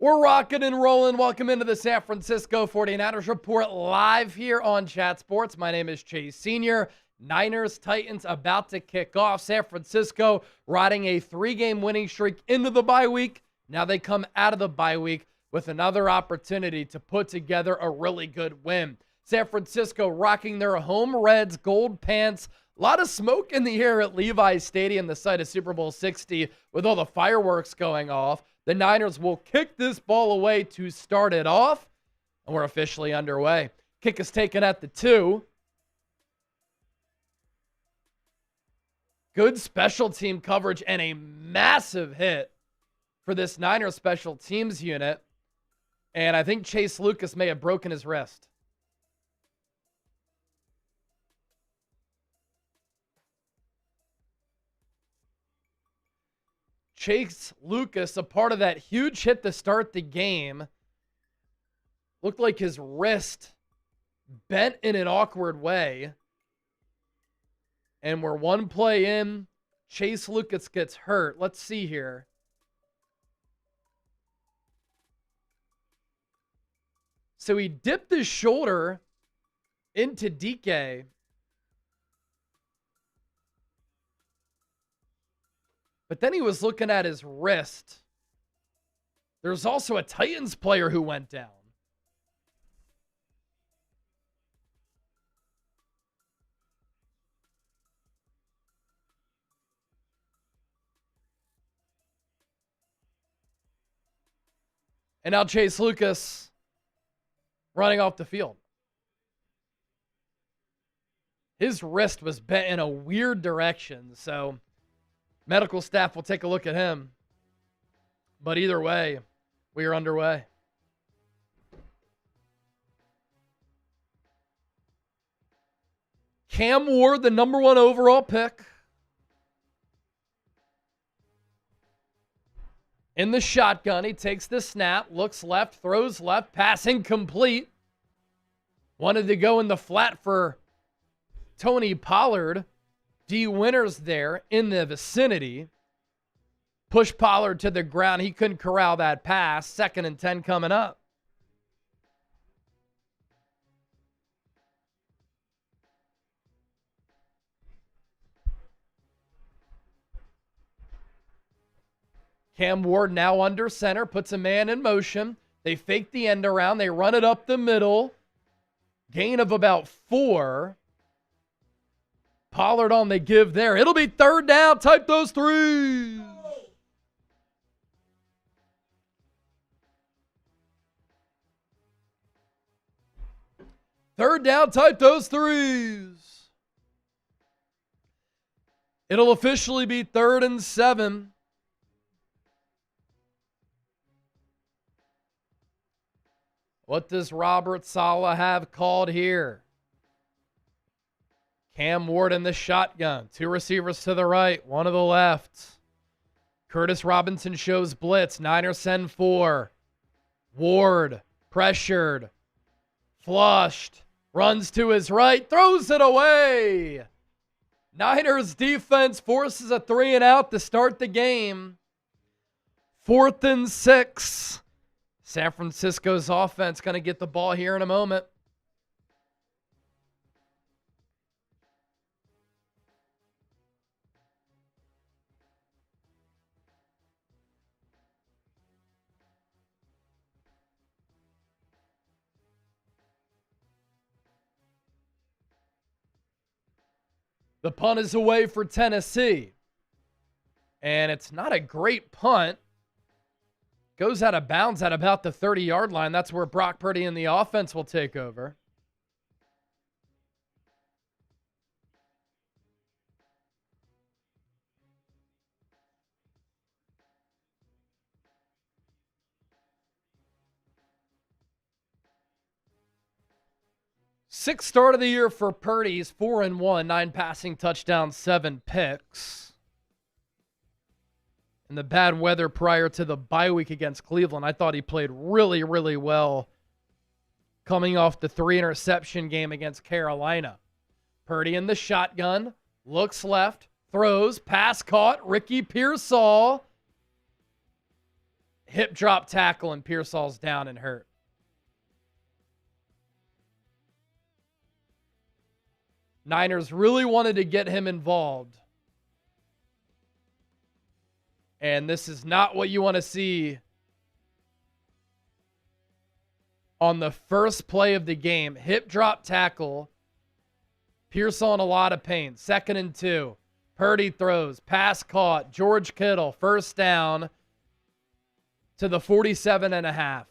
We're rocking and rolling. Welcome into the San Francisco 49ers Report live here on Chat Sports. My name is Chase Sr. Niners, Titans about to kick off. San Francisco riding a 3-game winning streak into the bye week. Now they come out of the bye week with another opportunity to put together a really good win. San Francisco rocking their home Reds gold pants. A lot of smoke in the air at Levi's Stadium, the site of Super Bowl 60, with all the fireworks going off. The Niners will kick this ball away to start it off, and we're officially underway. Kick is taken at the 2. Good special team coverage and a massive hit for this Niners special teams unit. And I think Chase Lucas may have broken his wrist. Chase Lucas, a part of that huge hit to start the game, looked like his wrist bent in an awkward way. And we're one play in. Chase Lucas gets hurt. Let's see here. So he dipped his shoulder into DK. But then he was looking at his wrist. There's also a Titans player who went down. And now Chase Lucas running off the field. His wrist was bent in a weird direction, so medical staff will take a look at him. But either way, we are underway. Cam Ward, the number 1 overall pick. In the shotgun, he takes the snap, looks left, throws left, passing complete. Wanted to go in the flat for Tony Pollard. D. Winters there in the vicinity. Push Pollard to the ground. He couldn't corral that pass. 2nd and 10 coming up. Cam Ward now under center. Puts a man in motion. They fake the end around. They run it up the middle. Gain of about 4. Pollard on the give there. It'll be 3rd down. Type those 3s. Third down. Type those 3s. It'll officially be 3rd and 7. What does Robert Saleh have called here? Cam Ward in the shotgun. 2 receivers to the right, 1 to the left. Curtis Robinson shows blitz. Niners send 4. Ward pressured. Flushed. Runs to his right. Throws it away. Niners defense forces a 3 and out to start the game. 4th and 6. San Francisco's offense going to get the ball here in a moment. The punt is away for Tennessee. And it's not a great punt. Goes out of bounds at about the 30-yard line. That's where Brock Purdy and the offense will take over. Sixth start of the year for Purdy. He's 4-1, 9 passing touchdowns, 7 picks. And the bad weather prior to the bye week against Cleveland, I thought he played really, really well coming off the 3-interception game against Carolina. Purdy in the shotgun, looks left, throws, pass caught, Ricky Pearsall hip drop tackle, and Pearsall's down and hurt. Niners really wanted to get him involved. And this is not what you want to see on the first play of the game. Hip drop tackle. Pearsall in a lot of pain. 2nd and 2. Purdy throws. Pass caught. George Kittle. First down to the 47.5.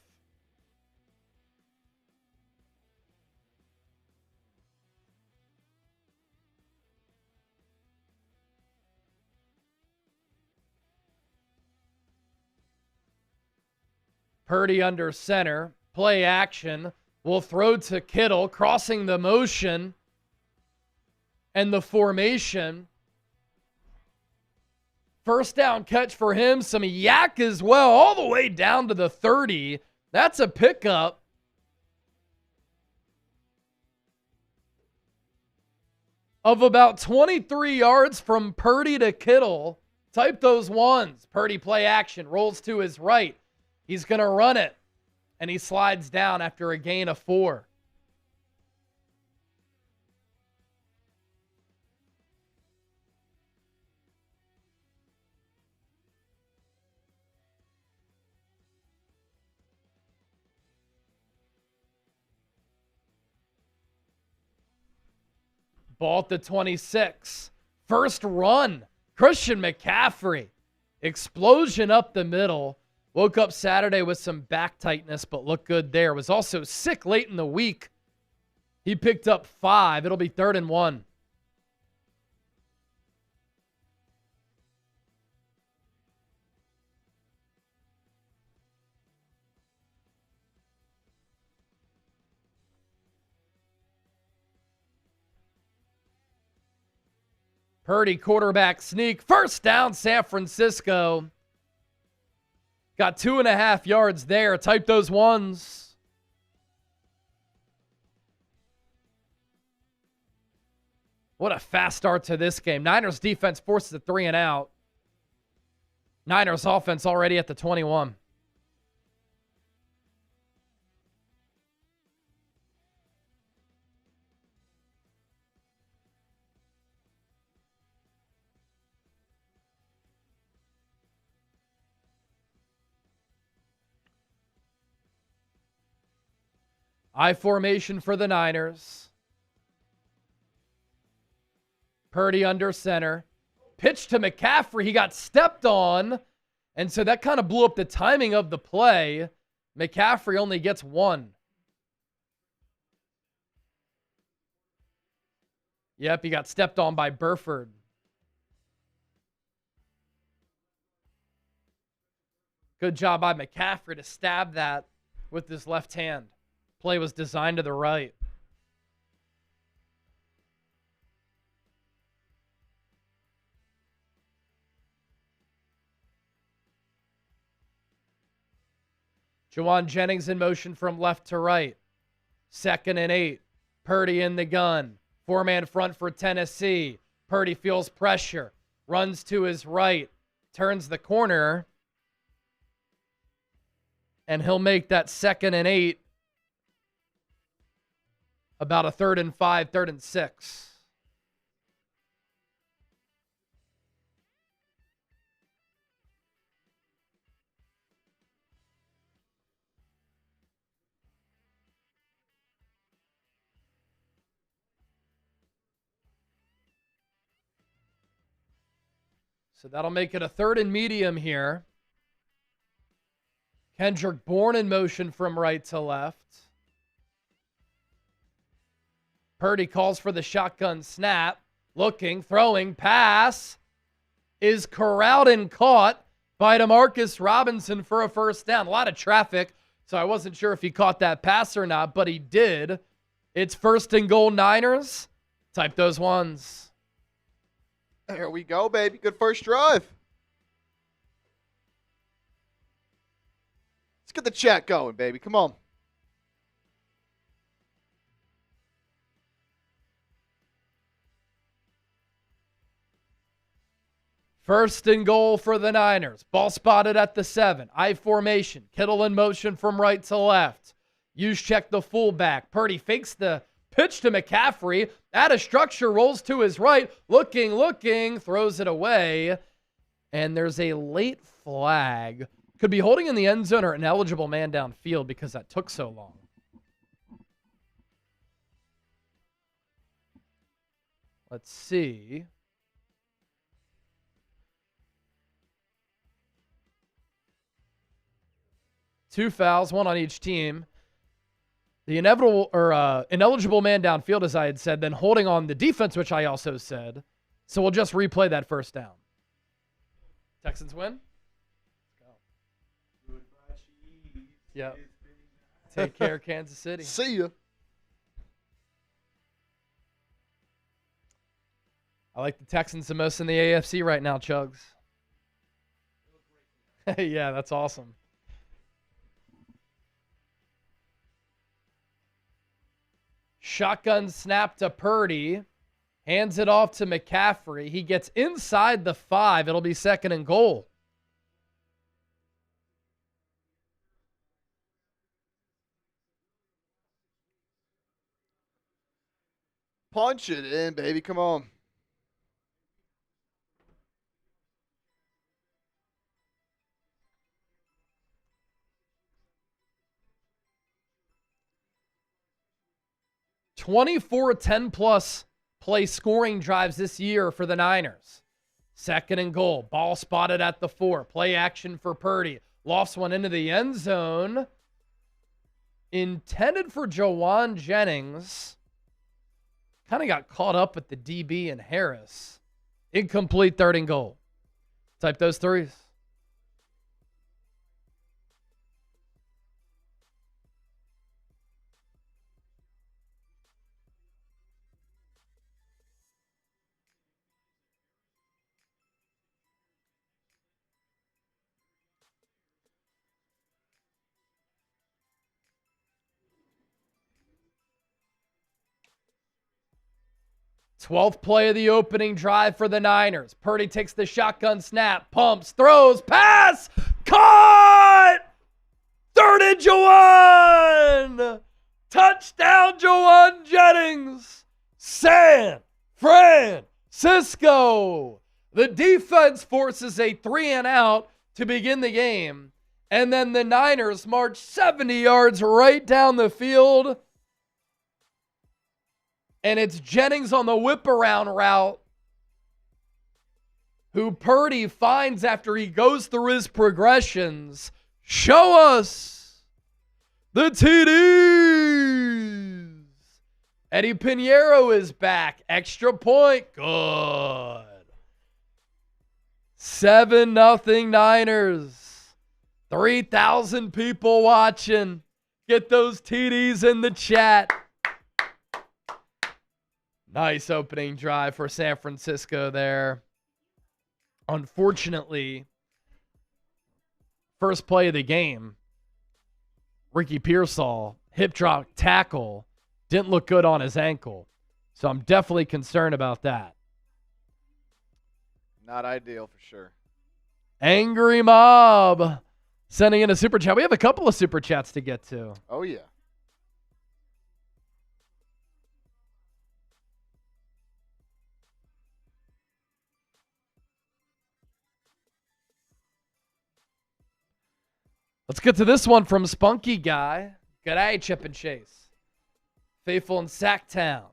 Purdy under center. Play action. Will throw to Kittle, crossing the motion and the formation. First down catch for him. Some yak as well, all the way down to the 30. That's a pickup. Of about 23 yards from Purdy to Kittle. Type those ones. Purdy play action. Rolls to his right. He's going to run it. And he slides down after a gain of 4. Ball at the 26. First run. Christian McCaffrey. Explosion up the middle. Woke up Saturday with some back tightness, but looked good there. Was also sick late in the week. He picked up 5. It'll be 3rd and 1. Purdy quarterback sneak. First down, San Francisco. Got 2.5 yards there. Type those ones. What a fast start to this game. Niners defense forces a 3 and out. Niners offense already at the 21. I formation for the Niners. Purdy under center. Pitch to McCaffrey. He got stepped on. And so that kind of blew up the timing of the play. McCaffrey only gets 1. Yep, he got stepped on by Burford. Good job by McCaffrey to stab that with his left hand. Play was designed to the right. Juwan Jennings in motion from left to right. 2nd and 8. Purdy in the gun. 4-man front for Tennessee. Purdy feels pressure. Runs to his right. Turns the corner. And he'll make that 2nd and 8 about a 3rd and 5, 3rd and 6. So that'll make it a 3rd and medium here. Kendrick Bourne in motion from right to left. Purdy calls for the shotgun snap. Looking, throwing, pass is corralled and caught by DeMarcus Robinson for a first down. A lot of traffic, so I wasn't sure if he caught that pass or not, but he did. It's 1st and goal Niners. Type those ones. There we go, baby. Good first drive. Let's get the chat going, baby. Come on. First and goal for the Niners. Ball spotted at the 7. I formation. Kittle in motion from right to left. Juszczyk the fullback. Purdy fakes the pitch to McCaffrey. Out of structure, rolls to his right. Looking, throws it away. And there's a late flag. Could be holding in the end zone or an eligible man downfield because that took so long. Let's see. Two fouls, one on each team. The ineligible man downfield, as I had said, then holding on the defense, which I also said. So we'll just replay that first down. Texans win. Let's go. Yep. Take care, Kansas City. See ya. I like the Texans the most in the AFC right now, Chugs. Yeah, that's awesome. Shotgun snap to Purdy. Hands it off to McCaffrey. He gets inside the 5. It'll be second and goal. Punch it in, baby. Come on. $24 10-plus play scoring drives this year for the Niners. Second and goal. Ball spotted at the 4. Play action for Purdy. Lofts one into the end zone. Intended for Jennings. Kind of got caught up with the DB and Harris. Incomplete, third and goal. Type those threes. Twelfth play of the opening drive for the Niners. Purdy takes the shotgun snap, pumps, throws, pass, caught! Third and Jawan! Touchdown, Jawan Jennings! San Francisco! The defense forces a 3-and-out to begin the game, and then the Niners march 70 yards right down the field. And it's Jennings on the whip-around route who Purdy finds after he goes through his progressions. Show us the TDs. Eddie Pinheiro is back. Extra point. Good. 7-0 Niners. 3,000 people watching. Get those TDs in the chat. Nice opening drive for San Francisco there. Unfortunately, first play of the game, Ricky Pearsall, hip drop tackle, didn't look good on his ankle. So I'm definitely concerned about that. Not ideal for sure. Angry Mob sending in a super chat. We have a couple of super chats to get to. Oh, yeah. Let's get to this one from Spunky Guy. G'day, Chip and Chase. Faithful in Sacktown.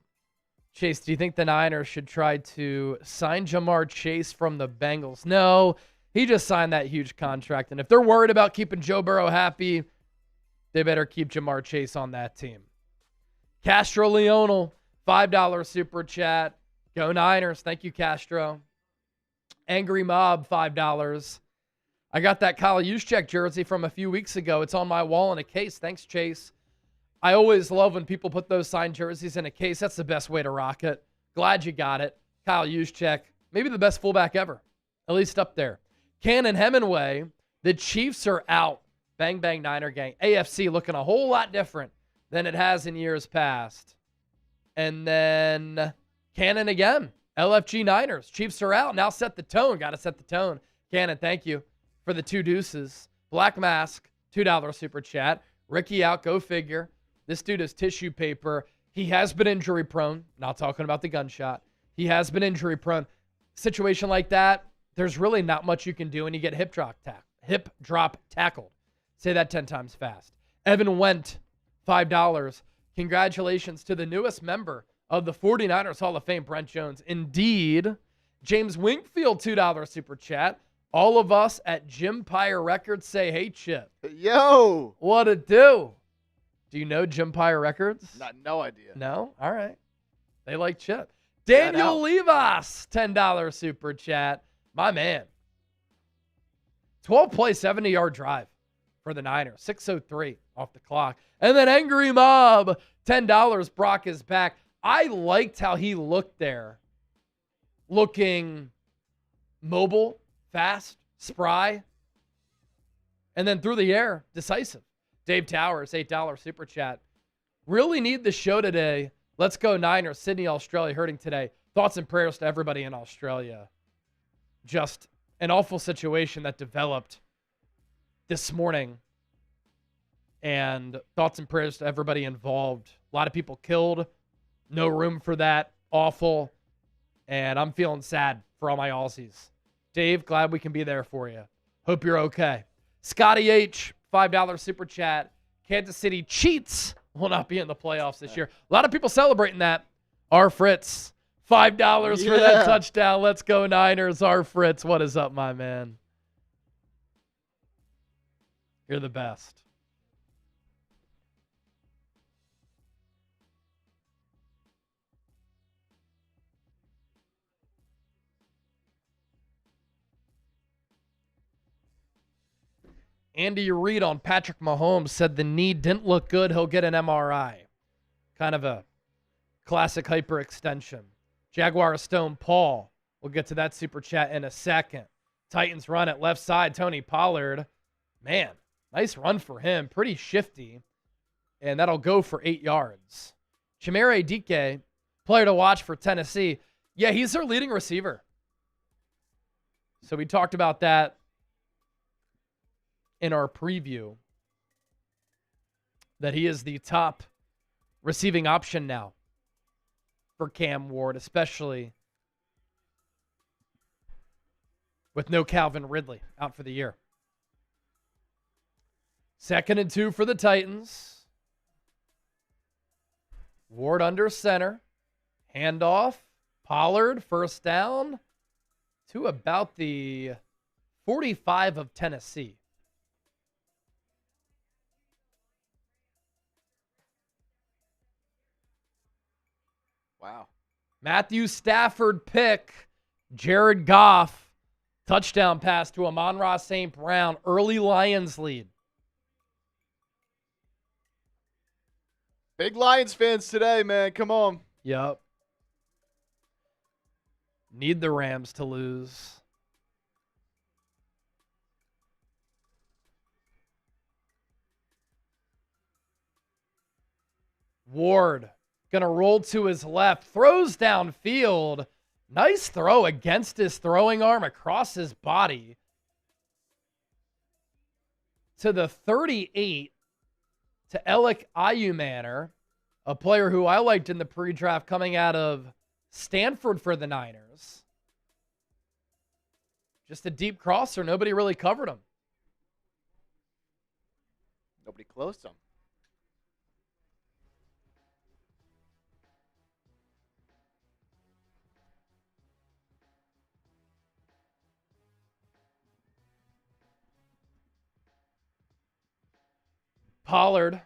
Chase, do you think the Niners should try to sign Jamar Chase from the Bengals? No, he just signed that huge contract. And if they're worried about keeping Joe Burrow happy, they better keep Jamar Chase on that team. Castro Leonel, $5 super chat. Go Niners. Thank you, Castro. Angry Mob, $5. I got that Kyle Juszczyk jersey from a few weeks ago. It's on my wall in a case. Thanks, Chase. I always love when people put those signed jerseys in a case. That's the best way to rock it. Glad you got it. Kyle Juszczyk, maybe the best fullback ever, at least up there. Cannon Hemingway, the Chiefs are out. Bang, bang, Niner gang. AFC looking a whole lot different than it has in years past. And then Cannon again. LFG Niners. Chiefs are out. Now set the tone. Got to set the tone. Cannon, thank you for the 2 deuces. Black Mask, $2 super chat. Ricky out, go figure. This dude is tissue paper. He has been injury prone. Not talking about the gunshot. He has been injury prone. Situation like that, there's really not much you can do when you get hip drop tackled. Say that 10 times fast. Evan Went, $5. Congratulations to the newest member of the 49ers Hall of Fame, Brent Jones. Indeed. James Wingfield, $2 super chat. All of us at Jim Pyre Records say, hey, Chip. Yo. What it do? Do you know Jim Pyre Records? No idea. No? All right. They like Chip. Daniel Levas, $10 super chat. My man. 12-play, 70-yard drive for the Niners. 6:03 off the clock. And then Angry Mob, $10. Brock is back. I liked how he looked there. Looking mobile, fast, spry, and then through the air, decisive. Dave Towers, $8 super chat. Really need the show today. Let's go Niners. Sydney, Australia, hurting today. Thoughts and prayers to everybody in Australia. Just an awful situation that developed this morning. And thoughts and prayers to everybody involved. A lot of people killed. No room for that. Awful. And I'm feeling sad for all my Aussies. Dave, glad we can be there for you. Hope you're okay. Scotty H, $5 super chat. Kansas City Cheats will not be in the playoffs this year. A lot of people celebrating that. R. Fritz, $5 for that touchdown. Let's go Niners. R. Fritz, what is up, my man? You're the best. Andy Reid on Patrick Mahomes said the knee didn't look good. He'll get an MRI. Kind of a classic hyperextension. Jaguar Stone Paul. We'll get to that super chat in a second. Titans run at left side. Tony Pollard. Man, nice run for him. Pretty shifty. And that'll go for 8 yards. Chimere Dike, player to watch for Tennessee. Yeah, he's their leading receiver. So we talked about that in our preview, that he is the top receiving option now for Cam Ward, especially with no Calvin Ridley out for the year. 2nd and 2 for the Titans. Ward under center. Handoff. Pollard, first down to about the 45 of Tennessee. Wow. Matthew Stafford pick. Jared Goff. Touchdown pass to Amon-Ra St. Brown. Early Lions lead. Big Lions fans today, man. Come on. Yep. Need the Rams to lose. Ward going to roll to his left. Throws downfield. Nice throw against his throwing arm across his body. To the 38 to Alec Ayumanner, a player who I liked in the pre-draft coming out of Stanford for the Niners. Just a deep crosser. Nobody really covered him. Nobody closed him. Pollard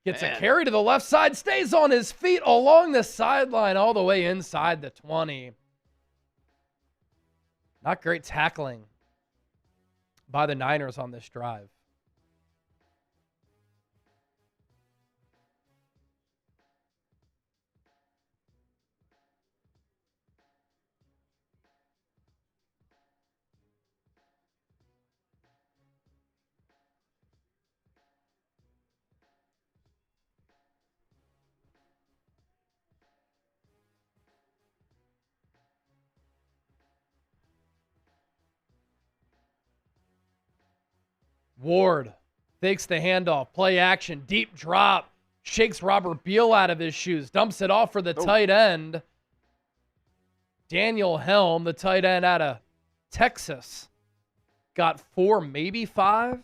gets a carry to the left side, stays on his feet along the sideline all the way inside the 20. Not great tackling by the Niners on this drive. Ward fakes the handoff, play action, deep drop, shakes Robert Beal out of his shoes, dumps it off for the tight end. Daniel Helm, the tight end out of Texas, got 4, maybe 5.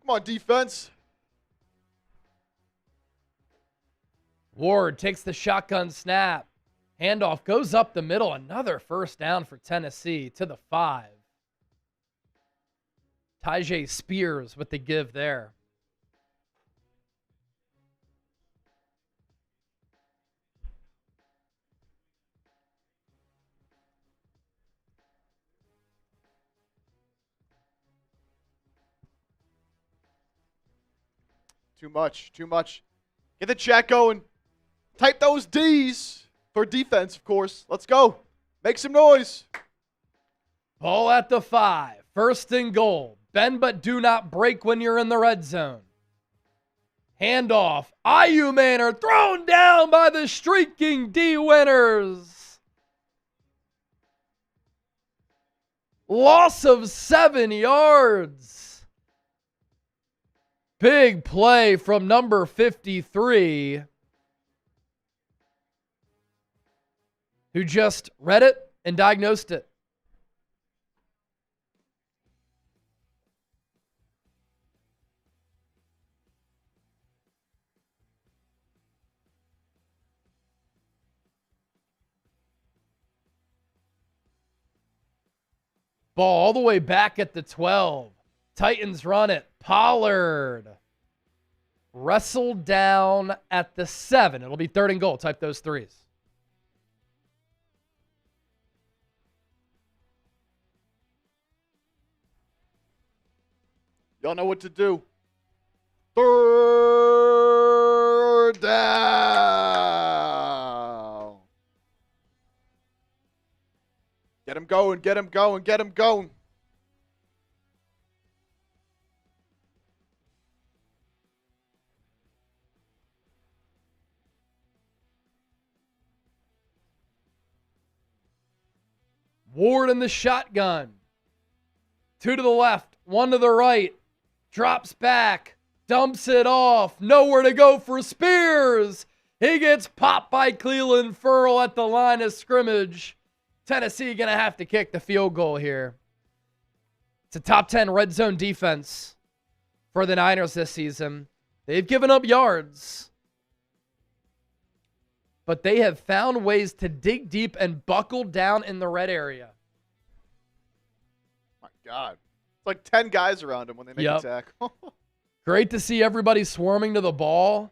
Come on, defense. Ward takes the shotgun snap. Handoff goes up the middle. Another first down for Tennessee to the 5. Tyjae Spears with the give there. Too much. Get the chat going. Type those D's for defense, of course. Let's go. Make some noise. Ball at the 5. First and goal. Bend but do not break when you're in the red zone. Handoff. Ayumanor thrown down by the streaking D winners. Loss of 7 yards. Big play from number 53, who just read it and diagnosed it. Ball all the way back at the 12. Titans run it. Pollard wrestled down at the 7. It'll be 3rd and goal. Type those 3s. Y'all know what to do. 3rd down. Get him going. Ward in the shotgun. 2 to the left, 1 to the right. Drops back, dumps it off. Nowhere to go for Spears. He gets popped by Cleveland Ferrell at the line of scrimmage. Tennessee going to have to kick the field goal here. It's a top 10 red zone defense for the Niners this season. They've given up yards, but they have found ways to dig deep and buckle down in the red area. My God. It's like 10 guys around him when they make a tackle. Great to see everybody swarming to the ball.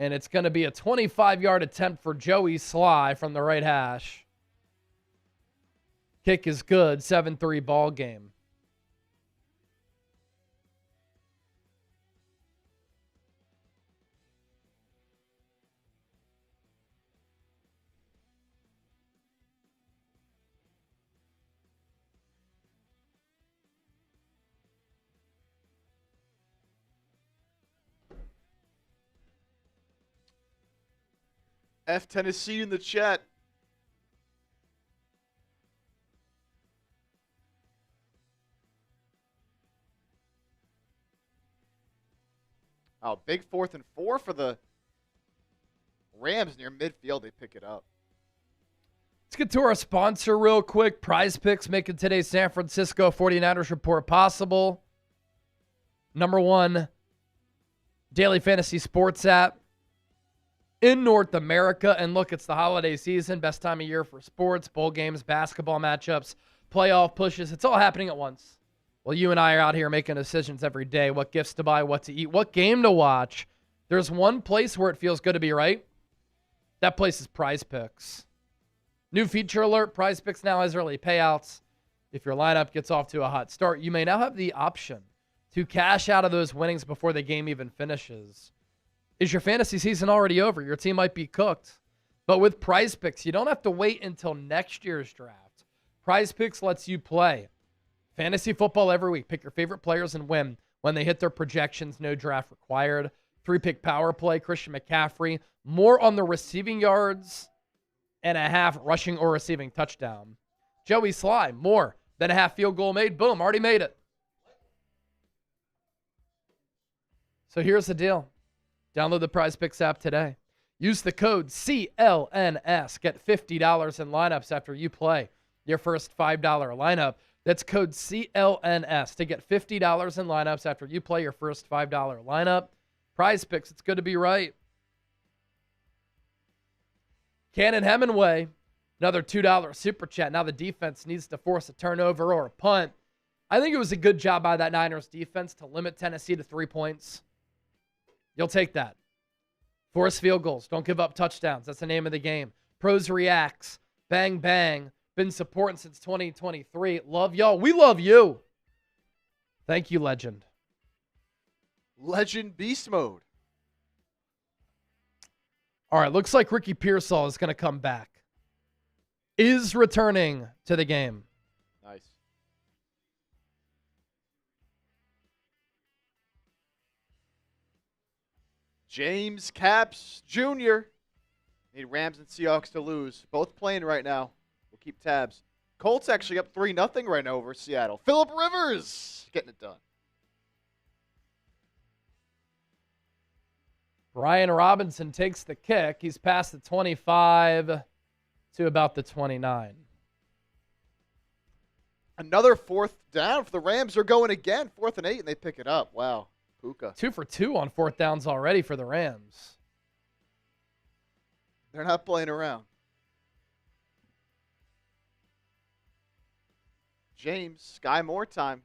And it's going to be a 25-yard attempt for Joey Sly from the right hash. Kick is good. 7-3 ball game. F Tennessee in the chat. Oh, big 4th and 4 for the Rams near midfield. They pick it up. Let's get to our sponsor real quick. Prize Picks making today's San Francisco 49ers report possible. #1 daily fantasy sports app in North America. And look, it's the holiday season, best time of year for sports, bowl games, basketball matchups, playoff pushes. It's all happening at once. Well, you and I are out here making decisions every day, what gifts to buy, what to eat, what game to watch. There's one place where it feels good to be right. That place is Prize Picks. New feature alert, Prize Picks now has early payouts. If your lineup gets off to a hot start, you may now have the option to cash out of those winnings before the game even finishes. Is your fantasy season already over? Your team might be cooked, But with Prize Picks, you don't have to wait until next year's draft. Prize Picks lets you play fantasy football every week. Pick your favorite players and win when they hit their projections. No draft required. 3-pick power play, Christian McCaffrey. More on the receiving yards and a half rushing or receiving touchdown. Joey Sly, more than a half field goal made. Boom, already made it. So here's the deal. Download the Prize Picks app today. Use the code CLNS. Get $50 in lineups after you play your first $5 lineup. That's code CLNS to get $50 in lineups after you play your first $5 lineup. Prize Picks, it's good to be right. Cannon Hemingway, another $2 super chat. Now the defense needs to force a turnover or a punt. I think it was a good job by that Niners defense to limit Tennessee to 3 points. You'll take that. Force field goals. Don't give up touchdowns. That's the name of the game. Pros Reacts. Bang, bang. Been supporting since 2023. Love y'all. We love you. Thank you, legend. Legend beast mode. All right, looks like Ricky Pearsall is going to come back. Is returning to the game. Nice. James Capps Jr. Need Rams and Seahawks to lose. Both playing right now. We'll keep tabs. Colts actually up 3-0 right now over Seattle. Phillip Rivers getting it done. Brian Robinson takes the kick. He's past the 25 to about the 29. Another 4th down for the Rams. They're going again. 4th and 8, and they pick it up. Wow. Puka. 2 for 2 on 4th downs already for the Rams. They're not playing around. James, Sky Moore time.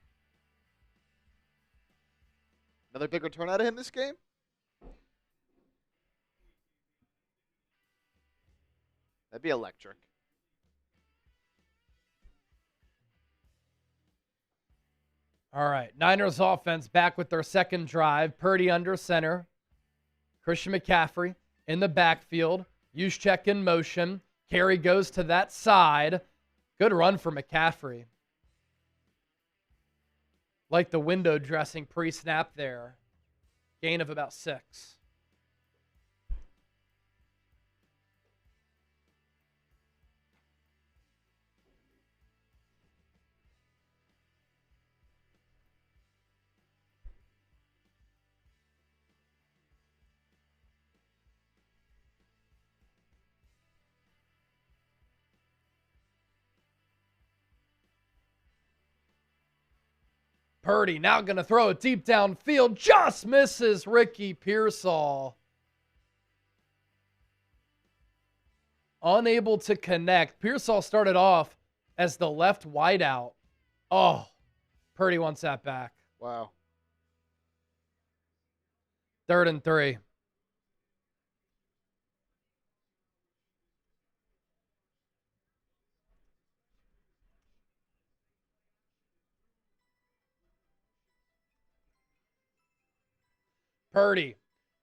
Another big return out of him this game? That'd be electric. All right, Niners offense back with their second drive. Purdy under center. Christian McCaffrey in the backfield. Juszczyk in motion. Carey goes to that side. Good run for McCaffrey. Like the window dressing pre-snap there. Gain of about 6. Purdy now going to throw it deep downfield. Just misses Ricky Pearsall. Unable to connect. Pearsall started off as the left wideout. Oh, Purdy wants that back. Wow. 3rd and 3. Purdy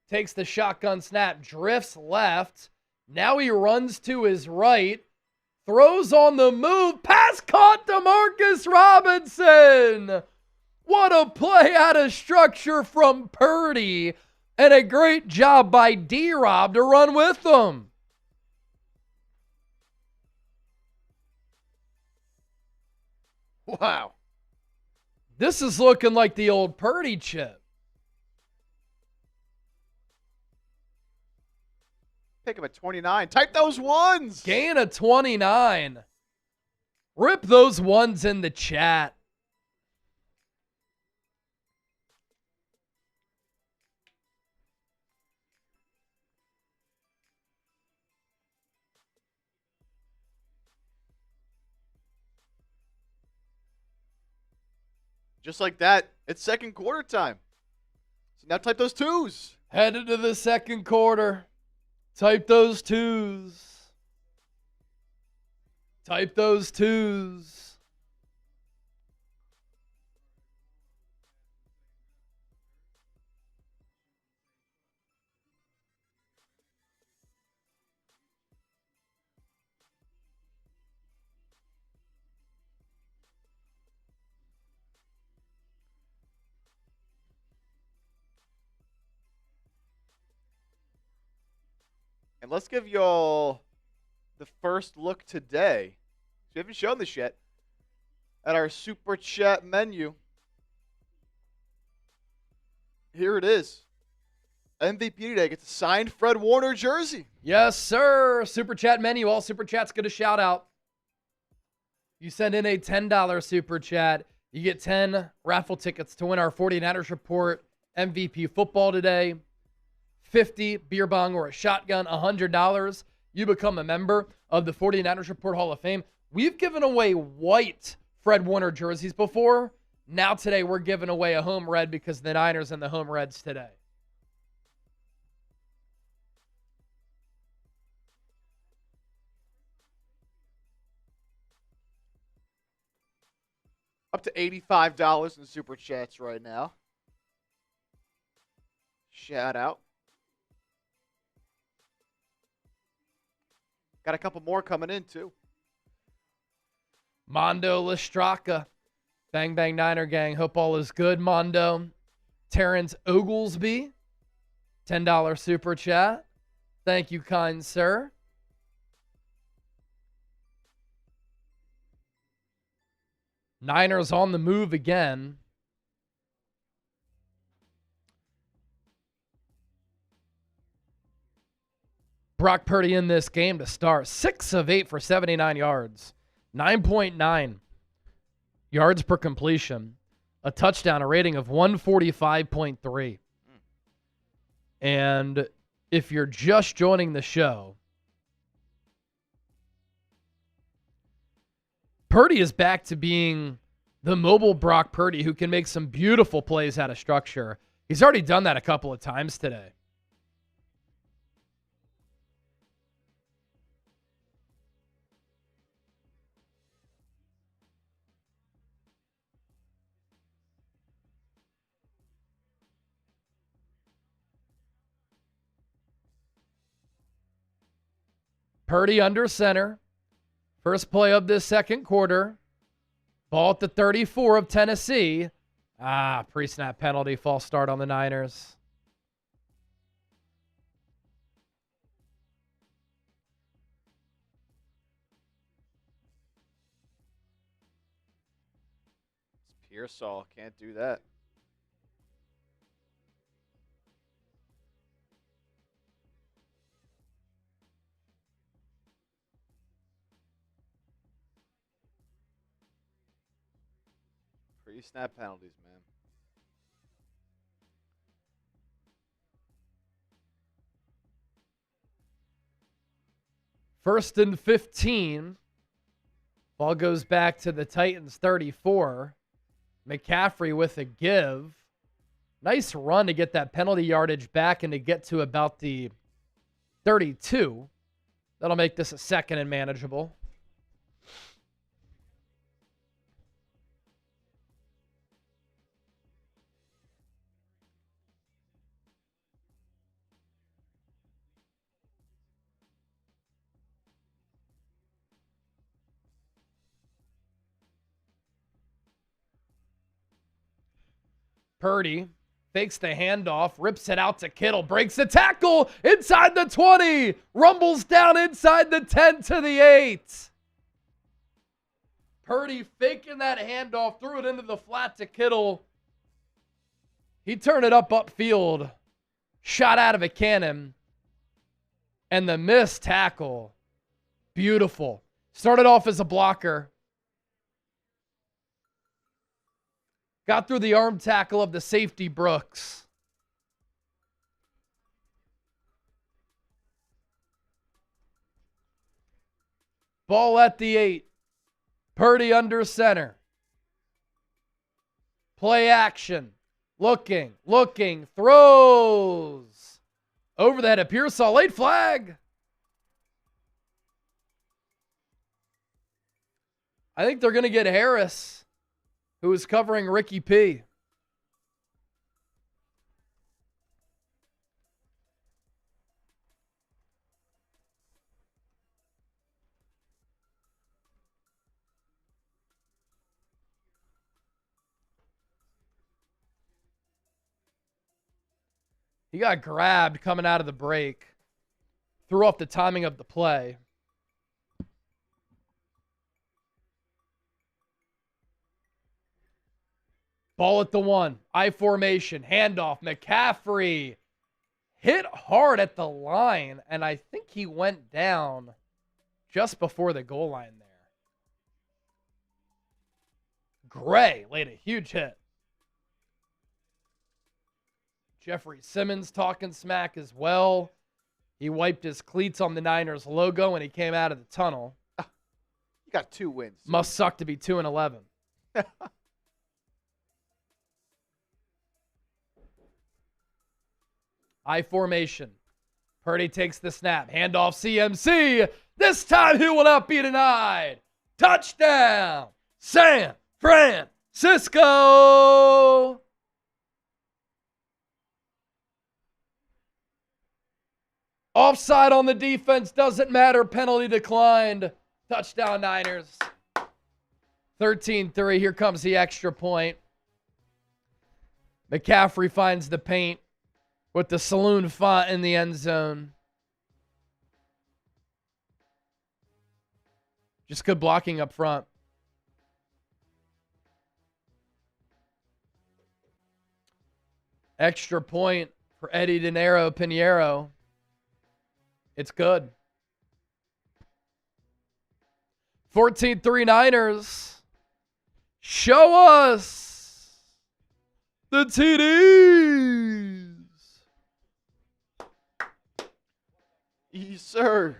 takes the shotgun snap, drifts left. Now he runs to his right, throws on the move, pass caught to Marcus Robinson. What a play out of structure from Purdy, and a great job by D-Rob to run with them. Wow. This is looking like the old Purdy chip. Pick him at 29. Type those ones. Gain of 29. Rip those ones in the chat. Just like that, it's second quarter time. So now type those 2s. Headed to the second quarter. Type those 2s. Type those 2s. And let's give y'all the first look today. We haven't shown this yet. At our Super Chat menu. Here it is. MVP today gets a signed Fred Warner jersey. Yes, sir. Super Chat menu. All Super Chats get a shout out. You send in a $10 Super Chat. You get 10 raffle tickets to win our 49ers Report MVP football today. 50 beer bong or a shotgun, $100. You become a member of the 49ers Report Hall of Fame. We've given away white Fred Warner jerseys before. Now today we're giving away a home red because the Niners and the home reds today. Up to $85 in Super Chats right now. Shout out. Got a couple more coming in, too. Mondo Lestraka. Bang Bang Niner Gang. Hope all is good, Mondo. Terrence Oglesby. $10 Super Chat. Thank you, kind sir. Niners on the move again. Brock Purdy in this game to start. 6 of 8 for 79 yards. 9.9 yards per completion. A touchdown, a rating of 145.3. And if you're just joining the show, Purdy is back to being the mobile Brock Purdy who can make some beautiful plays out of structure. He's already done that a couple of times today. Purdy under center. First play of this second quarter. Ball at the 34 of Tennessee. Pre-snap penalty, false start on the Niners. It's Pearsall. Can't do that. Pre-snap penalties, man. First and 15. Ball goes back to the Titans 34. McCaffrey with a give. Nice run to get that penalty yardage back and to get to about the 32. That'll make this a second and manageable. Purdy fakes the handoff, rips it out to Kittle, breaks the tackle inside the 20, rumbles down inside the 10 to the 8. Purdy faking that handoff, threw it into the flat to Kittle. He turned it up upfield, shot out of a cannon, and the missed tackle, beautiful. Started off as a blocker. Got through the arm tackle of the safety, Brooks. Ball at the 8. Purdy under center. Play action. Looking, throws. Over the head of Pearsall. Late flag. I think they're going to get Harris, who is covering Ricky P. He got grabbed coming out of the break. threw off the timing of the play. Ball at the 1. I formation. Handoff. McCaffrey hit hard at the line, and I think he went down just before the goal line there. Gray laid a huge hit. Jeffrey Simmons talking smack as well. He wiped his cleats on the Niners logo when he came out of the tunnel. You got 2 wins. Dude. Must suck to be 2-11. I formation. Purdy takes the snap. Handoff CMC. This time he will not be denied. Touchdown. San Francisco. Offside on the defense. Doesn't matter. Penalty declined. Touchdown Niners. 13-3. Here comes the extra point. McCaffrey finds the paint with the saloon font in the end zone. Just good blocking up front. Extra point for Eddie De Niro Pinheiro. It's good. 14-3 Niners. Show us the TDs. Yes, sir.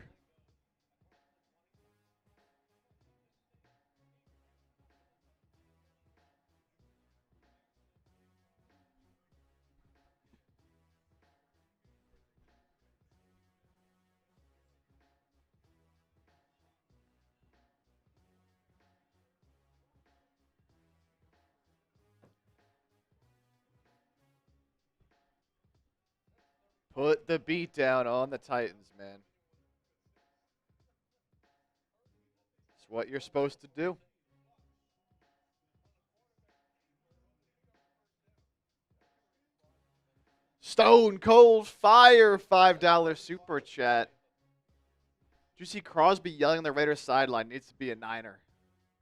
Put the beat down on the Titans, man. It's what you're supposed to do. Stone Cold Fire $5 super chat. Did you see Crosby yelling on the Raiders sideline? Needs to be a Niner.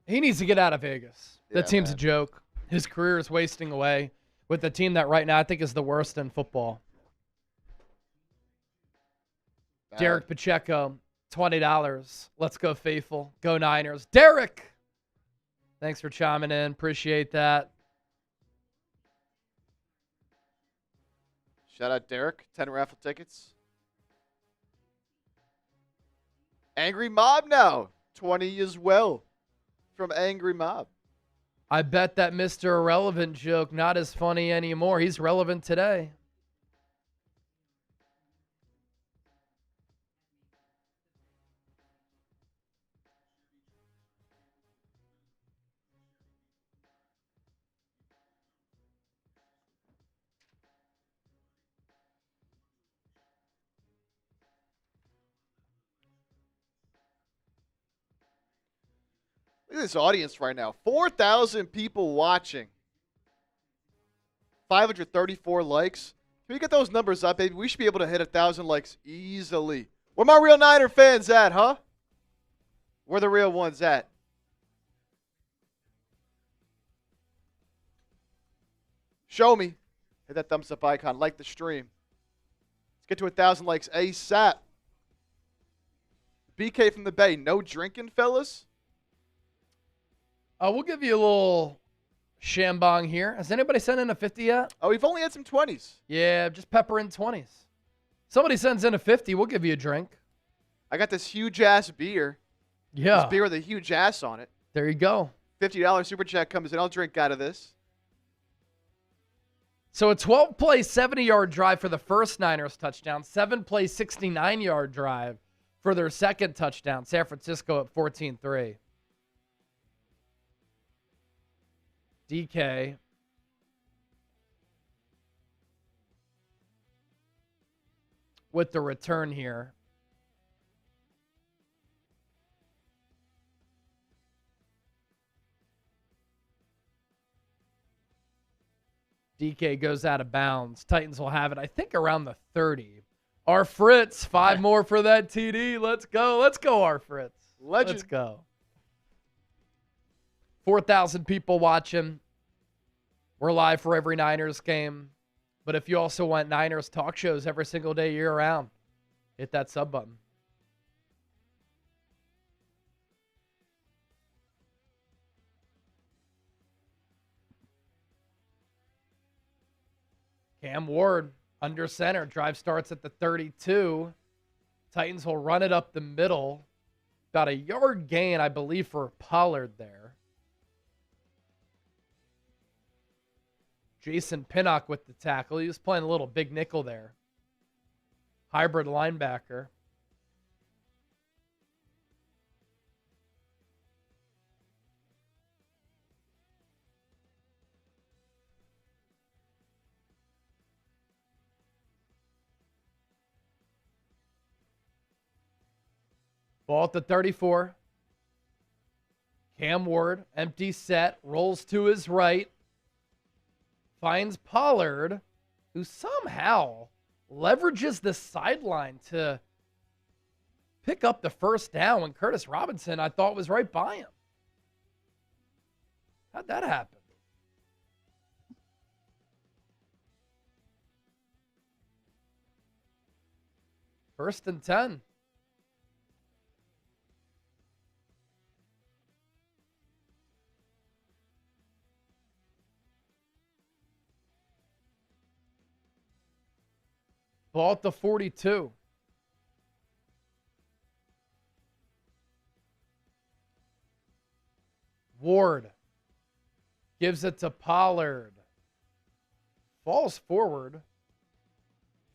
He needs to get out of Vegas. That team's man. a joke. His career is wasting away with a team that right now I think is the worst in football. Derek Pacheco, $20. Let's go faithful. Go Niners. Derek, thanks for chiming in. Appreciate that. Shout out Derek. 10 raffle tickets. Angry Mob now. 20 as well from Angry Mob. I bet that Mr. Irrelevant joke not as funny anymore. He's relevant today. Look at this audience right now. 4,000 people watching. 534 likes. Can we get those numbers up, baby? We should be able to hit 1,000 likes easily. Where my real Niner fans at, huh? Where the real ones at? Show me. Hit that thumbs up icon. Like the stream. Let's get to 1,000 likes ASAP. BK from the Bay. No drinking, fellas? We'll give you a little shambong here. Has anybody sent in a 50 yet? Oh, we've only had some 20s. Yeah, just pepper in 20s. Somebody sends in a 50, we'll give you a drink. I got this huge-ass beer. Yeah. This beer with a huge ass on it. There you go. $50 super chat comes in. I'll drink out of this. So a 12-play, 70-yard drive for the first Niners touchdown. 7-play, 69-yard drive for their second touchdown. San Francisco at 14-3. DK. With the return here. DK goes out of bounds. Titans will have it, I think, around the 30. Our Fritz, 5 more for that TD. Let's go. Let's go, our Fritz. Legend. Let's go. 4,000 people watching. We're live for every Niners game. But if you also want Niners talk shows every single day year round, hit that sub button. Cam Ward, under center. Drive starts at the 32. Titans will run it up the middle. About a yard gain, I believe, for Pollard there. Jason Pinnock with the tackle. He was playing a little big nickel there. Hybrid linebacker. Ball at the 34. Cam Ward, empty set, rolls to his right. Finds Pollard, who somehow leverages the sideline to pick up the first down when Curtis Robinson, I thought, was right by him. How'd that happen? First and 10. Ball at the 42. Ward gives it to Pollard. Falls forward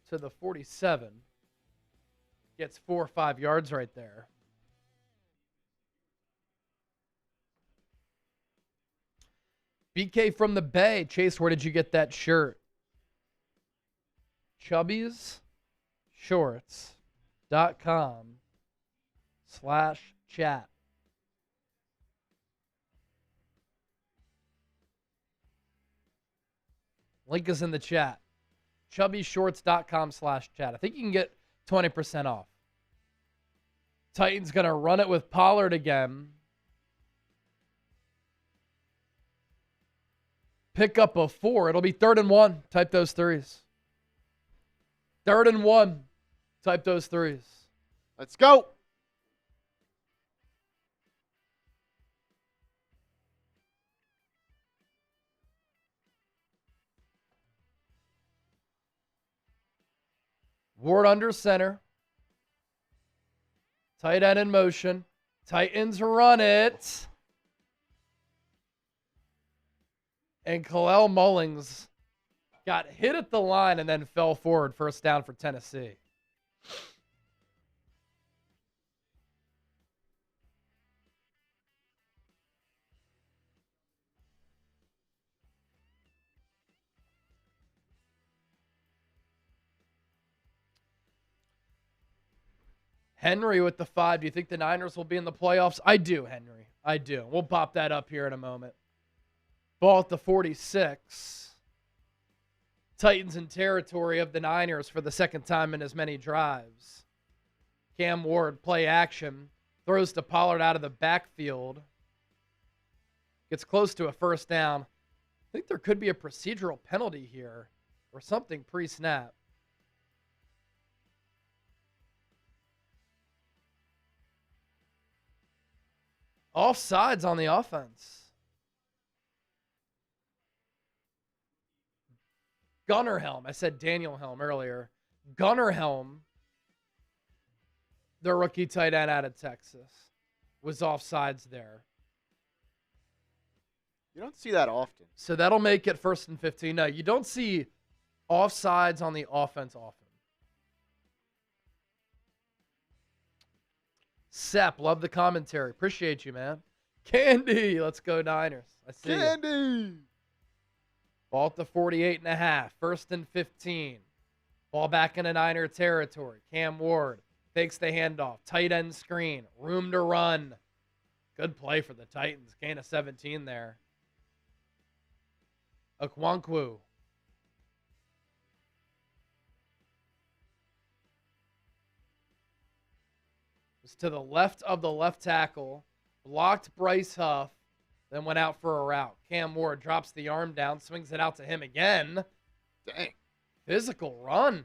to the 47. Gets 4 or 5 yards right there. BK from the Bay. Chase, where did you get that shirt? chubbiesshorts.com/chat. Link is in the chat. chubbiesshorts.com/chat. I think you can get 20% off. Titans going to run it with Pollard again. Pick up a 4. It'll be 3rd and 1. Type those threes. 3rd and 1. Type those threes. Let's go. Ward under center. Tight end in motion. Titans run it. And Kalel Mullings got hit at the line and then fell forward. First down for Tennessee. Henry with the 5. Do you think the Niners will be in the playoffs? I do, Henry. I do. We'll pop that up here in a moment. Ball at the 46. Titans in territory of the Niners for the second time in as many drives. Cam Ward, play action. Throws to Pollard out of the backfield. Gets close to a first down. I think there could be a procedural penalty here or something pre-snap. Offsides on the offense. Gunnar Helm. I said Daniel Helm earlier. Gunnar Helm, the rookie tight end out of Texas, was offsides there. You don't see that often. So that'll make it 1st and 15. No, you don't see offsides on the offense often. Sepp, love the commentary. Appreciate you, man. Candy, let's go Niners. I see Candy. You. Ball at the 48.5. 1st and 15. Ball back into Niner territory. Cam Ward fakes the handoff. Tight end screen. Room to run. Good play for the Titans. Gain of 17 there. Okwonkwo. to the left of the left tackle, blocked Bryce Huff, then went out for a route. Cam Ward drops the arm down, swings it out to him again. Dang. Physical run.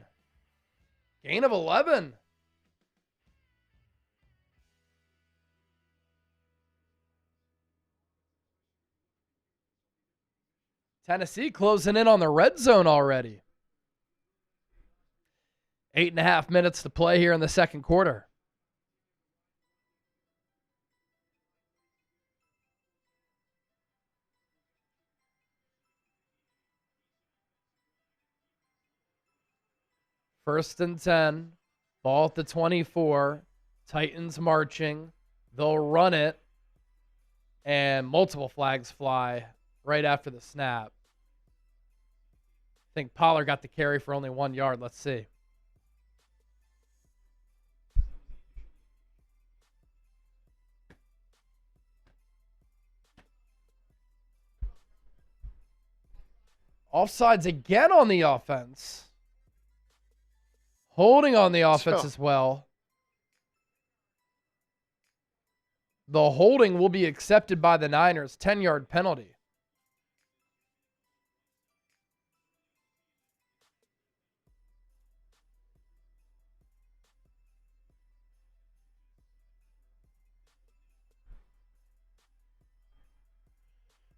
Gain of 11. Tennessee closing in on the red zone already. 8.5 minutes to play here in the second quarter. First and 10. Ball at the 24. Titans marching. They'll run it. And multiple flags fly right after the snap. I think Pollard got the carry for only 1 yard. Let's see. Offsides again on the offense. Holding on the offense as well. The holding will be accepted by the Niners. 10-yard penalty.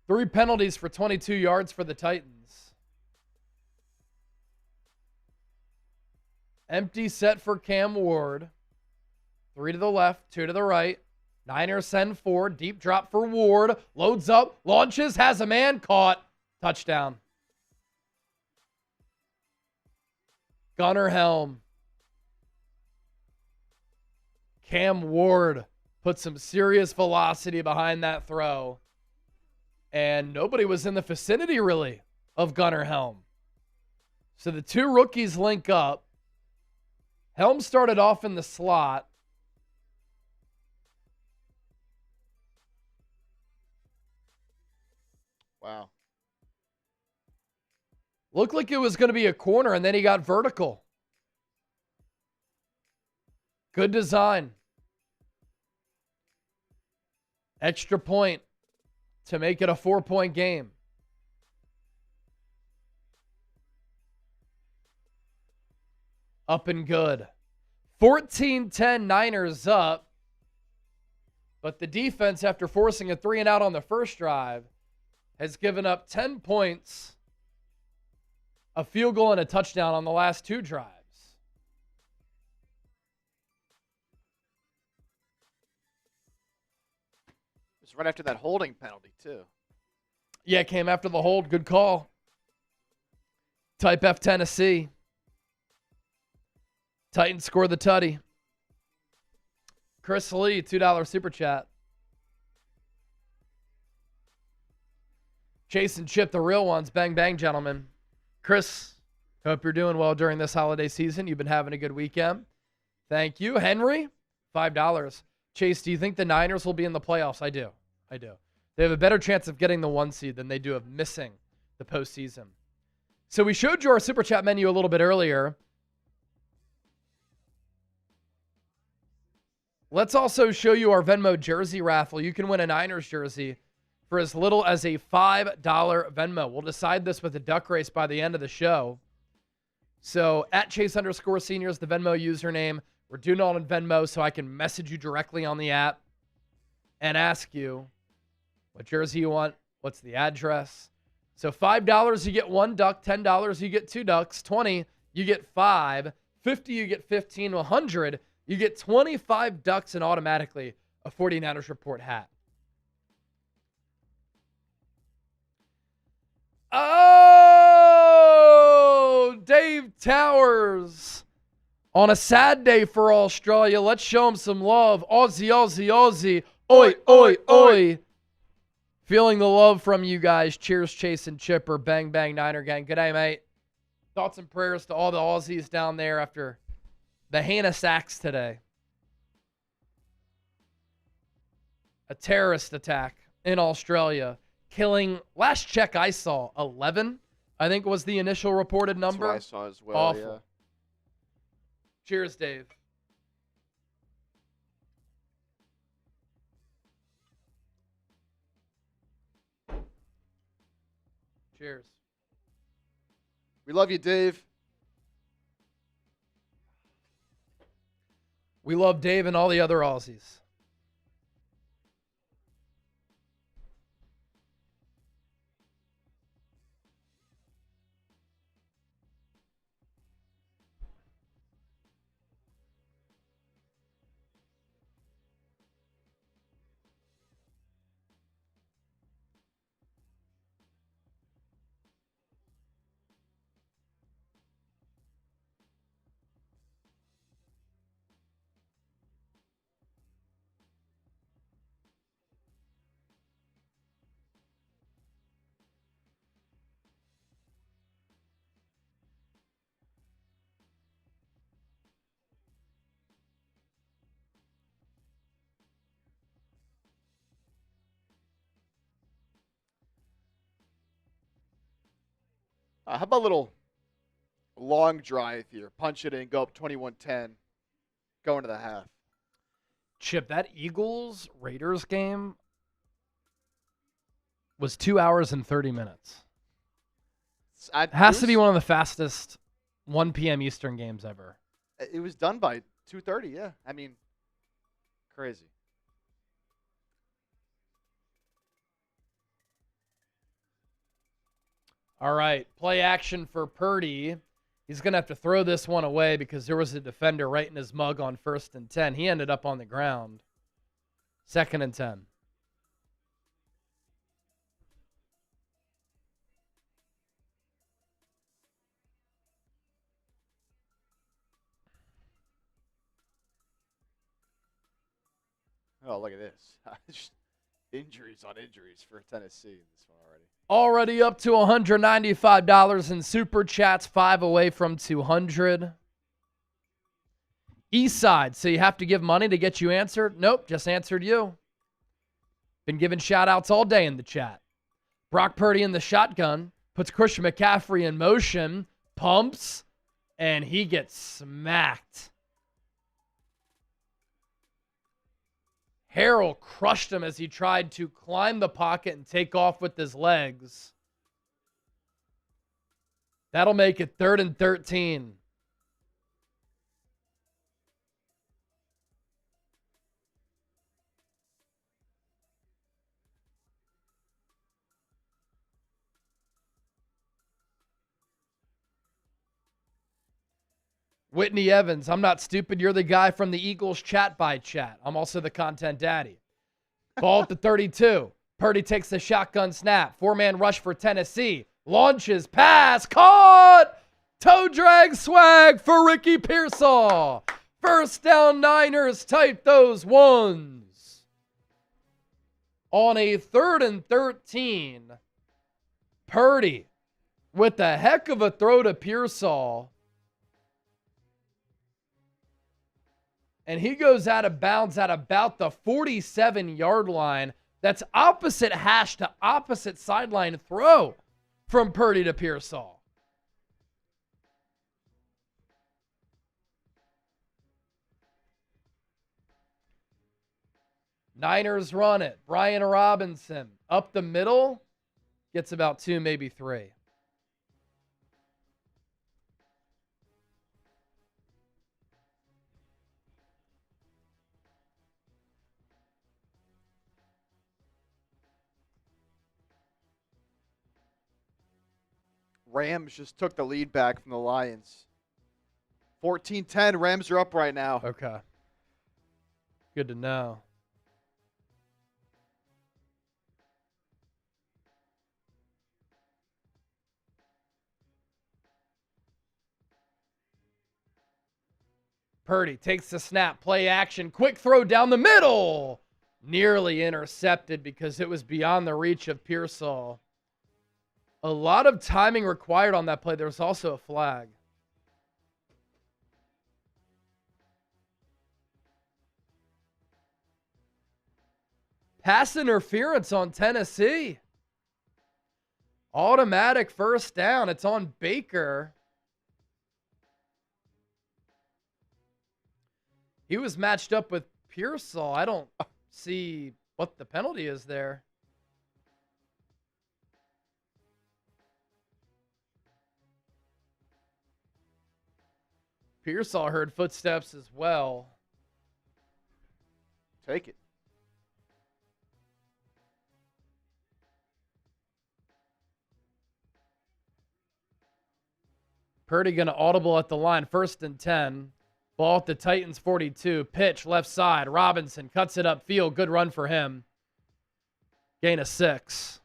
Three penalties for 22 yards for the Titans. Empty set for Cam Ward. 3 to the left, 2 to the right. Niners send 4. Deep drop for Ward. Loads up, launches, has a man caught. Touchdown. Gunnar Helm. Cam Ward put some serious velocity behind that throw. And nobody was in the vicinity, really, of Gunnar Helm. So the two rookies link up. Helm started off in the slot. Wow. Looked like it was going to be a corner, and then he got vertical. Good design. Extra point to make it a 4-point game. Up and good. 14-10 Niners up. But the defense, after forcing a 3-and-out on the first drive, has given up 10 points, a field goal, and a touchdown on the last 2 drives. It was right after that holding penalty, too. Yeah, it came after the hold. Good call. Type F Tennessee. Titans score the tutty. Chris Lee, $2 super chat. Chase and Chip, the real ones. Bang, bang, gentlemen. Chris, hope you're doing well during this holiday season. You've been having a good weekend. Thank you. Henry, $5. Chase, do you think the Niners will be in the playoffs? I do. They have a better chance of getting the 1 seed than they do of missing the postseason. So we showed you our super chat menu a little bit earlier. Let's also show you our Venmo jersey raffle. You can win a Niners jersey for as little as a $5 Venmo. We'll decide this with the duck race by the end of the show. So at Chase_Seniors, the Venmo username. We're doing it on Venmo so I can message you directly on the app and ask you what jersey you want, what's the address. So $5, you get 1 duck. $10, you get 2 ducks. $20, you get 5. $50, you get 15. $100, you get 25 ducks and automatically a 49ers Report hat. Oh, Dave Towers. On a sad day for Australia, let's show him some love. Aussie, Aussie, Aussie. Oi, oi, oi. Feeling the love from you guys. Cheers, Chase and Chipper. Bang, bang, Niner gang. Good day, mate. Thoughts and prayers to all the Aussies down there after the Hannah sacks today. A terrorist attack in Australia, killing, last check I saw, 11, I think was the initial reported number. That's what I saw as well. Awful. Yeah. Cheers, Dave. Cheers. We love you, Dave. We love Dave and all the other Aussies. How about a little long drive here? Punch it in, go up 21-10, go into the half. Chip, that Eagles-Raiders game was 2 hours and 30 minutes. It has to be one of the fastest 1 p.m. Eastern games ever. It was done by 2:30, yeah. I mean, crazy. All right, play action for Purdy. He's going to have to throw this one away because there was a defender right in his mug on 1st and 10. He ended up on the ground. 2nd and 10. Oh, look at this. Injuries on injuries for Tennessee in this one already. Already up to $195 in Super Chats, 5 away from 200. East side, so you have to give money to get you answered? Nope, just answered you. Been giving shout-outs all day in the chat. Brock Purdy in the shotgun, puts Christian McCaffrey in motion, pumps, and he gets smacked. Harrell crushed him as he tried to climb the pocket and take off with his legs. That'll make it 3rd and 13. Whitney Evans, I'm not stupid. You're the guy from the Eagles chat by chat. I'm also the content daddy. Ball at the 32. Purdy takes the shotgun snap. 4-man rush for Tennessee. Launches, pass, caught! Toe drag swag for Ricky Pearsall. 1st down Niners, tight those ones. On a 3rd and 13, Purdy with a heck of a throw to Pearsall. And he goes out of bounds at about the 47-yard line. That's opposite hash to opposite sideline throw from Purdy to Pearsall. Niners run it. Brian Robinson up the middle. Gets about 2, maybe 3. Rams just took the lead back from the Lions. 14-10. Rams are up right now. Okay. Good to know. Purdy takes the snap, play action, quick throw down the middle. Nearly intercepted because it was beyond the reach of Pearsall. A lot of timing required on that play. There was also a flag. Pass interference on Tennessee. Automatic 1st down. It's on Baker. He was matched up with Pearsall. I don't see what the penalty is there. Pearsall heard footsteps as well. Take it. Purdy going to audible at the line. 1st and 10. Ball at the Titans 42. Pitch left side. Robinson cuts it upfield. Good run for him. Gain of 6.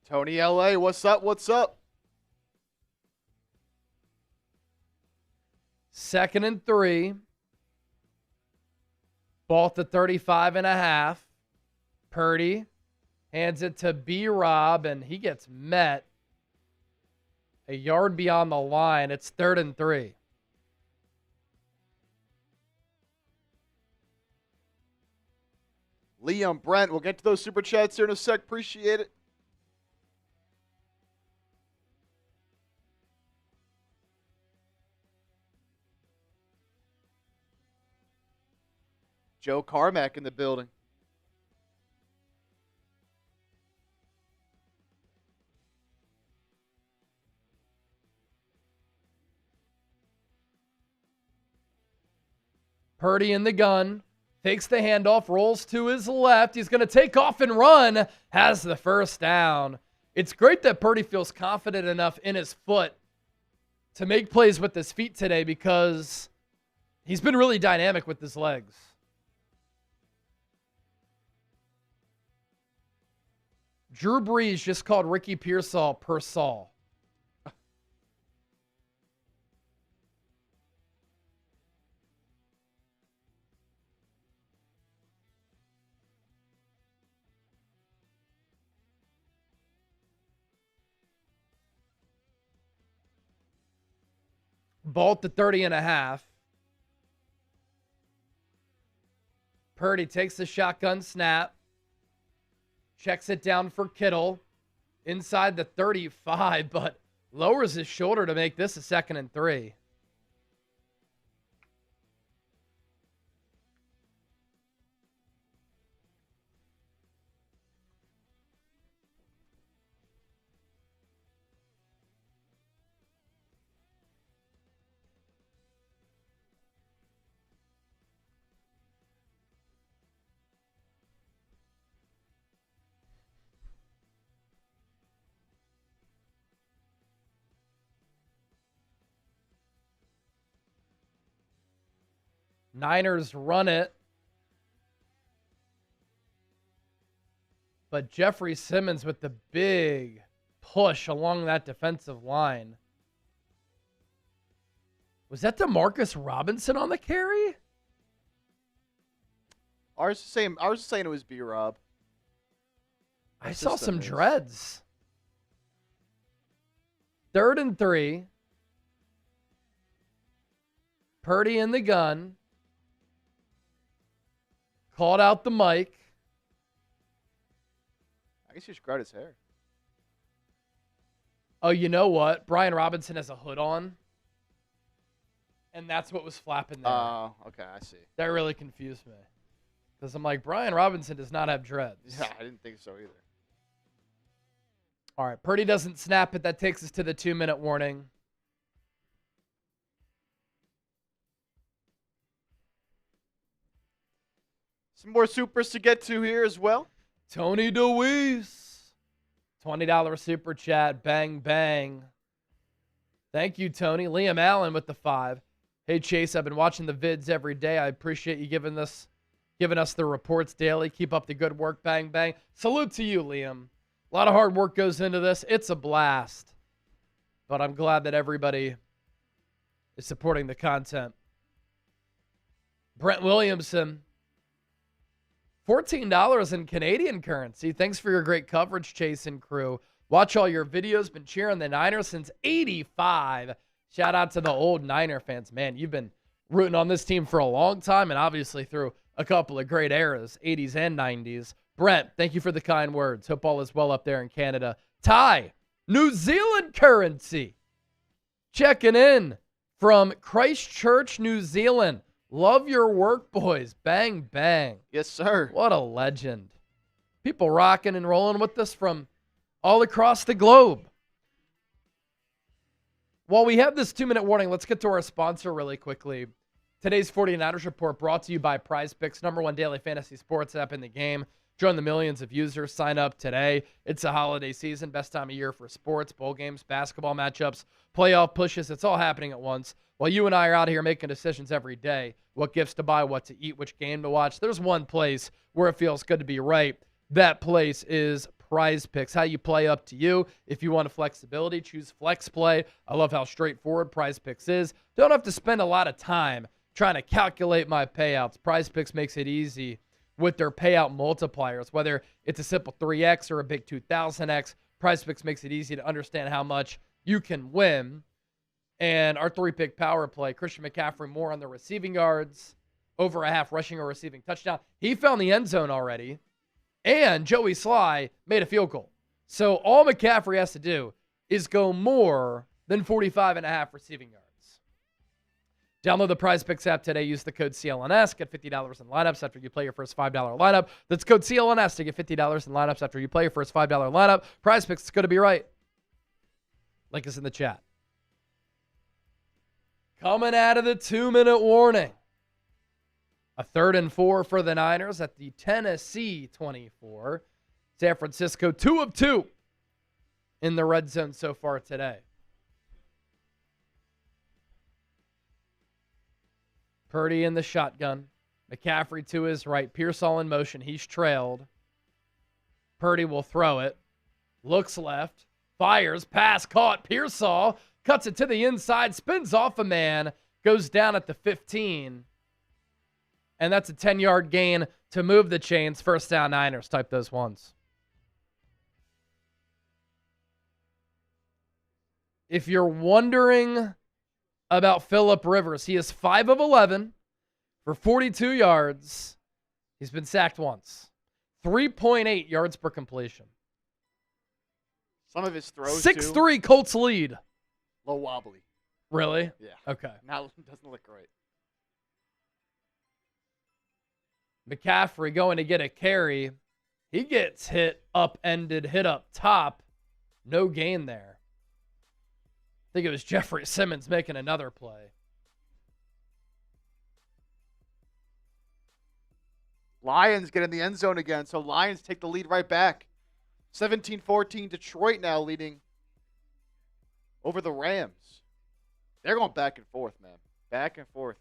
Tony LA, what's up? What's up? 2nd and 3. Ball at the 35.5. Purdy hands it to B-Rob, and he gets met a yard beyond the line. It's 3rd and 3. Liam, Brent, we'll get to those super chats here in a sec. Appreciate it. Joe Carmack in the building. Purdy in the gun. Takes the handoff, rolls to his left. He's going to take off and run. Has the first down. It's great that Purdy feels confident enough in his foot to make plays with his feet today because he's been really dynamic with his legs. Drew Brees just called Ricky Pearsall Persall. Ball at the 30.5. Purdy takes the shotgun snap. Checks it down for Kittle. Inside the 35, but lowers his shoulder to make this a 2nd and 3. Niners run it. But Jeffrey Simmons with the big push along that defensive line. Was that DeMarcus Robinson on the carry? Ours is saying it was B-Rob. I saw some dreads. 3rd and 3. Purdy in the gun. Called out the mic. I guess he should grow his hair. Oh, you know what? Brian Robinson has a hood on. And that's what was flapping there. Oh, okay, I see. That really confused me. Because I'm like, Brian Robinson does not have dreads. Yeah, I didn't think so either. All right, Purdy doesn't snap it. That takes us to the 2-minute warning. Some more supers to get to here as well. Tony DeWeese. $20 super chat. Bang, bang. Thank you, Tony. Liam Allen with the 5. Hey, Chase, I've been watching the vids every day. I appreciate you giving us the reports daily. Keep up the good work. Bang, bang. Salute to you, Liam. A lot of hard work goes into this. It's a blast. But I'm glad that everybody is supporting the content. Brent Williamson. $14 in Canadian currency. Thanks for your great coverage, Chase and crew. Watch all your videos. Been cheering the Niners since '85. Shout out to the old Niner fans. Man, you've been rooting on this team for a long time and obviously through a couple of great eras, 80s and 90s. Brent, thank you for the kind words. Hope all is well up there in Canada. Ty, New Zealand currency. Checking in from Christchurch, New Zealand. Love your work, boys. Bang, bang. Yes, sir. What a legend. People rocking and rolling with us from all across the globe. While we have this 2-minute warning, let's get to our sponsor really quickly. Today's 49ers Report brought to you by PrizePicks, #1 daily fantasy sports app in the game. Join the millions of users. Sign up today. It's a holiday season, best time of year for sports, bowl games, basketball matchups, playoff pushes. It's all happening at once. While you and I are out here making decisions every day, what gifts to buy, what to eat, which game to watch, there's one place where it feels good to be right. That place is PrizePicks. How you play up to you. If you want flexibility, choose Flex Play. I love how straightforward PrizePicks is. Don't have to spend a lot of time trying to calculate my payouts. PrizePicks makes it easy with their payout multipliers. Whether it's a simple 3x or a big 2000x, PrizePicks makes it easy to understand how much you can win. And our 3-pick power play, Christian McCaffrey more on the receiving yards, over a half rushing or receiving touchdown. He found the end zone already. And Joey Sly made a field goal. So all McCaffrey has to do is go more than 45.5 receiving yards. Download the PrizePicks app today. Use the code CLNS. Get $50 in lineups after you play your first $5 lineup. That's code CLNS to get $50 in lineups after you play your first $5 lineup. PrizePicks is going to be right. Link is in the chat. Coming out of the 2-minute warning. A 3rd and 4 for the Niners at the Tennessee 24. San Francisco 2 of 2 in the red zone so far today. Purdy in the shotgun. McCaffrey to his right. Pearsall in motion. He's trailed. Purdy will throw it. Looks left. Fires. Pass caught. Pearsall cuts it to the inside. Spins off a man. Goes down at the 15. And that's a 10-yard gain to move the chains. First down, Niners. Type those ones. If you're wondering about Phillip Rivers, he is 5 of 11 for 42 yards. He's been sacked once. 3.8 yards per completion. Some of his throws, 6-3 Colts lead. Low wobbly. Really? Yeah. Okay. Now doesn't look great. McCaffrey going to get a carry. He gets hit upended, hit up top. No gain there. I think it was Jeffrey Simmons making another play. Lions get in the end zone again, so Lions take the lead right back. 17-14, Detroit now leading over the Rams. They're going back and forth, man. Back and forth.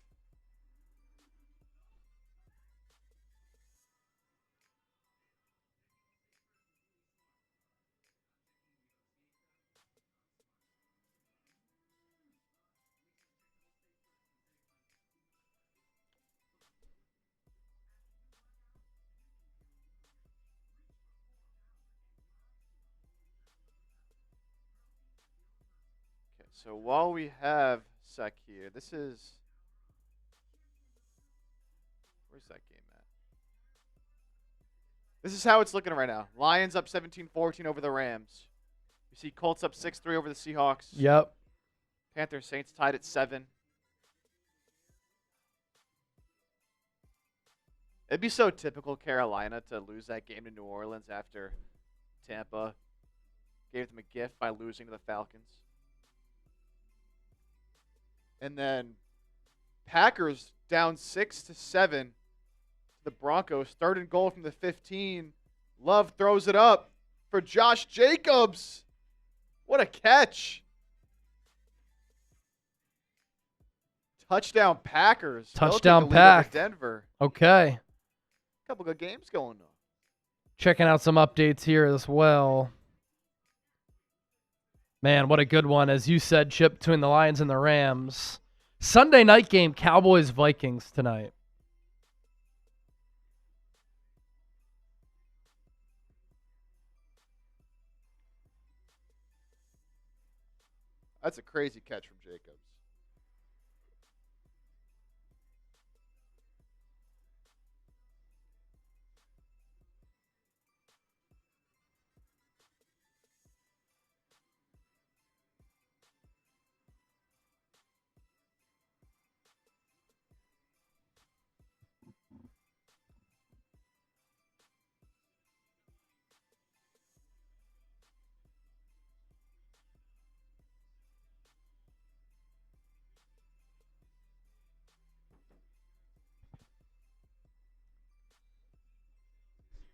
So while we have Sec here, this is... Where's that game at? This is how it's looking right now. Lions up 17-14 over the Rams. You see Colts up 6-3 over the Seahawks. Yep. Panthers, Saints tied at 7. It'd be so typical Carolina to lose that game to New Orleans after Tampa gave them a gift by losing to the Falcons. And then Packers down 6-7 to the Broncos. 3rd and goal from the 15. Love throws it up for Josh Jacobs. What a catch. Touchdown Packers. Touchdown Pack. Denver. Okay. Couple good games going on. Checking out some updates here as well. Man, what a good one. As you said, Chip, between the Lions and the Rams. Sunday night game, Cowboys-Vikings tonight. That's a crazy catch from Jacobs.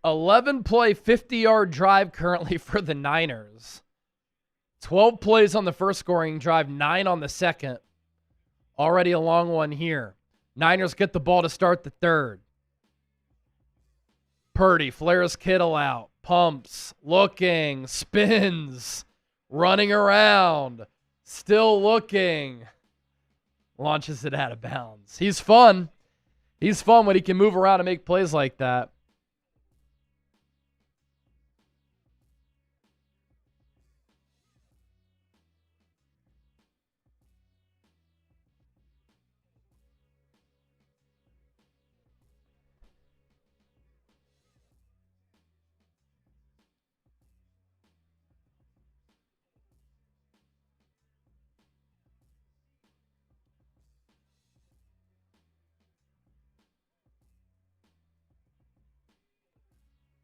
11-play, 50-yard drive currently for the Niners. 12 plays on the first scoring drive, 9 on the second. Already a long one here. Niners get the ball to start the third. Purdy flares Kittle out, pumps, looking, spins, running around, still looking, launches it out of bounds. He's fun. He's fun when he can move around and make plays like that.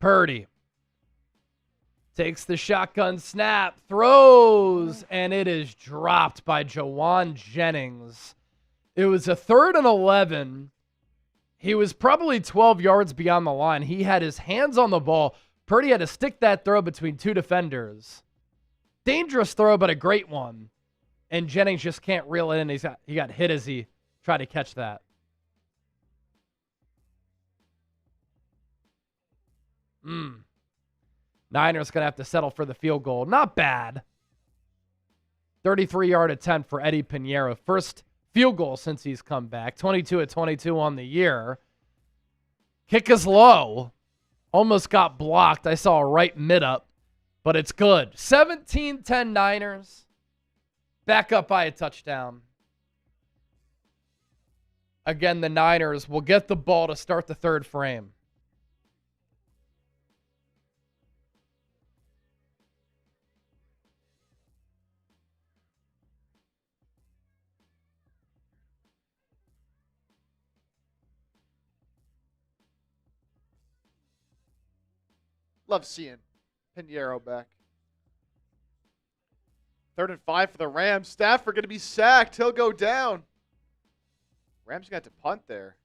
Purdy takes the shotgun snap, throws, and it is dropped by Jennings. It was a 3rd and 11. He was probably 12 yards beyond the line. He had his hands on the ball. Purdy had to stick that throw between 2 defenders. Dangerous throw, but a great one. And Jennings just can't reel it in. He got hit as he tried to catch that. Niners going to have to settle for the field goal. Not bad. 33-yard attempt for Eddie Pinheiro. First field goal since he's come back. 22-22 on the year. Kick is low. Almost got blocked. I saw a right mid-up, but it's good. 17-10 Niners. Back up by a touchdown. Again, the Niners will get the ball to start the third frame. Love seeing Pinheiro back. 3rd and 5 for the Rams. Stafford going to be sacked. He'll go down. Rams going to have to punt there.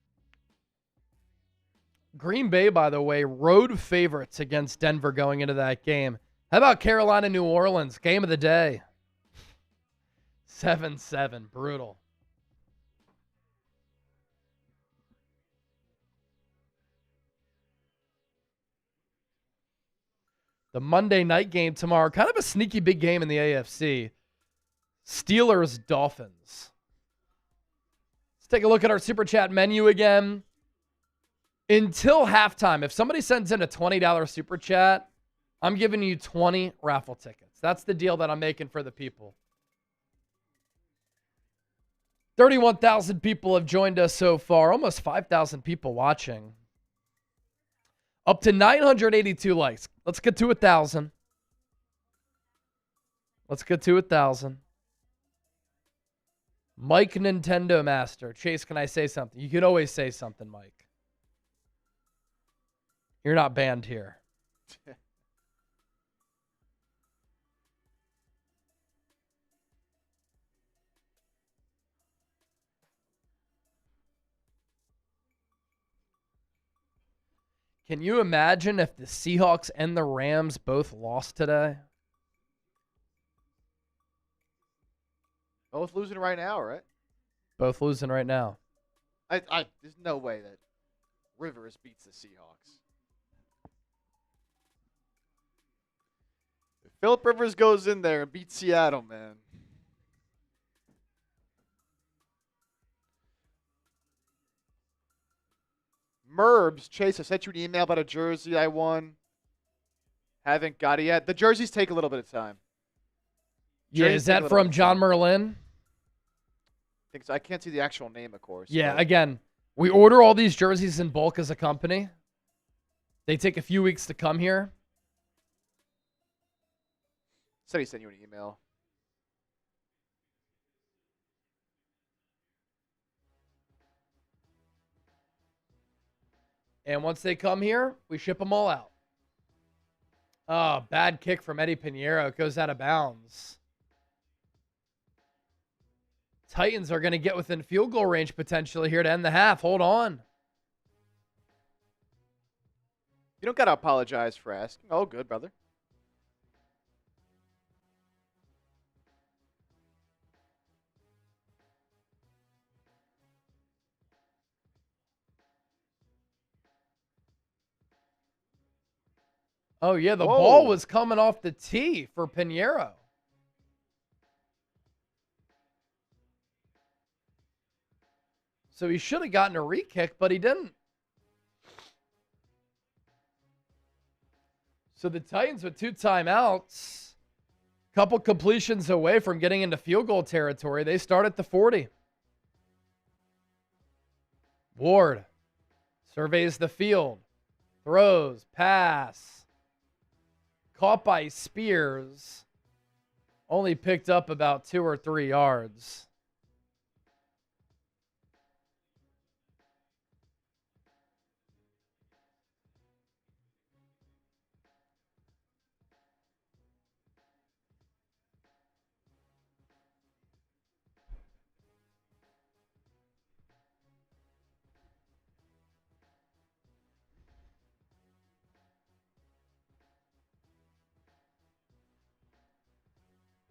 Green Bay, by the way, road favorites against Denver going into that game. How about Carolina, New Orleans? Game of the day. 7-7. Brutal. The Monday night game tomorrow, kind of a sneaky big game in the AFC. Steelers, Dolphins. Let's take a look at our Super Chat menu again. Until halftime, if somebody sends in a $20 Super Chat, I'm giving you 20 raffle tickets. That's the deal that I'm making for the people. 31,000 people have joined us so far. Almost 5,000 people watching. Up to 982 likes. Let's get to 1,000. Let's get to 1,000. Mike Nintendo Master. Chase, can I say something? You can always say something, Mike. You're not banned here. Can you imagine if the Seahawks and the Rams both lost today? Both losing right now, right? Both losing right now. There's no way that Rivers beats the Seahawks. If Phillip Rivers goes in there and beats Seattle, man. Merbs, Chase, I sent you an email about a jersey I won. Haven't got it yet. The jerseys take a little bit of time. Yeah, is that from John Merlin? I think so. I can't see the actual name, of course. Yeah, again, we order all these jerseys in bulk as a company. They take a few weeks to come here. Said he sent you an email. And once they come here, we ship them all out. Oh, bad kick from Eddie Pinheiro. It goes out of bounds. Titans are going to get within field goal range potentially here to end the half. Hold on. You don't got to apologize for asking. Oh, good, brother. Oh, yeah, the Whoa. ball was coming off the tee for Pinheiro. So he should have gotten a re-kick, but he didn't. So the Titans with 2 timeouts, couple completions away from getting into field goal territory. They start at the 40. Ward surveys the field, throws, pass, caught by Spears, only picked up about 2 or 3 yards.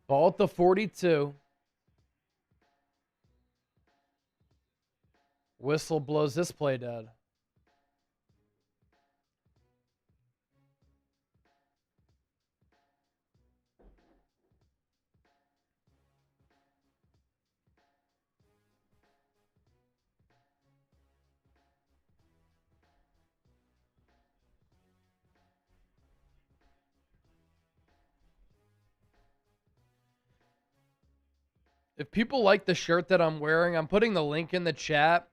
Ball at the 42. Whistle blows this play dead. If people like the shirt that I'm wearing, I'm putting the link in the chat,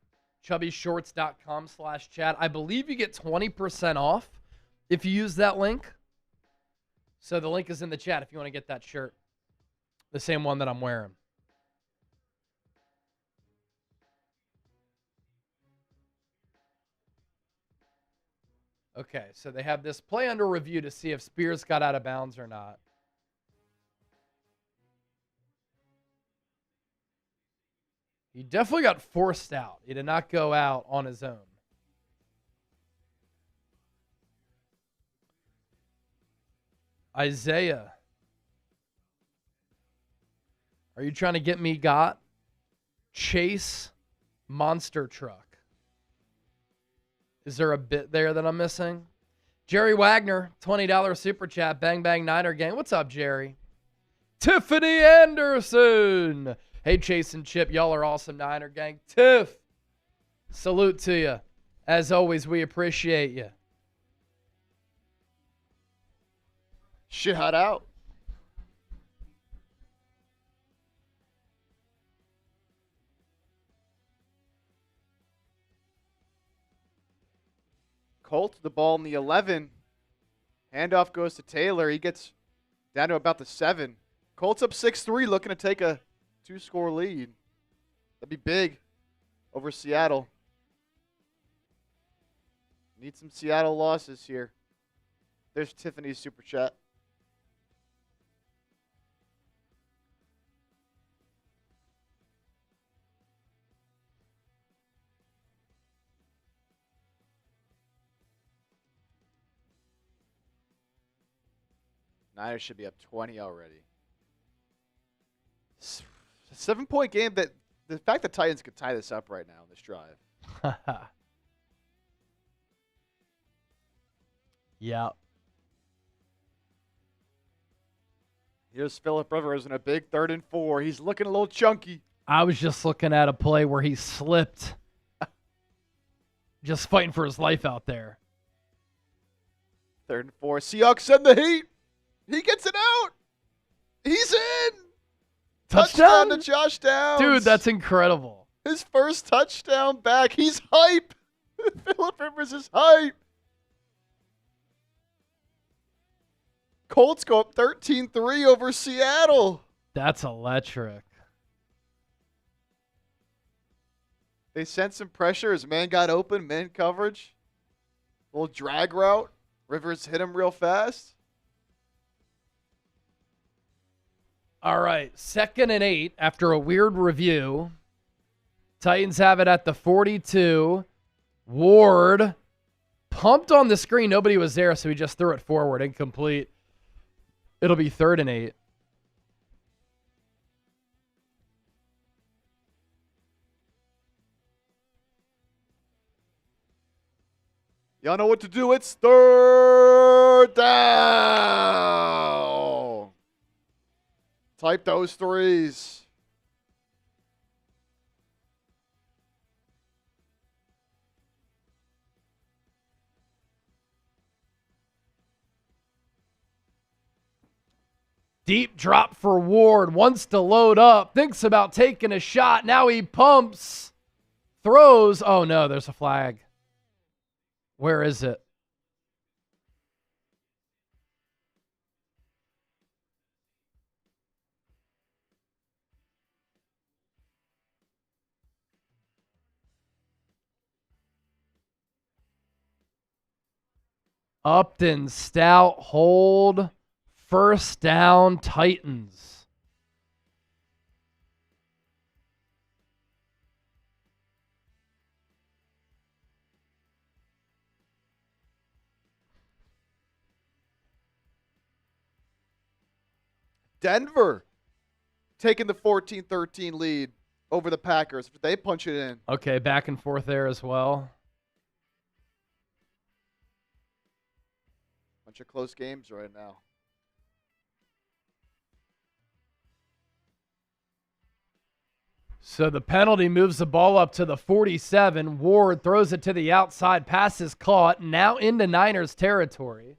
chubbyshorts.com/chat. I believe you get 20% off if you use that link. So the link is in the chat if you want to get that shirt. The same one that I'm wearing. Okay, so they have this play under review to see if Spears got out of bounds or not. He definitely got forced out. He did not go out on his own. Isaiah. Are you trying to get me got? Chase Monster Truck. Is there a bit there that I'm missing? Jerry Wagner, $20 super chat. Bang Bang Niner gang. What's up, Jerry? Tiffany Anderson. Hey, Chase and Chip, y'all are awesome, Niner gang. Tiff, salute to you. As always, we appreciate you. Shout out. Colts, the ball in the 11. Handoff goes to Taylor. He gets down to about the 7. Colts up 6-3, looking to take a 2-score lead. That'd be big over Seattle. Need some Seattle losses here. There's Tiffany's super chat. Niners should be up 20 already. 7-point game. That the fact that Titans could tie this up right now in this drive. Yeah. Here's Phillip Rivers in a big 3rd and 4. He's looking a little chunky. I was just looking at a play where he slipped. Just fighting for his life out there. 3rd and 4. Seahawks send the heat. He gets it out. He's in. Touchdown to Josh Downs. Dude, that's incredible. His first touchdown back. He's hype. Phillip Rivers is hype. Colts go up 13-3 over Seattle. That's electric. They sent some pressure. His man got open, man coverage. Little drag route. Rivers hit him real fast. All right, 2nd and 8 after a weird review. Titans have it at the 42. Ward pumped on the screen. Nobody was there, so he just threw it forward. Incomplete. It'll be 3rd and 8. Y'all know what to do. It's 3rd down. Type those threes. Deep drop for Ward. Wants to load up. Thinks about taking a shot. Now he pumps. Throws. Oh, no, there's a flag. Where is it? Upton, Stout, hold. 1st down, Titans. Denver taking the 14-13 lead over the Packers. They punch it in. Okay, back and forth there as well. Bunch of close games right now. So the penalty moves the ball up to the 47. Ward throws it to the outside. Pass is caught. Now into Niners territory.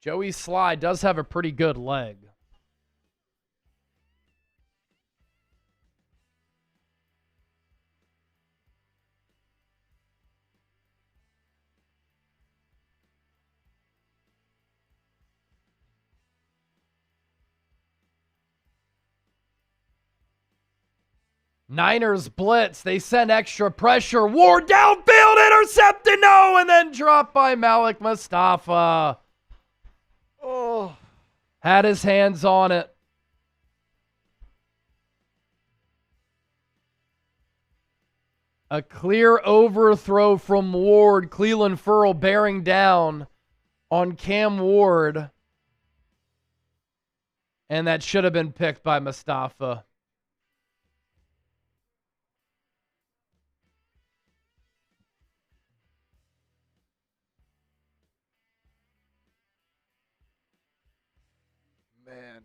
Joey Sly does have a pretty good leg. Niners blitz. They send extra pressure. Ward downfield, intercepted, no, and then dropped by Malik Mustafa. Oh. Had his hands on it. A clear overthrow from Ward. Cleveland Furl bearing down on Cam Ward. And that should have been picked by Mustafa. Man.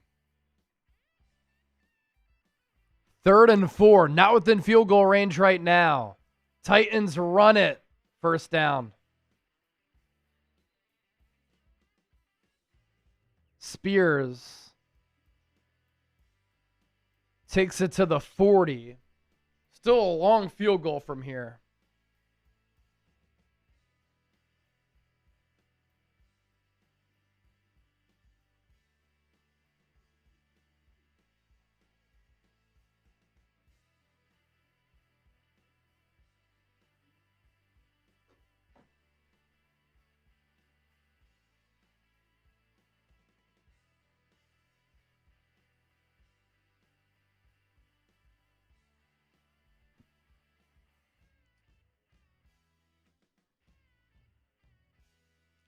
3rd and 4, not within field goal range right now. Titans run it. 1st down. Spears takes it to the 40. Still a long field goal from here.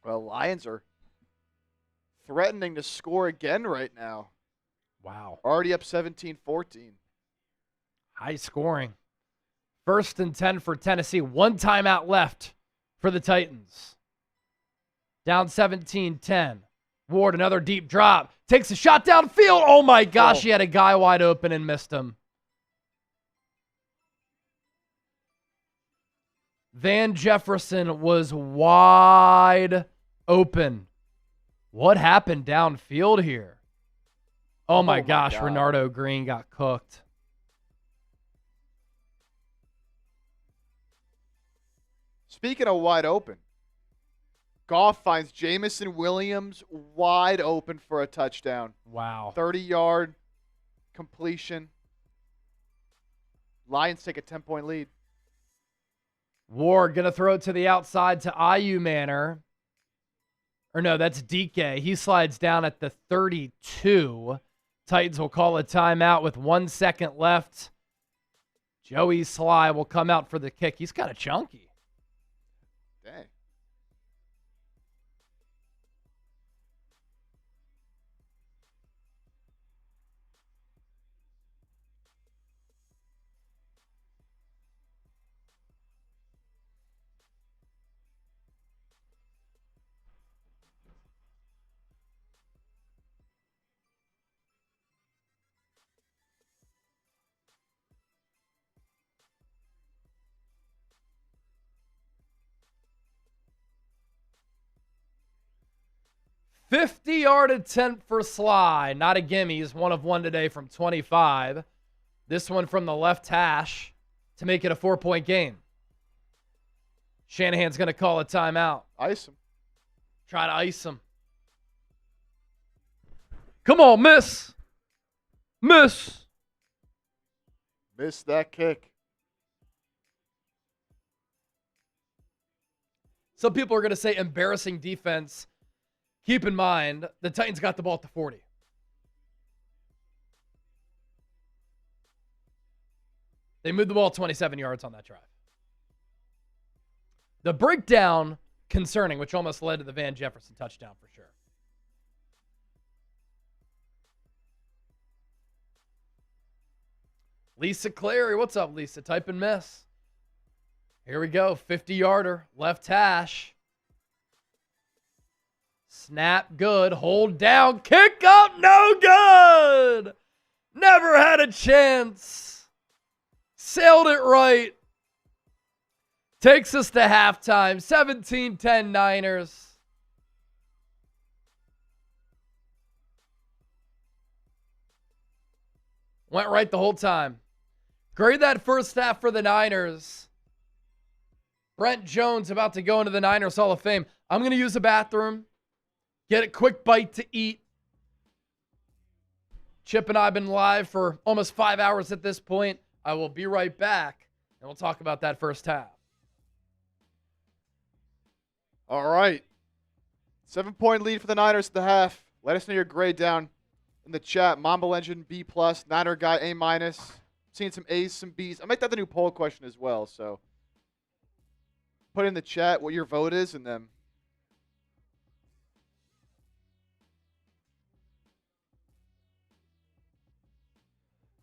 Well, Lions are threatening to score again right now. Wow. Already up 17-14. High scoring. 1st and 10 for Tennessee. 1 timeout left for the Titans. Down 17-10. Ward, another deep drop. Takes a shot downfield. Oh, my gosh. He had a guy wide open and missed him. Van Jefferson was wide open. What happened downfield here? Oh, my gosh. God. Renardo Green got cooked. Speaking of wide open, Goff finds Jamison Williams wide open for a touchdown. Wow. 30-yard completion. Lions take a 10-point lead. Ward going to throw it to the outside to IU Manor. Or no, that's DK. He slides down at the 32. Titans will call a timeout with 1 second left. Joey Sly will come out for the kick. He's kind of chunky. Dang. Fifty-yard attempt for Sly. Not a gimme. He's 1 of 1 today from 25. This one from the left hash to make it a 4-point game. Shanahan's going to call a timeout. Ice him. Try to ice him. Come on, miss. Miss. Missed that kick. Some people are going to say embarrassing defense. Keep in mind, the Titans got the ball at the 40. They moved the ball 27 yards on that drive. The breakdown, concerning, which almost led to the Van Jefferson touchdown for sure. Lisa Clary. What's up, Lisa? Type and miss. Here we go. 50-yarder. Left hash. Snap good. Hold down. Kick up. No good. Never had a chance. Sailed it right. Takes us to halftime. 17-10 Niners. Went right the whole time. Grade that first half for the Niners. Brent Jones about to go into the Niners Hall of Fame. I'm going to use a bathroom. Get a quick bite to eat. Chip and I have been live for almost 5 hours at this point. I will be right back, and we'll talk about that first half. All right. 7-point lead for the Niners at the half. Let us know your grade down in the chat. Mamba Legend, B+. Niner Guy, A-. Seeing some A's, some B's. I'll make that the new poll question as well, so put in the chat what your vote is, and then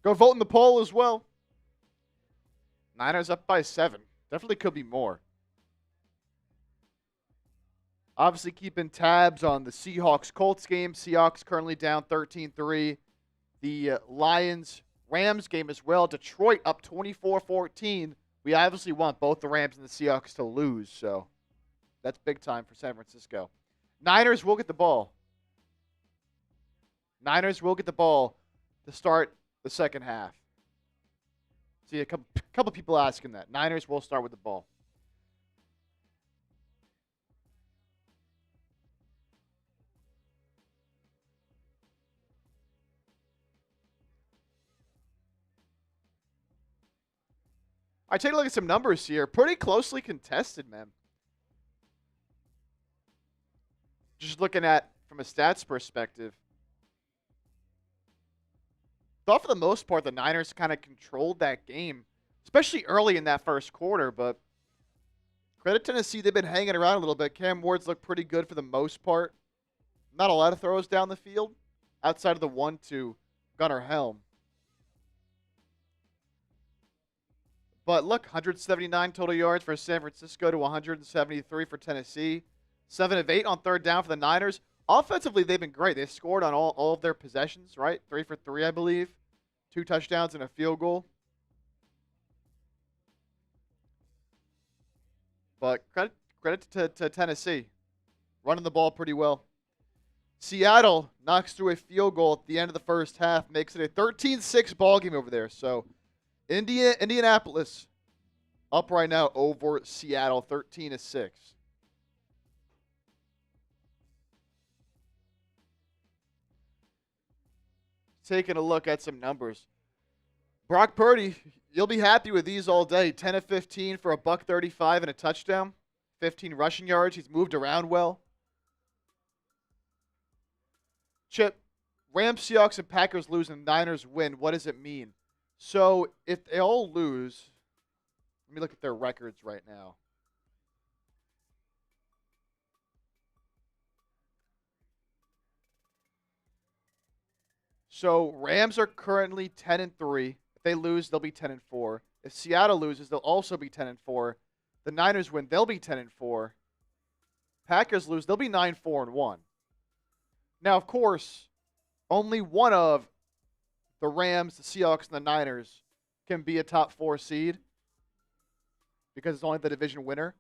go vote in the poll as well. Niners up by 7. Definitely could be more. Obviously keeping tabs on the Seahawks-Colts game. Seahawks currently down 13-3. The Lions-Rams game as well. Detroit up 24-14. We obviously want both the Rams and the Seahawks to lose, so that's big time for San Francisco. Niners will get the ball. Niners will get the ball to start the second half. See a couple people asking that. Niners will start with the ball. All right, take a look at some numbers here. Pretty closely contested, man. Just looking at from a stats perspective. Thought for the most part the Niners kind of controlled that game, especially early in that first quarter. But credit Tennessee, they've been hanging around a little bit. Cam Ward's looked pretty good for the most part. Not a lot of throws down the field outside of the one to Gunnar Helm. But look, 179 total yards for San Francisco to 173 for Tennessee. 7 of 8 on third down for the Niners. Offensively, they've been great. They scored on all of their possessions, right? 3 for 3, I believe. 2 touchdowns and a field goal. But credit to Tennessee. Running the ball pretty well. Seattle knocks through a field goal at the end of the first half. Makes it a 13-6 ball game over there. So Indianapolis up right now over Seattle, 13-6. Taking a look at some numbers. Brock Purdy, you'll be happy with these all day. 10 of 15 for a $135 and a touchdown. 15 rushing yards. He's moved around well. Chip, Rams, Seahawks, and Packers lose and Niners win. What does it mean? So if they all lose, let me look at their records right now. So Rams are currently 10-3. If they lose, they'll be 10-4. If Seattle loses, they'll also be 10-4. The Niners win, they'll be 10-4. Packers lose, they'll be 9-4-1. Now, of course, only one of the Rams, the Seahawks, and the Niners can be a top 4 seed because it's only the division winner.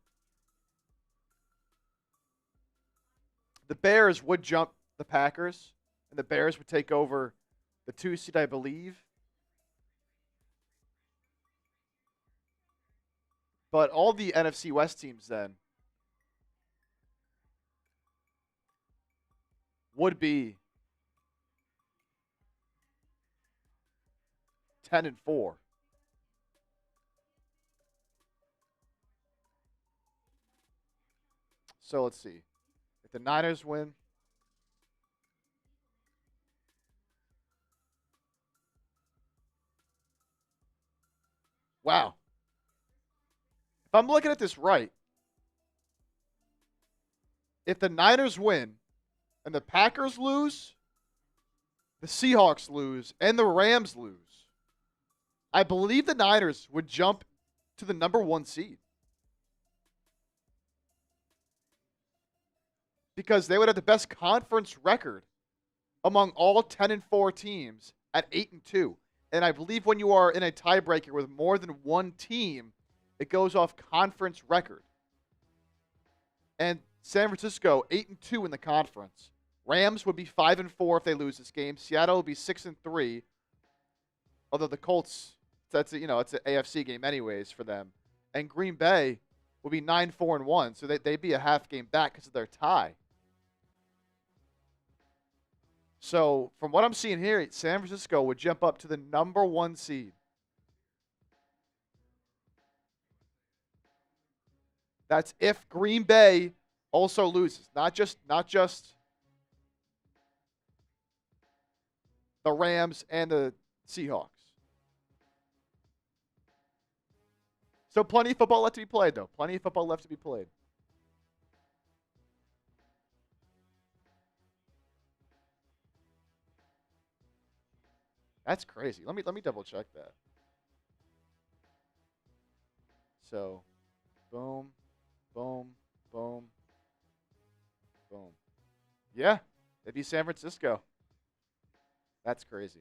The Bears would jump the Packers, and the Bears would take over the 2 seed, I believe. But all the NFC West teams then would be 10-4. So let's see. If the Niners win, wow. If I'm looking at this right, if the Niners win and the Packers lose, the Seahawks lose, and the Rams lose, I believe the Niners would jump to the number 1 seed. Because they would have the best conference record among all 10-4 teams at 8-2. And I believe when you are in a tiebreaker with more than one team, it goes off conference record. And San Francisco, 8-2 in the conference. Rams would be 5-4 if they lose this game. Seattle would be 6-3. Although the Colts, it's an AFC game anyways for them. And Green Bay would be 9-4-1. So they'd be a half game back because of their tie. So from what I'm seeing here, San Francisco would jump up to the number 1 seed. That's if Green Bay also loses, not just the Rams and the Seahawks. So plenty of football left to be played, though. Plenty of football left to be played. That's crazy. Let me double check that. So, boom, boom, boom, boom. Yeah, it'd be San Francisco. That's crazy.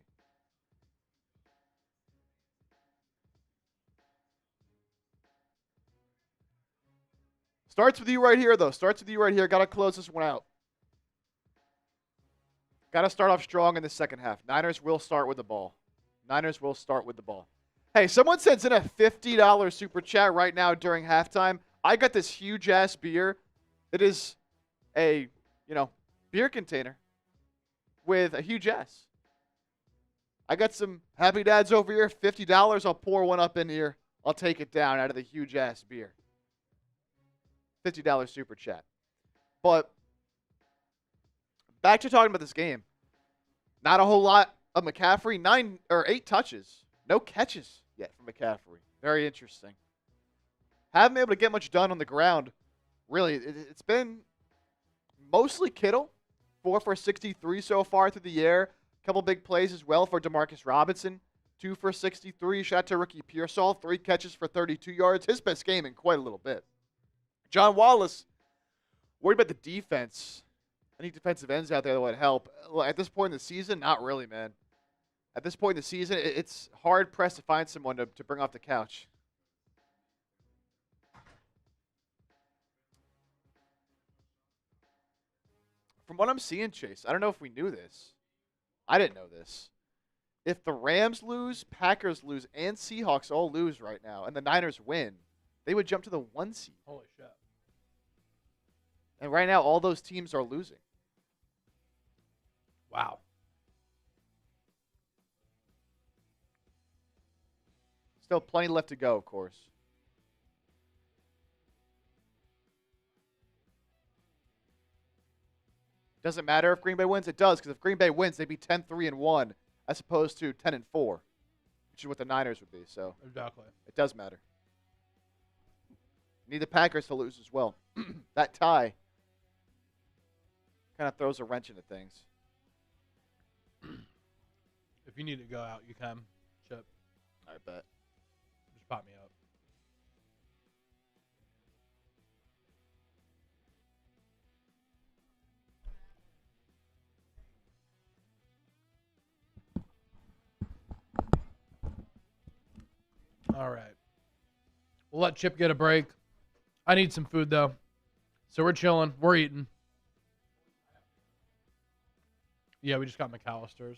Starts with you right here, though. Starts with you right here. Got to close this one out. Got to start off strong in the second half. Niners will start with the ball. Niners will start with the ball. Hey, someone sends in a $50 super chat right now during halftime. I got this huge-ass beer. It is a, beer container with a huge S. I got some Happy Dads over here. $50. I'll pour one up in here. I'll take it down out of the huge-ass beer. $50 super chat. But back to talking about this game. Not a whole lot of McCaffrey. 9 or 8 touches. No catches yet from McCaffrey. Very interesting. Haven't been able to get much done on the ground. Really, it's been mostly Kittle. 4 for 63 so far through the air. A couple big plays as well for Demarcus Robinson. 2 for 63. Shot to Ricky Pearsall. 3 catches for 32 yards. His best game in quite a little bit. John Wallace, worried about the defense. Any defensive ends out there that would help. At this point in the season, not really, man. At this point in the season, it's hard-pressed to find someone to bring off the couch. From what I'm seeing, Chase, I don't know if we knew this. I didn't know this. If the Rams lose, Packers lose, and Seahawks all lose right now, and the Niners win, they would jump to the 1 seed. Holy shit. And right now, all those teams are losing. Wow. Still plenty left to go, of course. Doesn't matter if Green Bay wins? It does, because if Green Bay wins, they'd be 10-3-1 as opposed to 10-4, which is what the Niners would be. So Exactly. it does matter. Need the Packers to lose as well. That tie kind of throws a wrench into things. If you need to go out, you can. Chip, I bet. just pop me up. All right. We'll let Chip get a break. I need some food, though. So we're chilling. We're eating. Yeah, we just got McAllister's.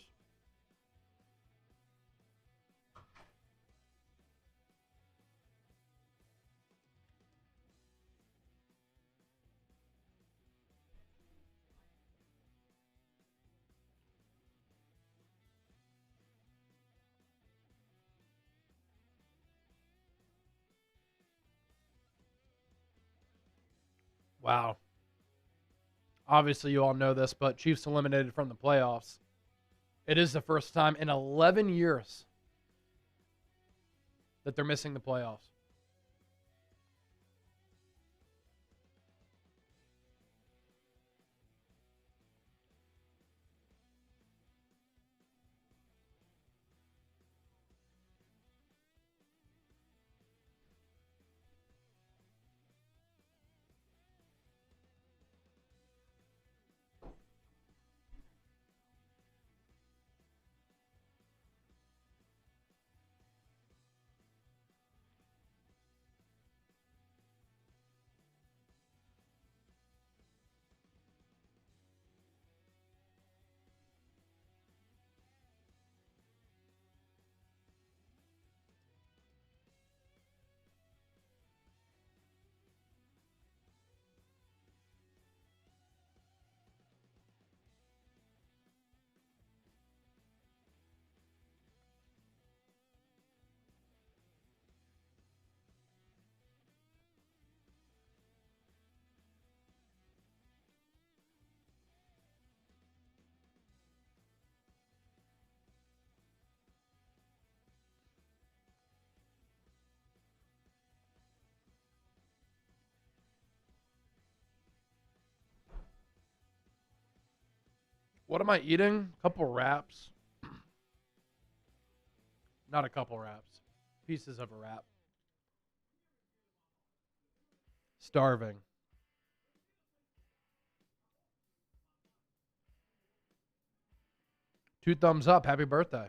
Wow. Obviously, you all know this, but Chiefs eliminated from the playoffs. It is the first time in 11 years that they're missing the playoffs. What am I eating? A couple wraps. Not a couple wraps. Pieces of a wrap. Starving. Two thumbs up. Happy birthday.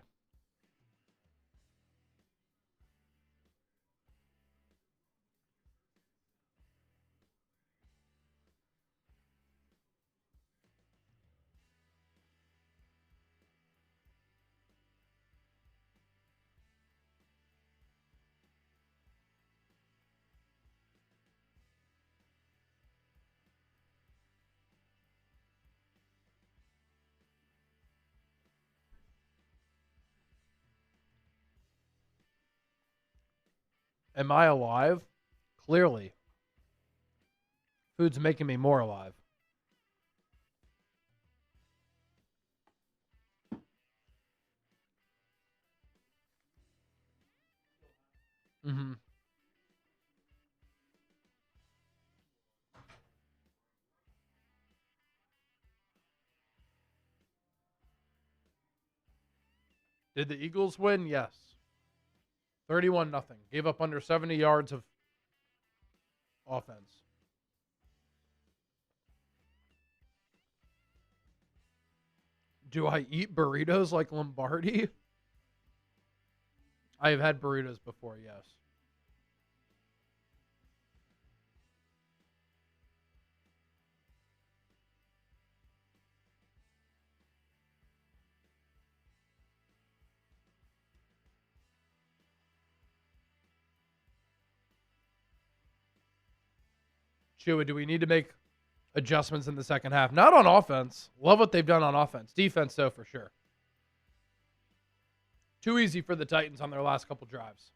Am I alive? Clearly. Food's making me more alive. Mm-hmm. Did the Eagles win? Yes. 31-0. Gave up under 70 yards of offense. Do I eat burritos like Lombardi? I have had burritos before, yes. Chewy, do we need to make adjustments in the second half? Not on offense. Love what they've done on offense. Defense, though, for sure. Too easy for the Titans on their last couple drives.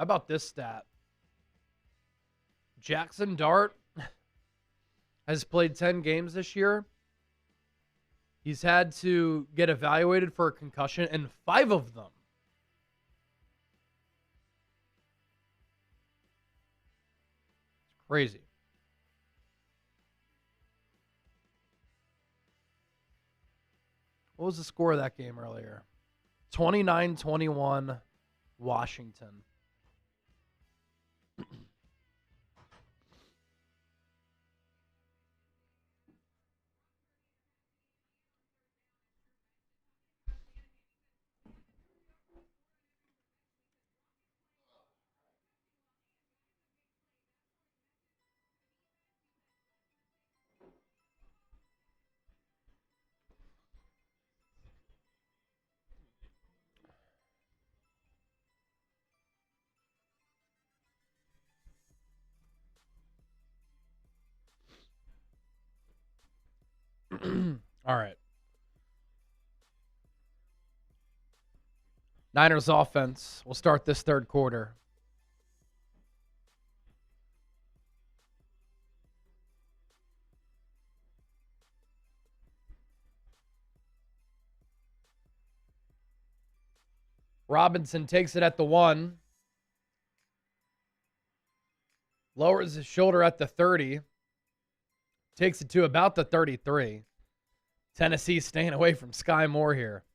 How about this stat? Jackson Dart has played 10 games this year. He's had to get evaluated for a concussion in 5 of them. It's crazy. What was the score of that game earlier? 29-21 Washington. All right. Niners offense will start this third quarter. Robinson takes it at the 1. Lowers his shoulder at the 30. Takes it to about the 33. Tennessee staying away from Sky Moore here.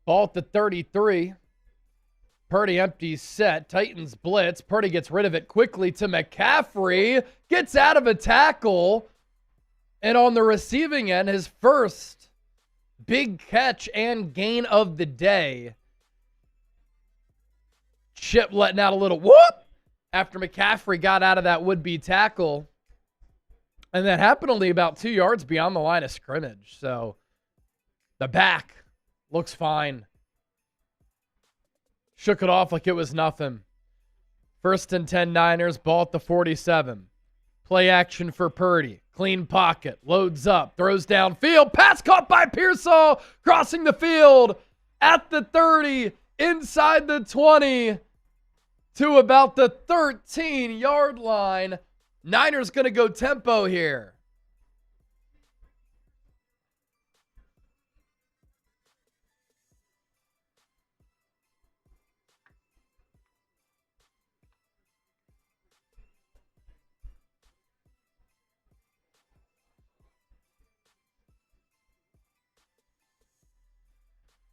Ball at the 33. Purdy empties set. Titans blitz. Purdy gets rid of it quickly to McCaffrey. Gets out of a tackle. And on the receiving end, his first big catch and gain of the day. Chip letting out a little whoop after McCaffrey got out of that would-be tackle. And that happened only about 2 yards beyond the line of scrimmage. So the back looks fine. Shook it off like it was nothing. 1st and 10 Niners, ball at the 47. Play action for Purdy. Clean pocket. Loads up. Throws downfield. Pass caught by Pearsall. Crossing the field at the 30. Inside the 20 to about the 13-yard line. Niners going to go tempo here.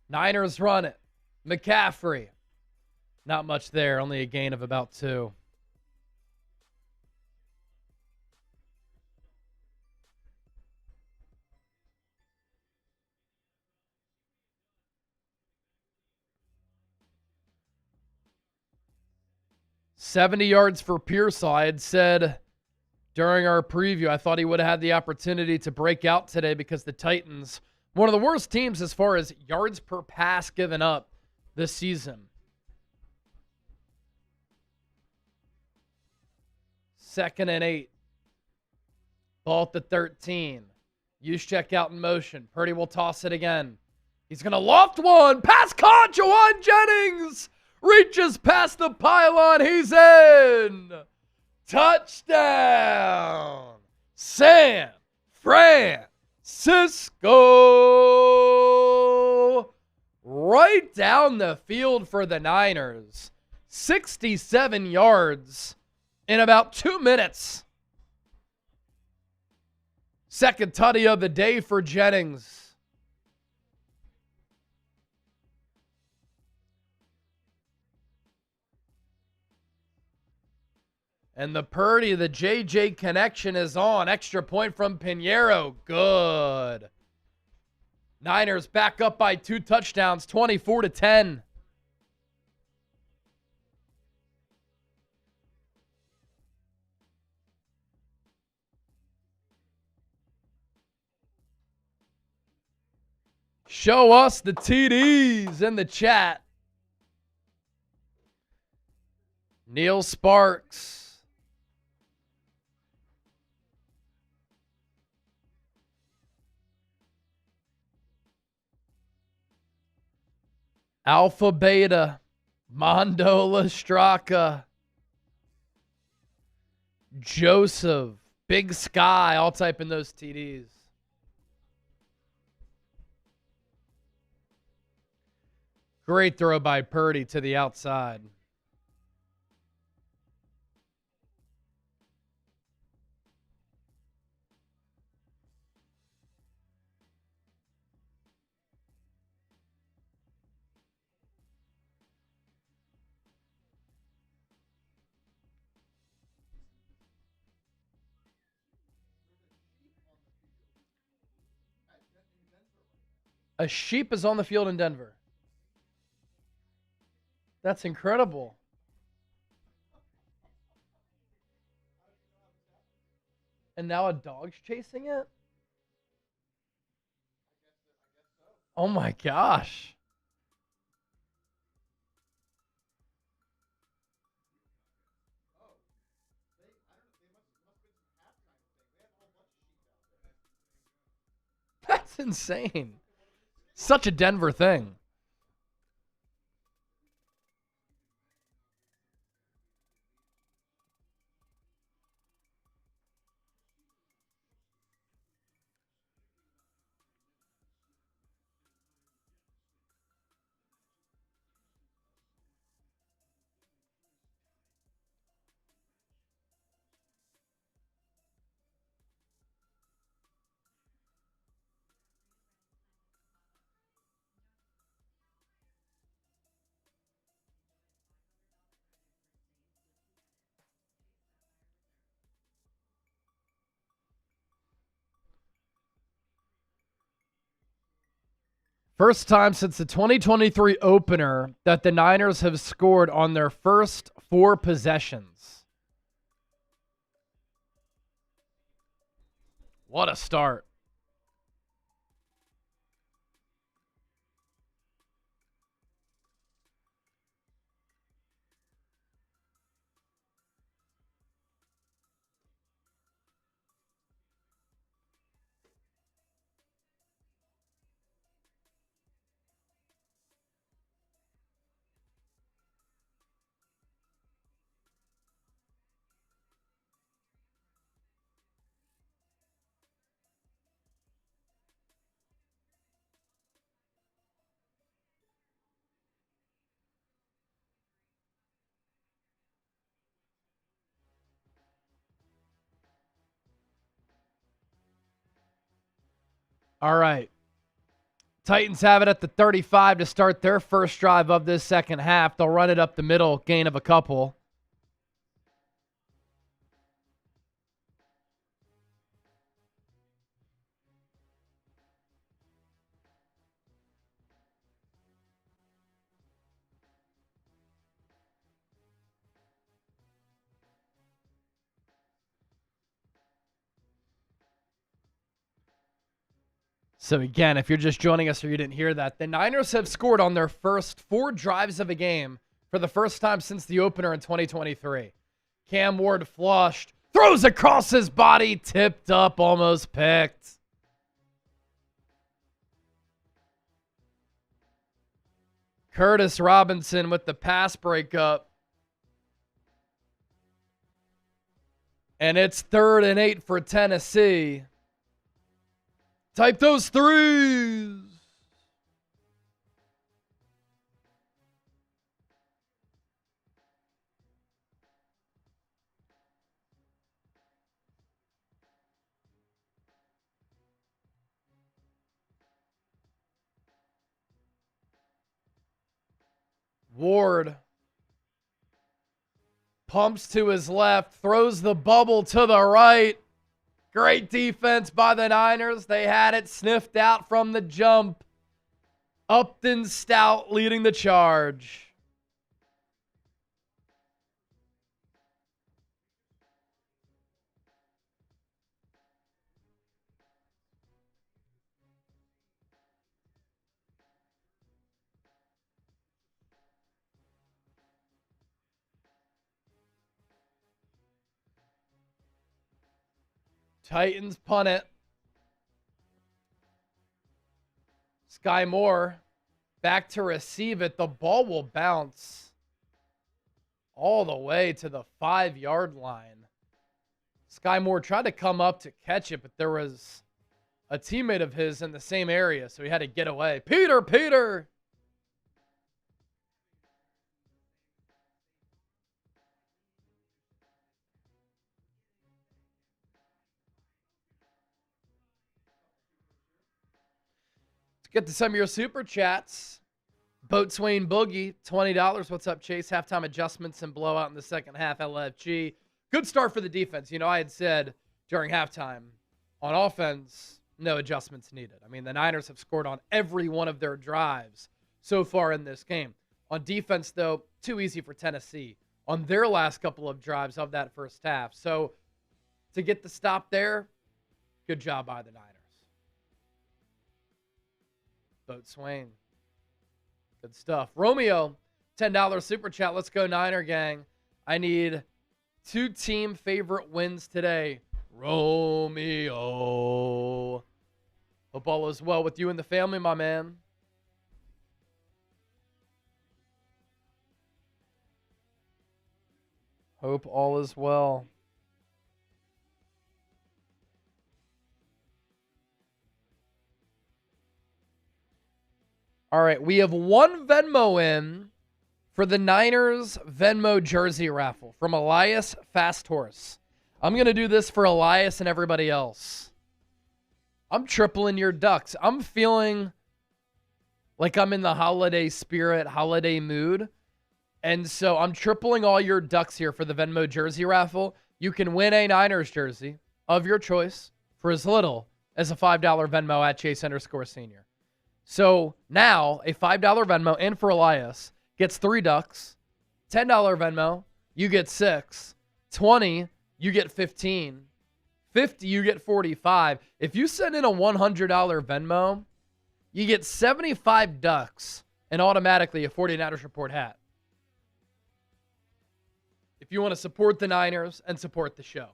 Niners run it. McCaffrey. Not much there. Only a gain of about 2. $70 yards for Pearsall. I had said during our preview, I thought he would have had the opportunity to break out today because the Titans, one of the worst teams as far as yards per pass given up this season. 2nd and 8. Ball at the 13. Juszczyk out in motion. Purdy will toss it again. He's going to loft one. Pass caught. Jawan Jennings reaches past the pylon. He's in. Touchdown. San Francisco. Right down the field for the Niners. 67 yards in about 2 minutes. Second tutty of the day for Jennings. And the Purdy, the JJ connection is on. Extra point from Pinheiro. Good. Niners back up by 2 touchdowns, 24-10. Show us the TDs in the chat. Neil Sparks. Alpha Beta. Mondo Lastraka. Joseph. Big Sky. I'll type in those TDs. Great throw by Purdy to the outside. A sheep is on the field in Denver. That's incredible. And now a dog's chasing it? Oh my gosh. That's insane. Such a Denver thing. First time since the 2023 opener that the Niners have scored on their first 4 possessions. What a start. All right. Titans have it at the 35 to start their first drive of this second half. They'll run it up the middle, gain of a couple. So again, if you're just joining us or you didn't hear that, the Niners have scored on their first 4 drives of a game for the first time since the opener in 2023. Cam Ward flushed, throws across his body, tipped up, almost picked. Curtis Robinson with the pass breakup. And it's 3rd and 8 for Tennessee. Type those threes. Ward. Pumps to his left, throws the bubble to the right. Great defense by the Niners. They had it sniffed out from the jump. Upton Stout leading the charge. Titans punt it. Sky Moore back to receive it. The ball will bounce all the way to the 5-yard line. Sky Moore tried to come up to catch it, but there was a teammate of his in the same area, so he had to get away. Peter! Get to some of your super chats. Boatswain Boogie, $20. What's up, Chase? Halftime adjustments and blowout in the second half, LFG. Good start for the defense. You know, I had said during halftime, on offense, no adjustments needed. I mean, the Niners have scored on every one of their drives so far in this game. On defense, though, too easy for Tennessee on their last couple of drives of that first half. So to get the stop there, good job by the Niners. Boatswain. Good stuff. Romeo, $10 super chat. Let's go Niner gang. I need 2 team favorite wins today. Romeo. Hope all is well with you and the family, my man. Hope all is well. All right, we have 1 Venmo in for the Niners Venmo jersey raffle from Elias Fast Horse. I'm going to do this for Elias and everybody else. I'm tripling your ducks. I'm feeling like I'm in the holiday spirit, holiday mood. And so I'm tripling all your ducks here for the Venmo jersey raffle. You can win a Niners jersey of your choice for as little as a $5 Venmo at Chase_Senior. So now a $5 Venmo in for Elias gets 3 ducks. $10 Venmo, you get 6. 20, you get 15. 50, you get 45. If you send in a $100 Venmo, you get 75 ducks and automatically a 49ers Report hat. If you want to support the Niners and support the show.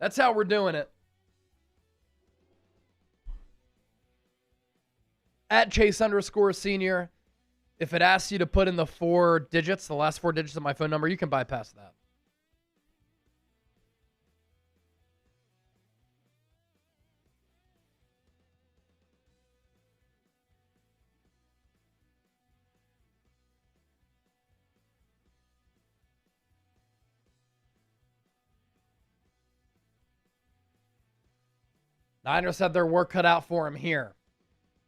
That's how we're doing it. At Chase_Senior. If it asks you to put in the 4 digits, the last 4 digits of my phone number, you can bypass that. Niners have their work cut out for him here.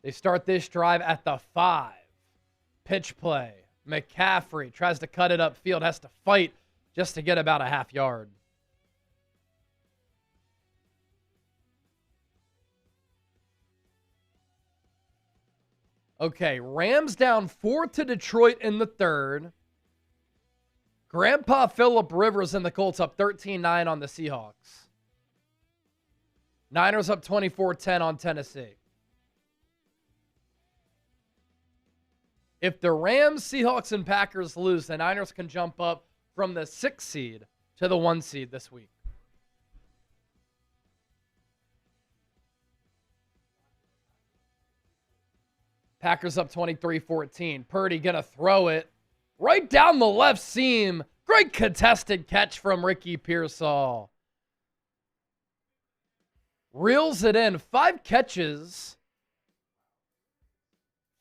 They start this drive at the 5. Pitch play. McCaffrey tries to cut it upfield, has to fight just to get about a half yard. Okay, Rams down 4 to Detroit in the 3rd. Grandpa Phillip Rivers and the Colts up 13-9 on the Seahawks. Niners up 24-10 on Tennessee. If the Rams, Seahawks, and Packers lose, the Niners can jump up from the 6th seed to the 1 seed this week. Packers up 23-14. Purdy going to throw it right down the left seam. Great contested catch from Ricky Pearsall. Reels it in. 5 catches.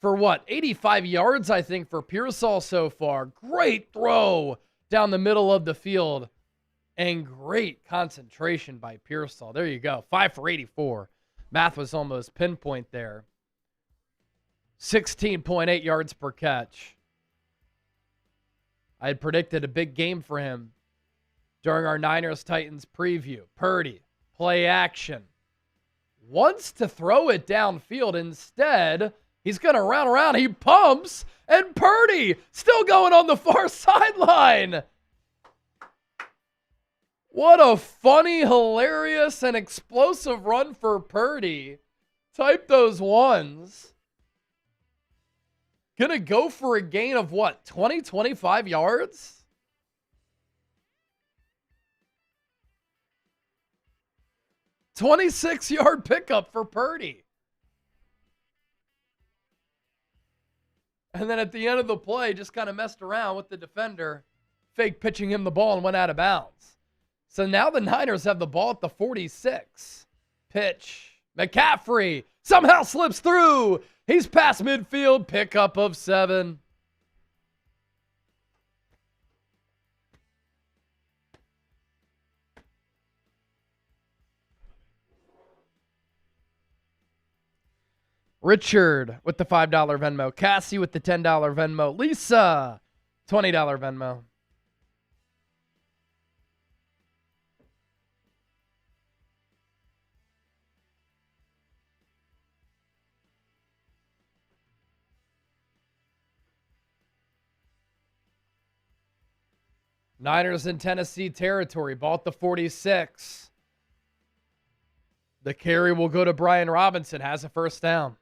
For what? 85 yards, I think, for Pearsall so far. Great throw down the middle of the field. And great concentration by Pearsall. There you go. 5 for 84. Math was almost pinpoint there. 16.8 yards per catch. I had predicted a big game for him during our Niners-Titans preview. Purdy, play action. Wants to throw it downfield. Instead, he's going to run around. He pumps, and Purdy still going on the far sideline. What a funny, hilarious, and explosive run for Purdy. Type those ones. Gonna go for a gain of what, 20, 25 yards? $26-yard pickup for Purdy. And then at the end of the play, just kind of messed around with the defender, fake pitching him the ball and went out of bounds. So now the Niners have the ball at the 46. Pitch. McCaffrey somehow slips through. He's past midfield. Pickup of 7. Richard with the $5 Venmo. Cassie with the $10 Venmo. Lisa, $20 Venmo. Niners in Tennessee territory. Ball at the 46. The carry will go to Brian Robinson. Has a first down.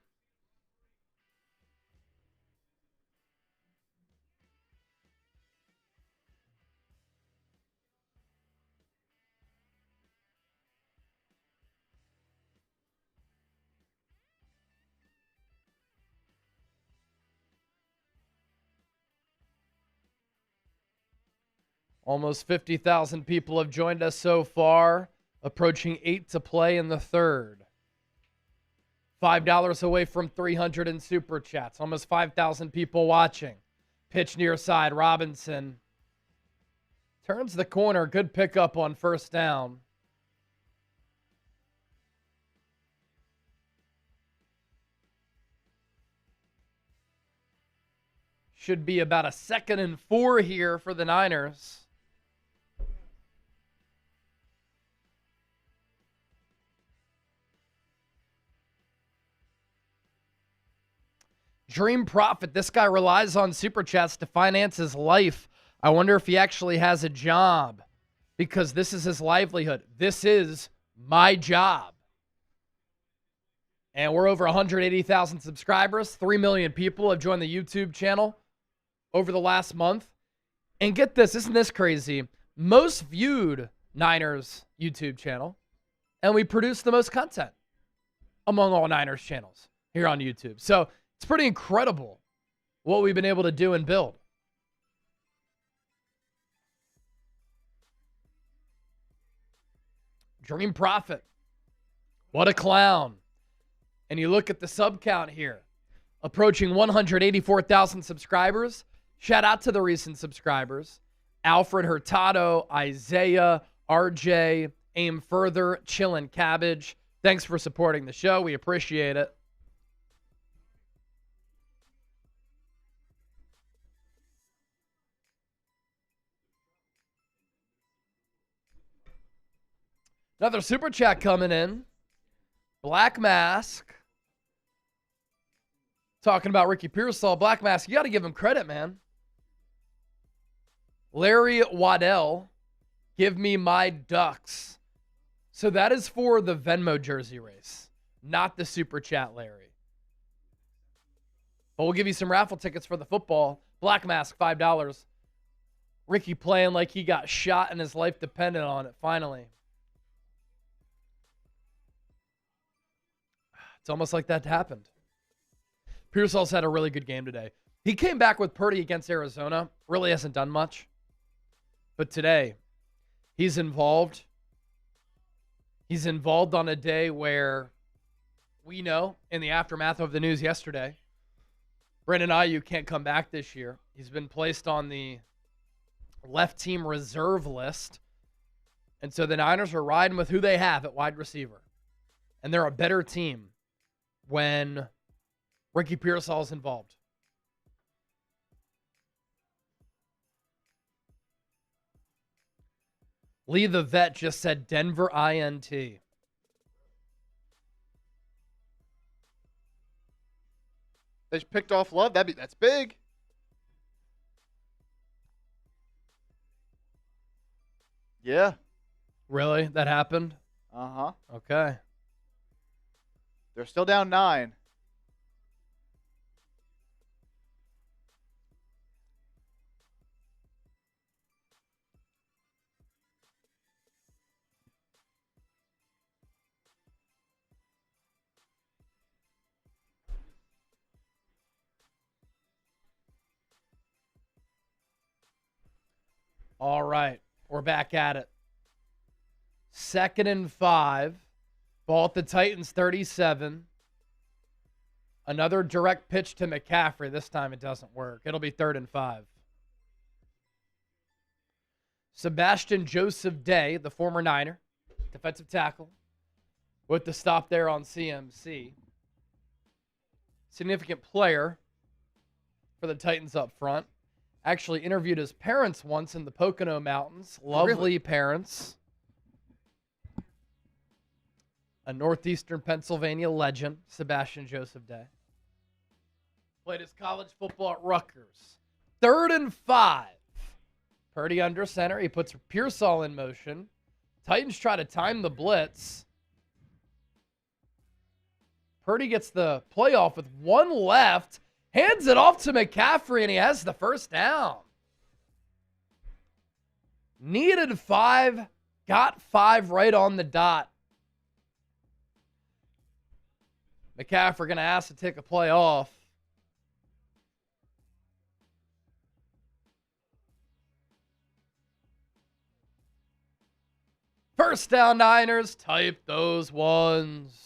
Almost 50,000 people have joined us so far, approaching 8 to play in the third. $5 away from 300 in Super Chats. Almost 5,000 people watching. Pitch near side. Robinson turns the corner. Good pickup on first down. Should be about a 2nd and 4 here for the Niners. Dream Profit. This guy relies on Super Chats to finance his life. I wonder if he actually has a job because this is his livelihood. This is my job. And we're over 180,000 subscribers. 3 million people have joined the YouTube channel over the last month. And get this, isn't this crazy? Most viewed Niners YouTube channel. And we produce the most content among all Niners channels here on YouTube. So it's pretty incredible what we've been able to do and build. Dream Profit. What a clown. And you look at the sub count here. Approaching 184,000 subscribers. Shout out to the recent subscribers. Alfred Hurtado, Isaiah, RJ, Aim Further, Chillin' Cabbage. Thanks for supporting the show. We appreciate it. Another super chat coming in. Black Mask. Talking about Ricky Pearsall. Black Mask, you got to give him credit, man. Larry Waddell, give me my Ducks. So that is for the Venmo jersey race, not the super chat, Larry. But we'll give you some raffle tickets for the football. Black Mask, $5. Ricky playing like he got shot and his life depended on it, finally. It's almost like that happened. Pearsall's had a really good game today. He came back with Purdy against Arizona. Really hasn't done much. But today, he's involved. He's involved on a day where we know, in the aftermath of the news yesterday, Brandon Ayuk can't come back this year. He's been placed on the left team reserve list. And so the Niners are riding with who they have at wide receiver. And they're a better team when Ricky Pearsall is involved. Lee the Vet just said Denver INT. They just picked off Love. That's big. Yeah. Really? That happened? Uh-huh. Okay. They're still down 9. All right. We're back at it. 2nd and 5. Ball at the Titans 37. Another direct pitch to McCaffrey. This time it doesn't work. It'll be 3rd and 5. Sebastian Joseph Day, the former Niner, defensive tackle, with the stop there on CMC. Significant player for the Titans up front. Actually interviewed his parents once in the Pocono Mountains. Lovely Really? Parents. A northeastern Pennsylvania legend, Sebastian Joseph Day. Played his college football at Rutgers. 3rd and 5. Purdy under center. He puts Pearsall in motion. Titans try to time the blitz. Purdy gets the playoff with 1 left. Hands it off to McCaffrey, and he has the first down. Needed 5. Got 5 right on the dot. McCaffrey going to ask to take a play off. First down, Niners. Type those ones.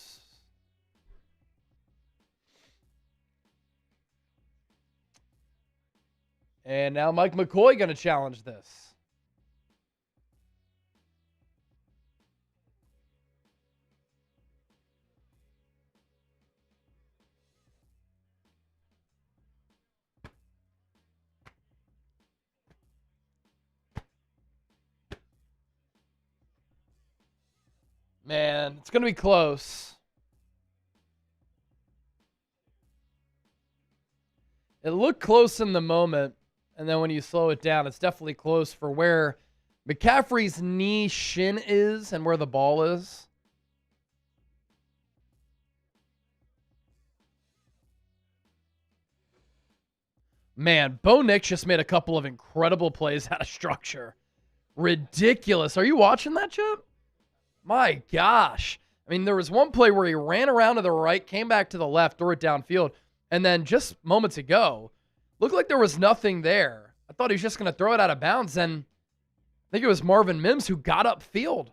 And now Mike McCoy going to challenge this. Man, it's going to be close. It looked close in the moment, and then when you slow it down, it's definitely close for where McCaffrey's knee shin is and where the ball is. Man, Bo Nix just made a couple of incredible plays out of structure. Ridiculous. Are you watching that, Chip? My gosh. I mean, there was one play where he ran around to the right, came back to the left, threw it downfield, and then just moments ago, looked like there was nothing there. I thought he was just going to throw it out of bounds, and I think it was Marvin Mims who got upfield.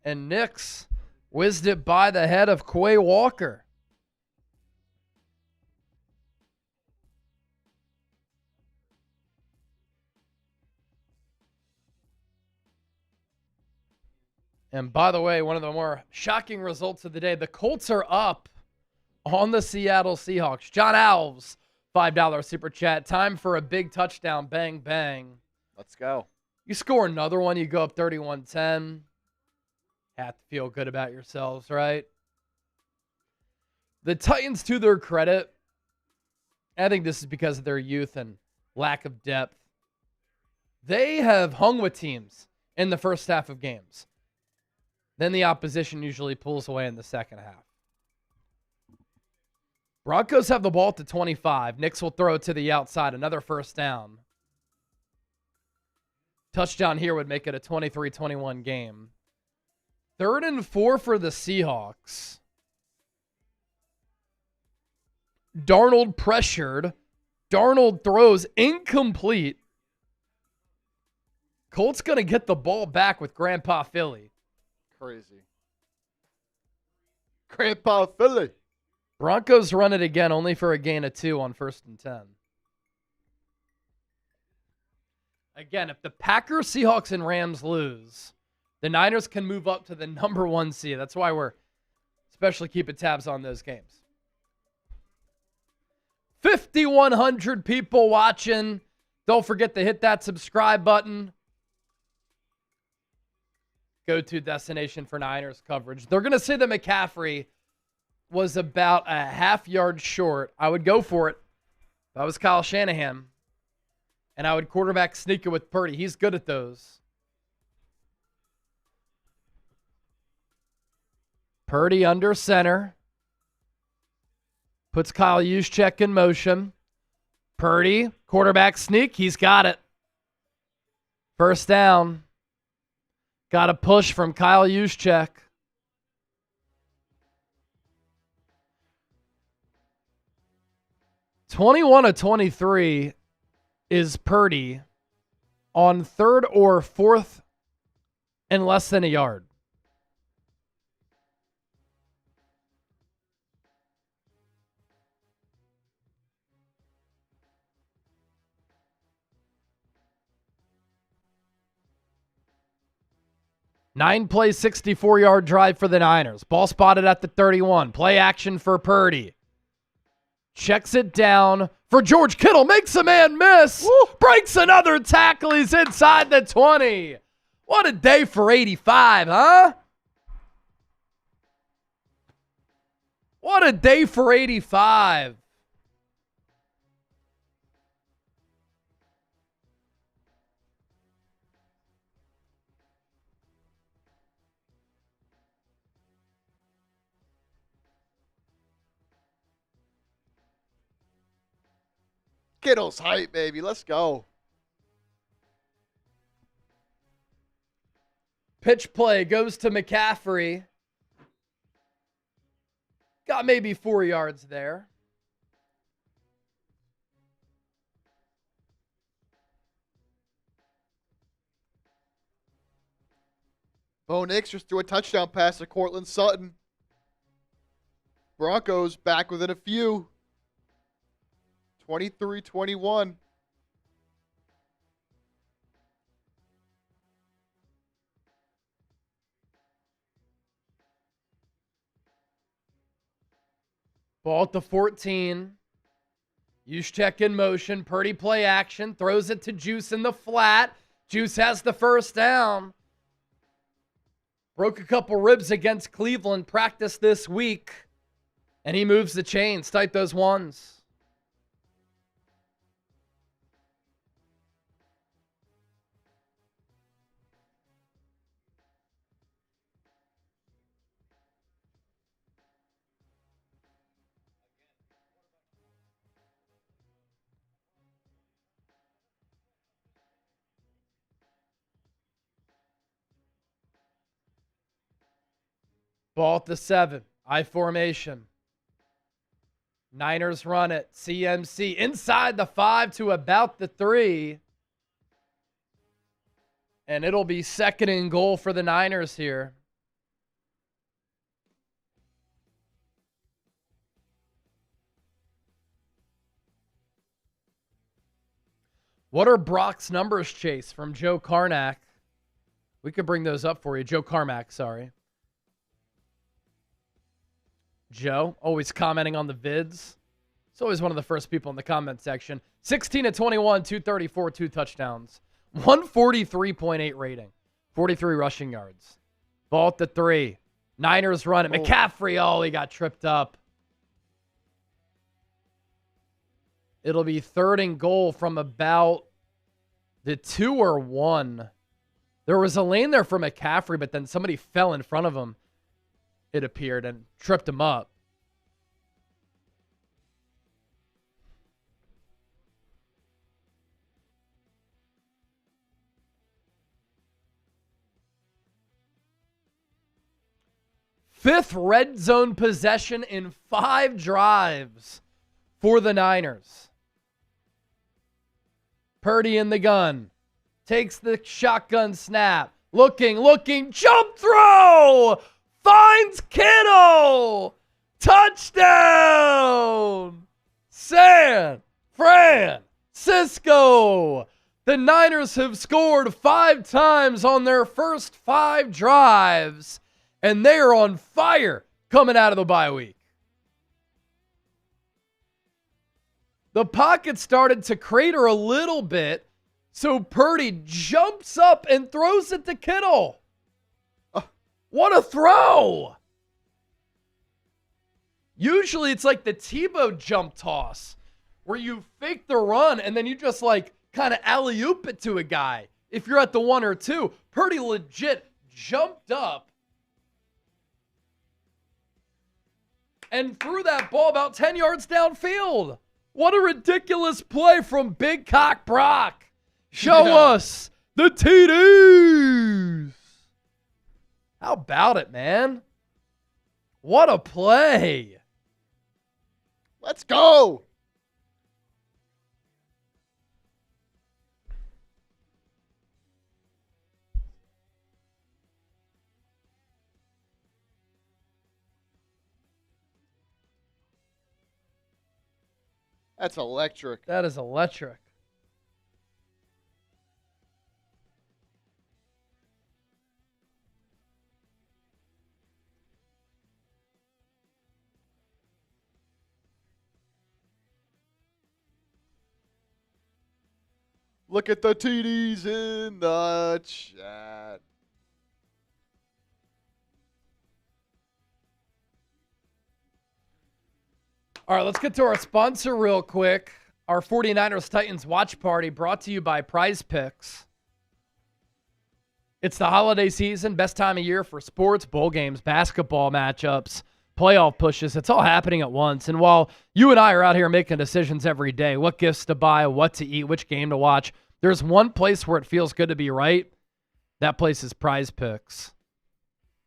And Nix whizzed it by the head of Quay Walker. And by the way, one of the more shocking results of the day, the Colts are up on the Seattle Seahawks. John Alves, $5 super chat. Time for a big touchdown. Bang, bang. Let's go. You score another one, you go up 31-10. Have to feel good about yourselves, right? The Titans, to their credit, I think this is because of their youth and lack of depth. They have hung with teams in the first half of games. Then the opposition usually pulls away in the second half. Broncos have the ball at the 25. Nix will throw it to the outside. Another first down. Touchdown here would make it a 23-21 game. 3rd and 4 for the Seahawks. Darnold pressured. Darnold throws incomplete. Colts going to get the ball back with Grandpa Philly. Crazy. Grandpa Philly. Broncos run it again, only for a gain of 2 on 1st and 10. Again, if the Packers, Seahawks, and Rams lose, the Niners can move up to the number 1 seed. That's why we're especially keeping tabs on those games. 5,100 people watching. Don't forget to hit that subscribe button. Go-to destination for Niners coverage. They're going to say that McCaffrey was about a half yard short. I would go for it. That was Kyle Shanahan. And I would quarterback sneak it with Purdy. He's good at those. Purdy under center. Puts Kyle Juszczyk in motion. Purdy, quarterback sneak. He's got it. First down. Got a push from Kyle Juszczyk. (21-23) is Purdy on third or fourth and less than a yard. Nine-play, 64-yard drive for the Niners. Ball spotted at the 31. Play action for Purdy. Checks it down for George Kittle. Makes a man miss. Woo. Breaks another tackle. He's inside the 20. What a day for 85, huh? What a day for 85. Kittle's hype, baby. Let's go. Pitch play goes to McCaffrey. Got maybe 4 yards there. Bo Nix just threw a touchdown pass to Cortland Sutton. Broncos back within a few. 23-21. Ball at the 14. Juszczyk in motion. Purdy play action. Throws it to Juice in the flat. Juice has the first down. Broke a couple ribs against Cleveland. Practice this week. And he moves the chains. Tight those ones. Ball at the 7. I formation. Niners run it. CMC inside the 5 to about the 3. And it'll be 2nd and goal for the Niners here. What are Brock's numbers, Chase, from Joe Carmack? We could bring those up for you. Joe Carmack, sorry. Joe, always commenting on the vids. He's always one of the first people in the comment section. 16-21, 234, 2 touchdowns. 143.8 rating. 43 rushing yards. Ball at the 3. Niners run it. McCaffrey, he got tripped up. It'll be 3rd and goal from about the 2 or 1. There was a lane there for McCaffrey, but then somebody fell in front of him, it appeared, and tripped him up. Fifth red zone possession in 5 drives for the Niners. Purdy in the gun. Takes the shotgun snap. Looking, jump throw! Finds Kittle! Touchdown! San Francisco! The Niners have scored 5 times on their first 5 drives, and they are on fire coming out of the bye week. The pocket started to crater a little bit, so Purdy jumps up and throws it to Kittle. What a throw! Usually it's like the Tebow jump toss, where you fake the run and then you just like kind of alley-oop it to a guy if you're at the 1 or 2. Purdy legit jumped up and threw that ball about 10 yards downfield. What a ridiculous play from Big Cock Brock. Show us the TDs. How about it, man? What a play. Let's go. That's electric. That is electric. Look at the TDs in the chat. All right, let's get to our sponsor real quick. Our 49ers Titans watch party brought to you by Prize Picks. It's the holiday season, best time of year for sports, bowl games, basketball matchups, playoff pushes. It's all happening at once. And while you and I are out here making decisions every day, what gifts to buy, what to eat, which game to watch, there's one place where it feels good to be right. That place is Prize Picks.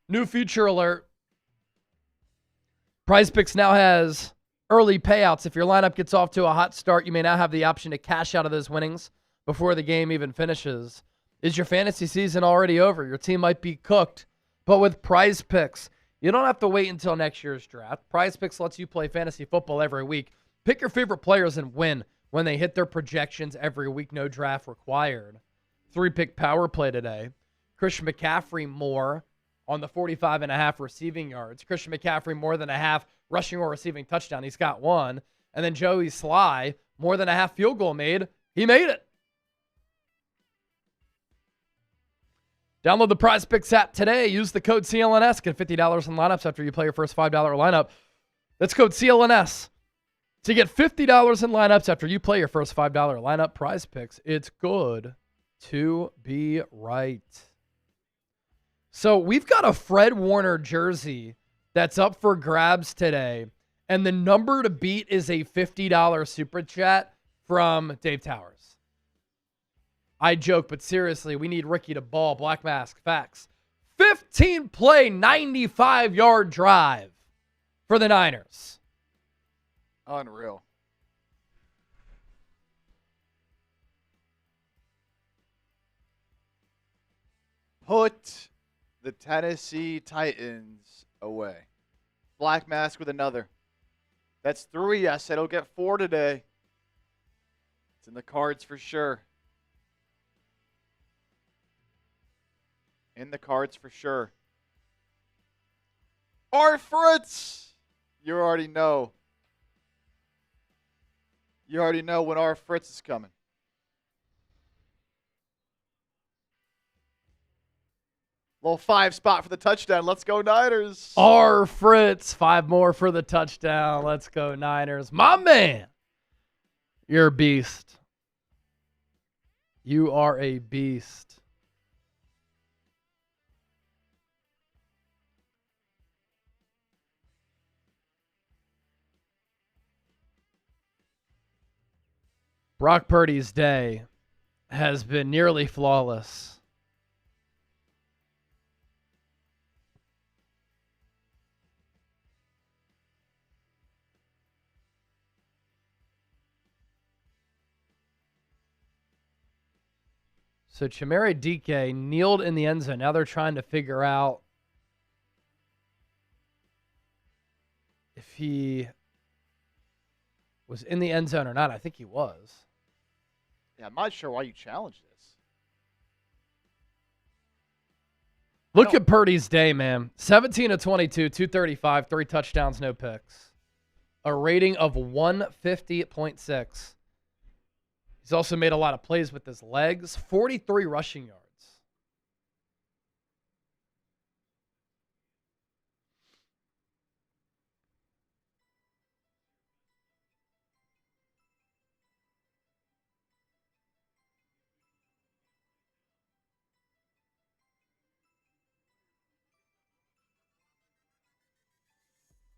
New feature alert. Prize Picks now has early payouts. If your lineup gets off to a hot start, you may now have the option to cash out of those winnings before the game even finishes. Is your fantasy season already over? Your team might be cooked. But with Prize Picks, you don't have to wait until next year's draft. Prize Picks lets you play fantasy football every week. Pick your favorite players and win when they hit their projections every week. No draft required. 3-pick power play today. Christian McCaffrey more on the 45.5 receiving yards. Christian McCaffrey more than a half rushing or receiving touchdown. He's got one. And then Joey Sly, more than a half field goal made. He made it. Download the Prize Picks app today. Use the code CLNS. Get $50 in lineups after you play your first $5 lineup. That's code CLNS. To get $50 in lineups after you play your first $5 lineup. Prize Picks. It's good to be right. So we've got a Fred Warner jersey that's up for grabs today. And the number to beat is a $50 super chat from Dave Towers. I joke, but seriously, we need Ricky to ball. Black Mask, facts. 15-play, 95-yard drive for the Niners. Unreal. Put the Tennessee Titans away. Black Mask with another. That's 3. I said he'll get 4 today. It's in the cards for sure. In the cards for sure. Our Fritz! You already know. You already know when our Fritz is coming. Little 5 spot for the touchdown. Let's go Niners. Our Fritz, 5 more for the touchdown. Let's go Niners. My man, you're a beast. You are a beast. Brock Purdy's day has been nearly flawless. So Chimere Dike kneeled in the end zone. Now they're trying to figure out if he was in the end zone or not. I think he was. Yeah, I'm not sure why you challenged this. Look at Purdy's day, man. 17 of 22, 235, 3 touchdowns, no picks. A rating of 150.6. He's also made a lot of plays with his legs. 43 rushing yards.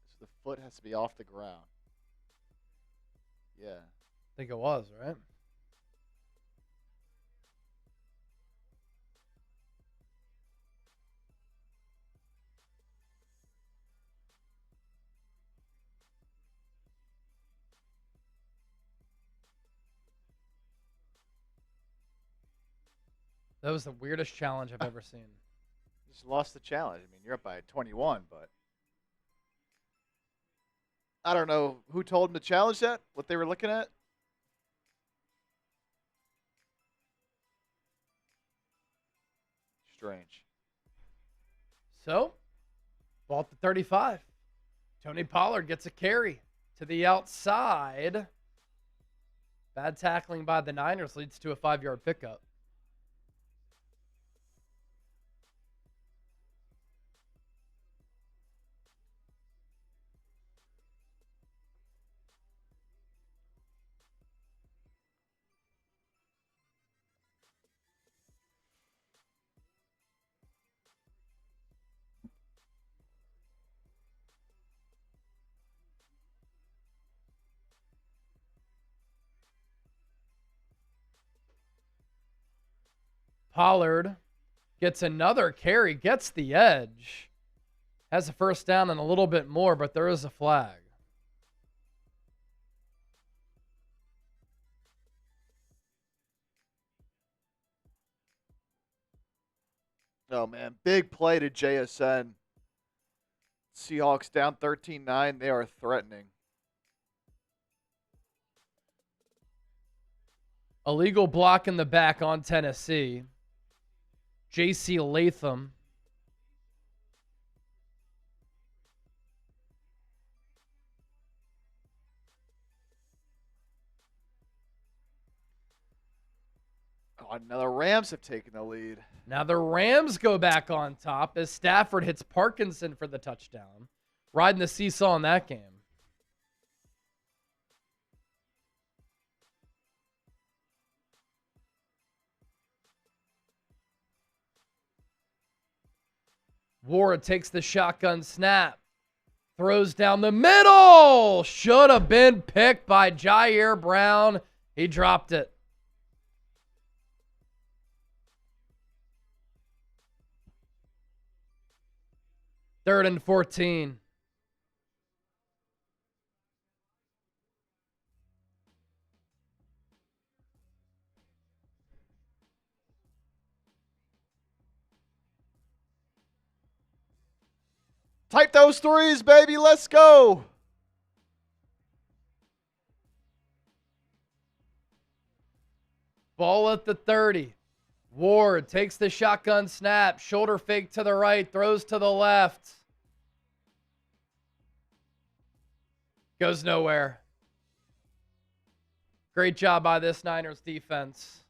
So the foot has to be off the ground. Yeah. I think it was, right? That was the weirdest challenge I've ever seen. Just lost the challenge. I mean, you're up by 21, but I don't know who told him to challenge that, what they were looking at. Strange. So, ball at the 35. Tony Pollard gets a carry to the outside. Bad tackling by the Niners leads to a 5-yard pickup. Pollard gets another carry, gets the edge. Has a first down and a little bit more, but there is a flag. Oh, man. Big play to JSN. Seahawks down 13-9. They are threatening. Illegal block in the back on Tennessee. J.C. Latham. Oh, now the Rams have taken the lead. Now the Rams go back on top as Stafford hits Parkinson for the touchdown. Riding the seesaw in that game. Ward takes the shotgun snap. Throws down the middle. Should have been picked by Jair Brown. He dropped it. Third and 14. Type those threes, baby. Let's go. Ball at the 30. Ward takes the shotgun snap. Shoulder fake to the right. Throws to the left. Goes nowhere. Great job by this Niners defense.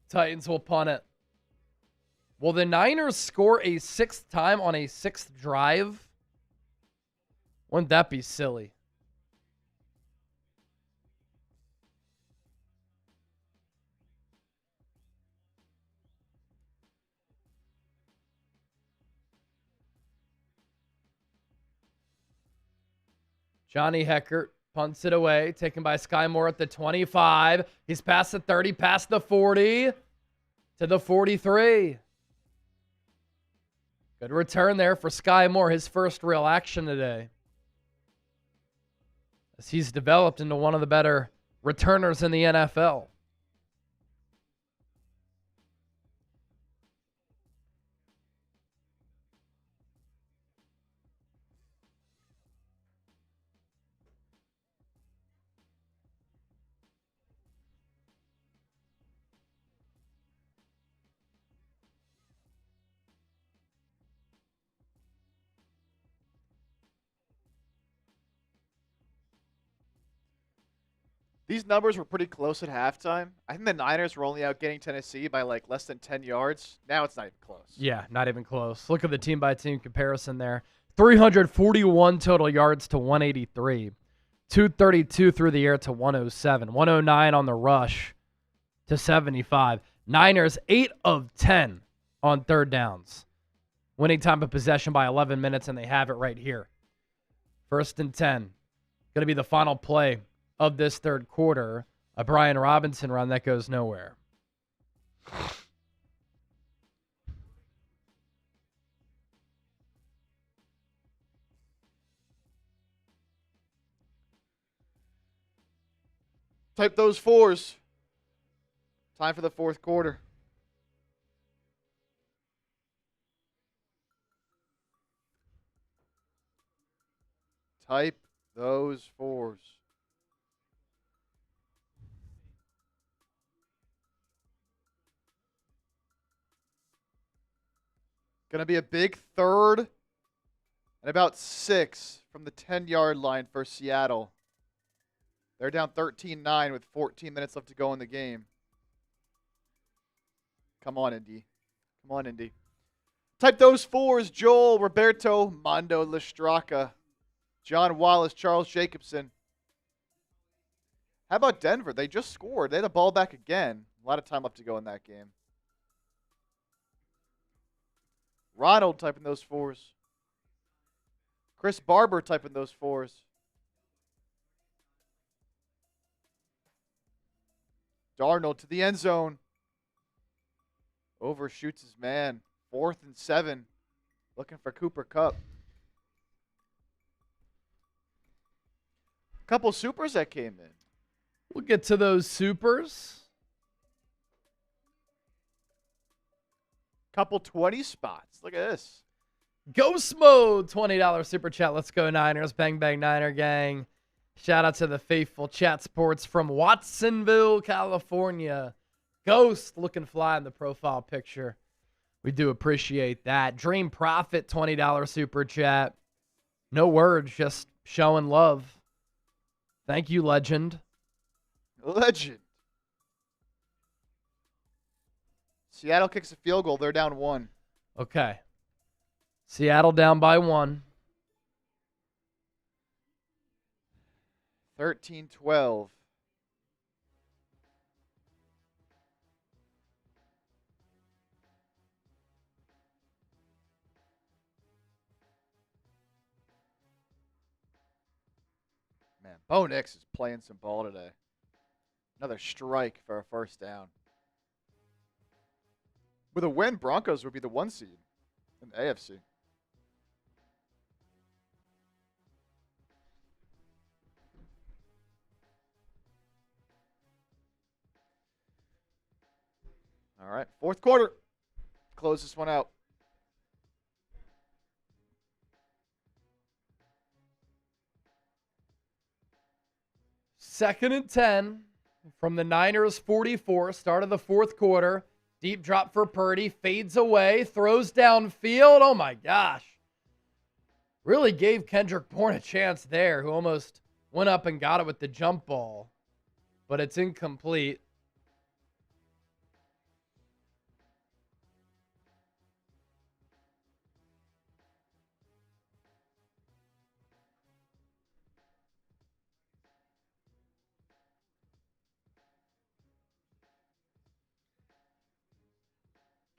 Titans will punt it. Will the Niners score a 6th time on a 6th drive? Wouldn't that be silly? Johnny Heckert punts it away, taken by Sky Moore at the 25. He's past the 30, past the 40, to the 43. Good return there for Sky Moore, his first real action today. As he's developed into one of the better returners in the NFL. These numbers were pretty close at halftime. I think the Niners were only out getting Tennessee by like less than 10 yards. Now it's not even close. Yeah, not even close. Look at the team-by-team comparison there. 341 total yards to 183. 232 through the air to 107. 109 on the rush to 75. Niners 8 of 10 on third downs. Winning time of possession by 11 minutes, and they have it right here. 1st and 10. Going to be the final play of this third quarter. A Brian Robinson run that goes nowhere. Type those fours. Time for the fourth quarter. Type those fours. Going to be a big third and about 6 from the 10-yard line for Seattle. They're down 13-9 with 14 minutes left to go in the game. Come on, Indy. Come on, Indy. Type those fours. Joel, Roberto, Mondo Lestraka, John Wallace, Charles Jacobson. How about Denver? They just scored. They had the ball back again. A lot of time left to go in that game. Ronald typing those fours. Chris Barber typing those fours. Darnold to the end zone. Overshoots his man. 4th and 7. Looking for Cooper Kupp. Couple supers that came in. We'll get to those supers. Couple 20 spots. Look at this. Ghost Mode, $20 super chat. Let's go Niners. Bang, bang, Niner gang. Shout out to the faithful Chat Sports from Watsonville, California. Ghost looking fly in the profile picture. We do appreciate that. Dream Profit, $20 super chat. No words, just showing love. Thank you, legend. Legend. Seattle kicks a field goal. They're down 1. Okay. Seattle down by 1. 13-12. Man, Bo Nix is playing some ball today. Another strike for a first down. With a win, Broncos would be the 1 seed in the AFC. All right, fourth quarter. Close this one out. Second and 10 from the Niners 44. Start of the fourth quarter. Deep drop for Purdy. Fades away. Throws downfield. Oh, my gosh. Really gave Kendrick Bourne a chance there, who almost went up and got it with the jump ball. But it's incomplete.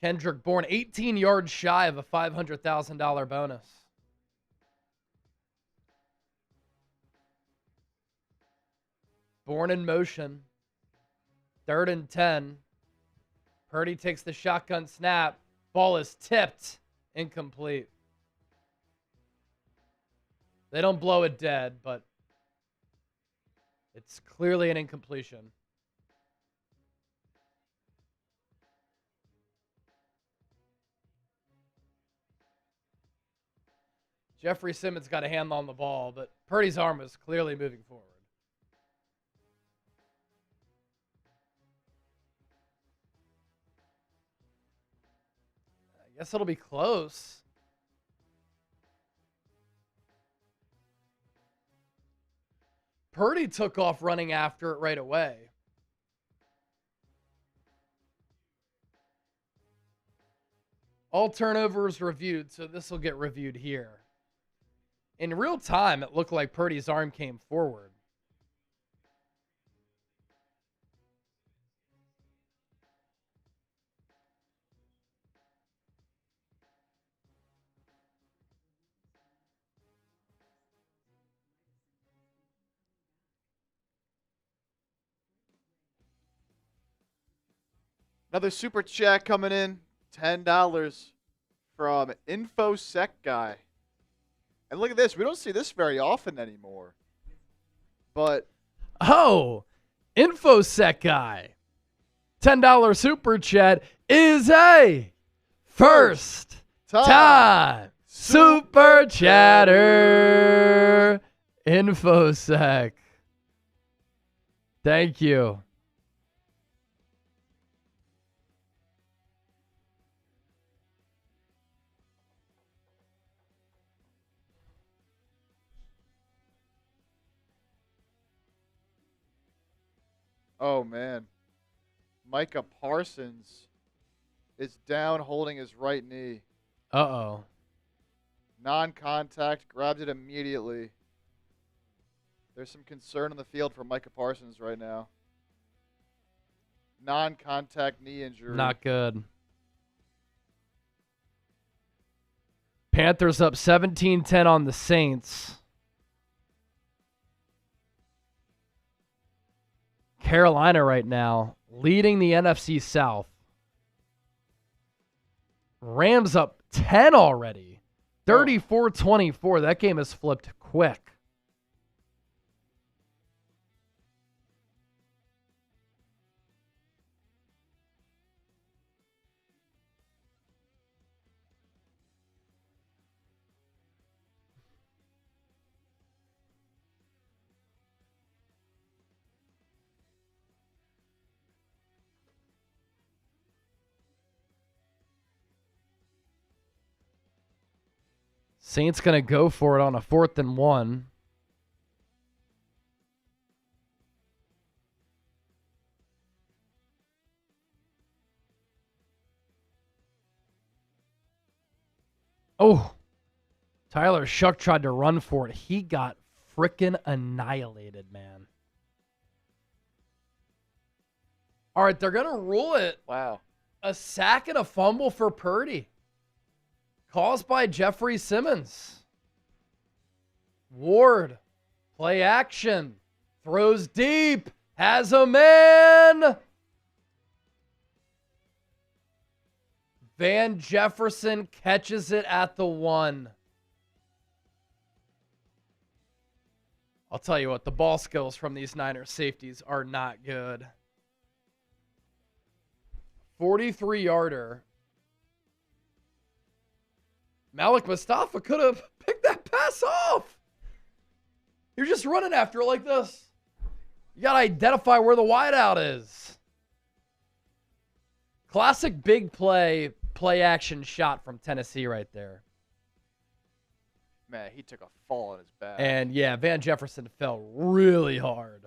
Kendrick Bourne, 18 yards shy of a $500,000 bonus. Bourne in motion. 3rd and 10. Purdy takes the shotgun snap. Ball is tipped. Incomplete. They don't blow it dead, but it's clearly an incompletion. Jeffrey Simmons got a hand on the ball, but Purdy's arm was clearly moving forward. I guess it'll be close. Purdy took off running after it right away. All turnovers reviewed, so this will get reviewed here. In real time, it looked like Purdy's arm came forward. Another super chat coming in. $10 from InfoSec Guy. And look at this. We don't see this very often anymore. But Oh, InfoSec Guy. $10 super chat is a first time super chatter. InfoSec. Thank you. oh man, Micah Parsons is down holding his right knee. Uh-oh. Non-contact, grabbed it immediately. There's some concern on the field for Micah Parsons right now. Non-contact knee injury. Not good. Panthers up 17-10 on the Saints. Carolina right now leading the NFC South. Rams up 10 already. 34-24. That game has flipped quick. Saints going to go for it on a 4th and 1. Oh, Tyler Shuck tried to run for it. He got frickin' annihilated, man. All right, they're going to rule it. Wow. A sack and a fumble for Purdy. Caused by Jeffrey Simmons. Ward, play action, throws deep, has a man. Van Jefferson catches it at the 1. I'll tell you what, the ball skills from these Niners safeties are not good. 43-yarder. Malik Mustafa could have picked that pass off. You're just running after it like this. You got to identify where the wideout is. Classic big play action shot from Tennessee right there. Man, he took a fall on his back. And yeah, Van Jefferson fell really hard.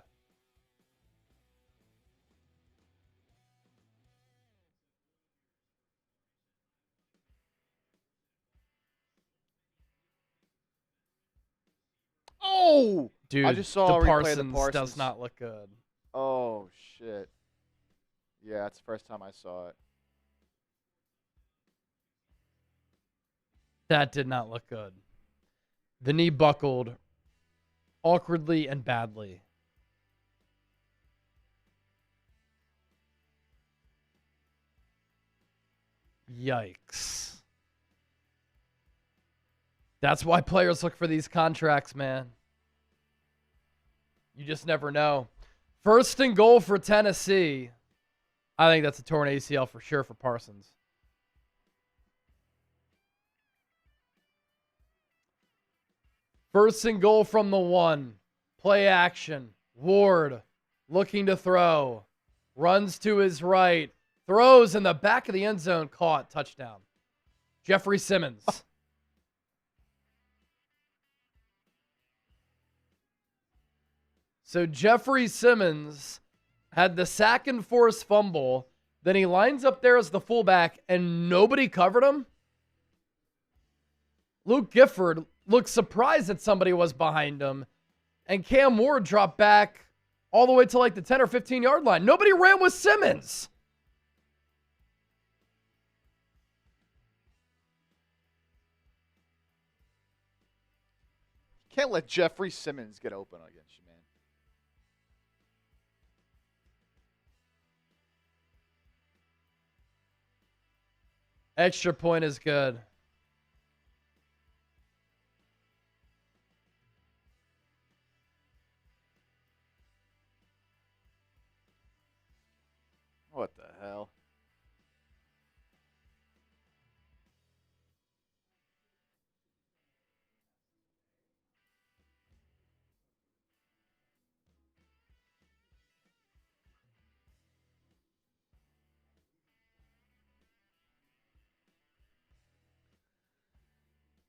Oh! Dude, I just saw the a replay of the Parsons Parsons. does not look good. Oh, shit. Yeah, it's the first time I saw it. That did not look good. The knee buckled awkwardly and badly. Yikes. That's why players look for these contracts, man. You just never know. 1st and goal for Tennessee. I think that's a torn ACL for sure for Parsons. First and goal from the 1. Play action. Ward looking to throw. Runs to his right. Throws in the back of the end zone. Caught. Touchdown. Jeffrey Simmons. So Jeffrey Simmons had the sack and forced fumble. Then he lines up there as the fullback, and nobody covered him. Luke Gifford looked surprised that somebody was behind him. And Cam Ward dropped back all the way to like the 10 or 15-yard line. Nobody ran with Simmons. Can't let Jeffrey Simmons get open against you, man. Extra point is good. What the hell?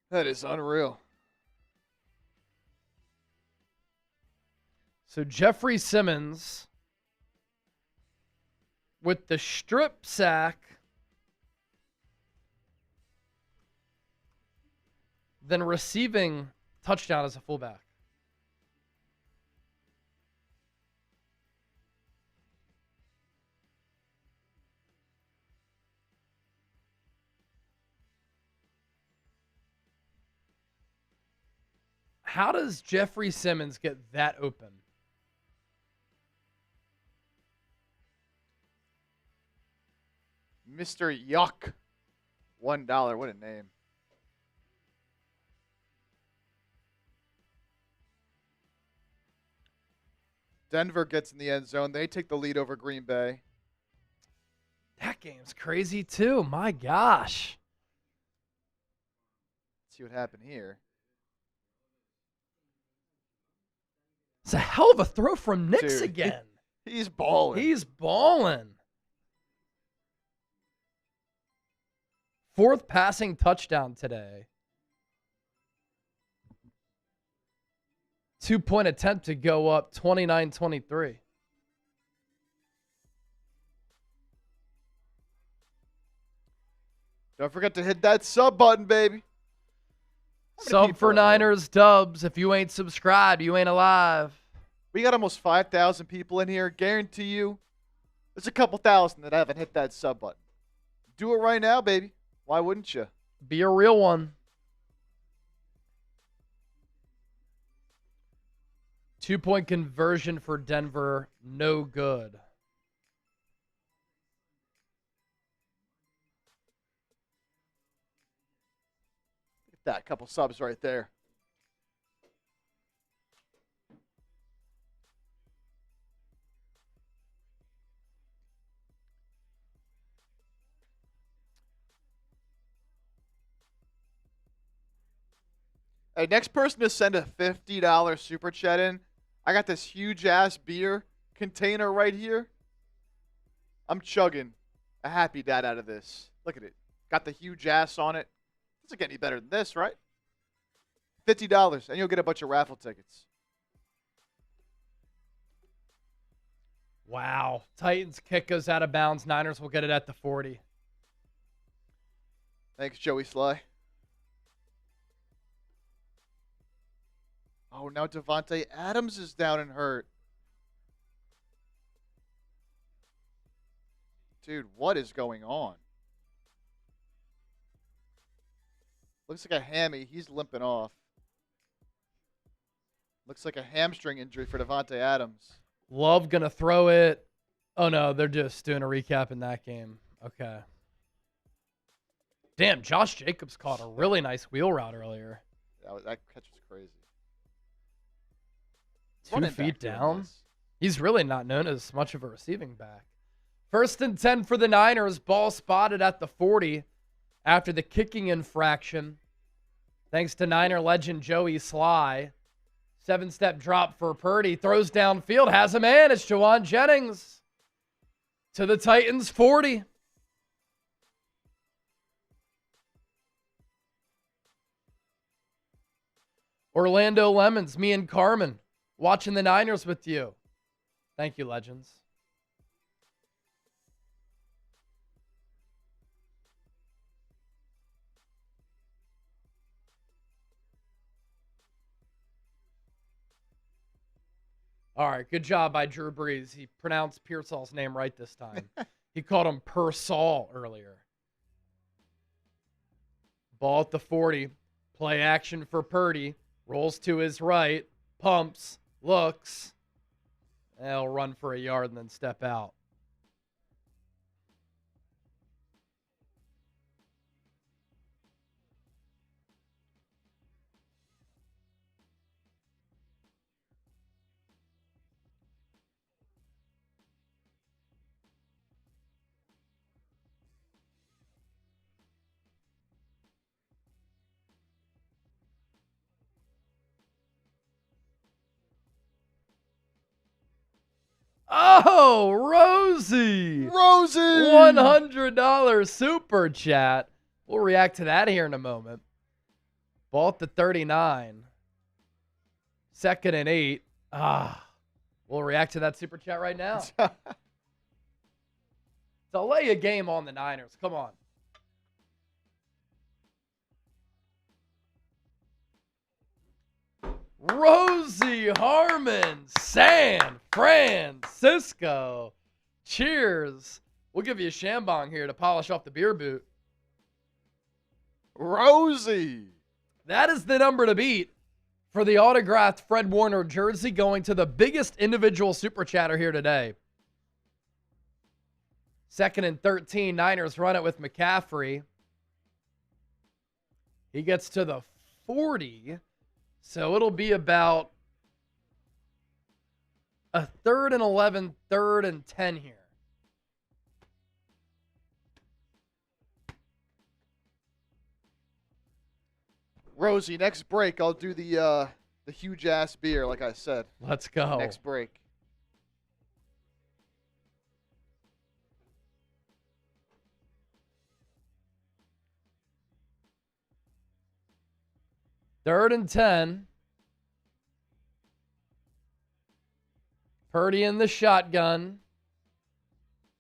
That is unreal. So Jeffrey Simmons with the strip sack, then receiving touchdown as a fullback. How does Jeffrey Simmons get that open? Mr. Yuck. $1. What a name. Denver gets in the end zone. They take the lead over Green Bay. That game's crazy too. My gosh. Let's see what happened here. It's a hell of a throw from Nix Dude, again. He's balling. He's balling. Fourth passing touchdown today. 2-point attempt to go up 29-23. Don't forget to hit that sub button, baby. Sub for Niners Dubs. If you ain't subscribed, you ain't alive. We got almost 5,000 people in here. Guarantee you there's a couple thousand that haven't hit that sub button. Do it right now, baby. Why wouldn't you? Be a real one. 2-point conversion for Denver. No good. That couple subs right there. Hey, next person to send a $50 super chat in, I got this huge ass beer container right here. I'm chugging a Happy Dad out of this. Look at it. Got the huge ass on it. Doesn't get any better than this, right? $50, and you'll get a bunch of raffle tickets. Wow. Titans kick goes out of bounds. Niners will get it at the 40. Thanks, Joey Sly. Oh, now Devontae Adams is down and hurt. Dude, what is going on? Looks like a hammy. He's limping off. Looks like a hamstring injury for Devontae Adams. Love gonna throw it. Oh, no. They're just doing a recap in that game. Okay. Damn, Josh Jacobs caught a really nice wheel route earlier. That catch was crazy. 2 feet down. He's really not known as much of a receiving back. 1st and 10 for the Niners. Ball spotted at the 40 after the kicking infraction. Thanks to Niner legend Joey Sly. 7-step drop for Purdy. Throws downfield. Has a man. It's Jawan Jennings. To the Titans 40. Orlando Lemons, me and Carmen. watching the Niners with you. Thank you, legends. All right, good job by Drew Brees. He pronounced Pearsall's name right this time. He called him Pearsall earlier. Ball at the 40. Play action for Purdy. Rolls to his right. Pumps. Looks. And he'll run for a yard and then step out. Oh, Rosie. Rosie! $100 super chat. We'll react to that here in a moment. Ball at the 39. 2nd and 8. We'll react to that super chat right now. So lay a game on the Niners. Come on. Rosie Harmon, San Francisco. Cheers. We'll give you a shambong here to polish off the beer boot. Rosie. That is the number to beat for the autographed Fred Warner jersey, going to the biggest individual super chatter here today. 2nd and 13. Niners run it with McCaffrey. He gets to the 40. So it'll be about a 3rd and 11, 3rd and 10 here. Rosie, next break, I'll do the huge ass beer, like I said. Let's go. Next break. Third and 10. Purdy in the shotgun.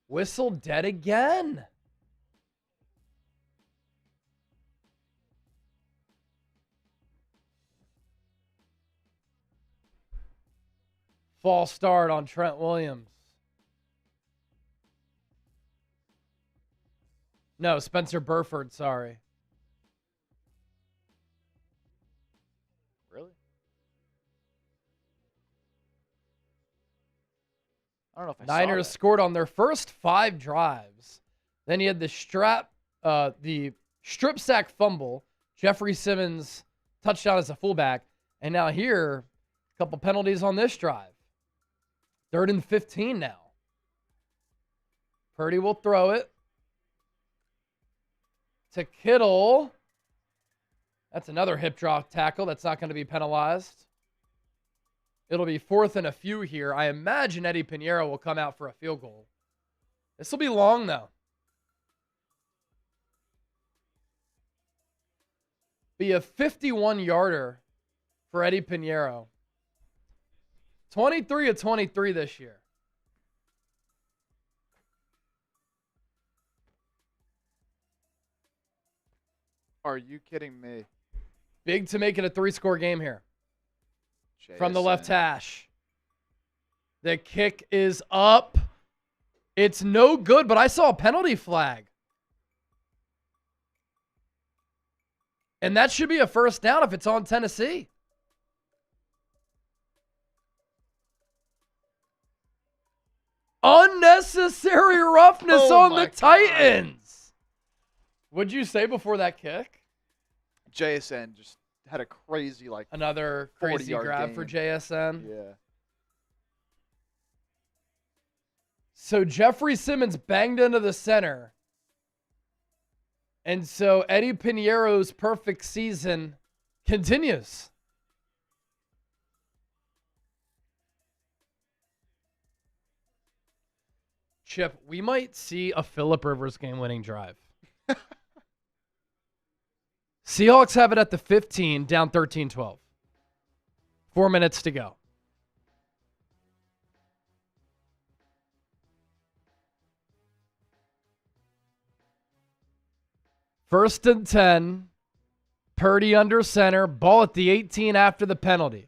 Whistle dead again. False start on Trent Williams. No, Spencer Burford, sorry. Really? I don't know if I saw Niners that. scored on their first 5 drives. Then you had the strip sack fumble. Jeffrey Simmons touchdown as a fullback. And now here, a couple penalties on this drive. 3rd and 15 now. Purdy will throw it to Kittle. That's another hip drop tackle. That's not going to be penalized. It'll be 4th and a few here. I imagine Eddie Pinheiro will come out for a field goal. This will be long, though. Be a 51-yarder for Eddie Pinheiro. 23 of 23 this year. Are you kidding me? Big to make it a 3-score game here. From the left hash. The kick is up. It's no good, but I saw a penalty flag. And that should be a first down if it's on Tennessee. Unnecessary roughness on the Titans. What'd you say before that kick? JSN just had a crazy, another crazy grab for JSN. Yeah. So Jeffrey Simmons banged into the center. And so Eddie Pinheiro's perfect season continues. Chip, we might see a Phillip Rivers game-winning drive. Seahawks have it at the 15, down 13-12. 4 minutes to go. First and 10. Purdy under center. Ball at the 18 after the penalty.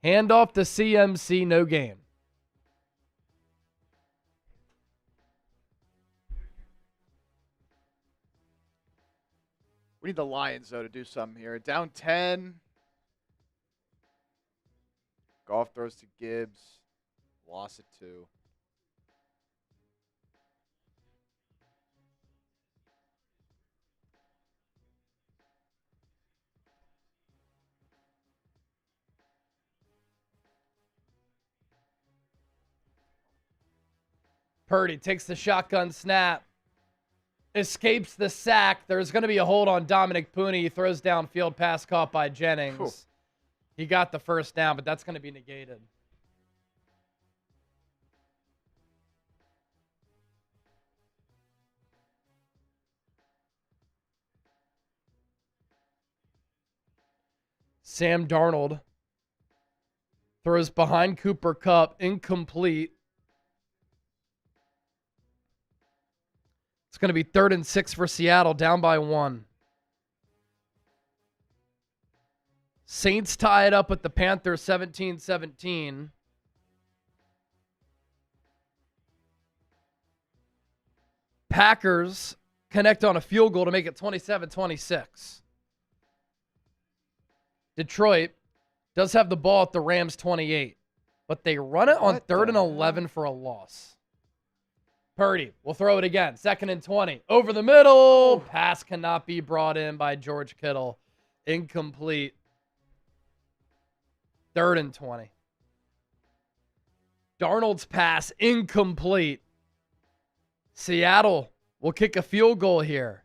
Handoff to CMC, no gain. We need the Lions, though, to do something here. Down 10. Goff throws to Gibbs. Loss at 2. Purdy takes the shotgun snap. Escapes the sack. There's going to be a hold on Dominic Pooney. He throws downfield, pass caught by Jennings. Whew. He got the first down, but that's going to be negated. Sam Darnold throws behind Cooper Kupp, incomplete. It's going to be 3rd and 6 for Seattle, down by 1. Saints tie it up with the Panthers 17-17. Packers connect on a field goal to make it 27-26. Detroit does have the ball at the Rams 28, but they run it on 3rd and 11 for a loss. Purdy will throw it again. 2nd and 20. Over the middle. Pass cannot be brought in by George Kittle. Incomplete. 3rd and 20. Darnold's pass incomplete. Seattle will kick a field goal here.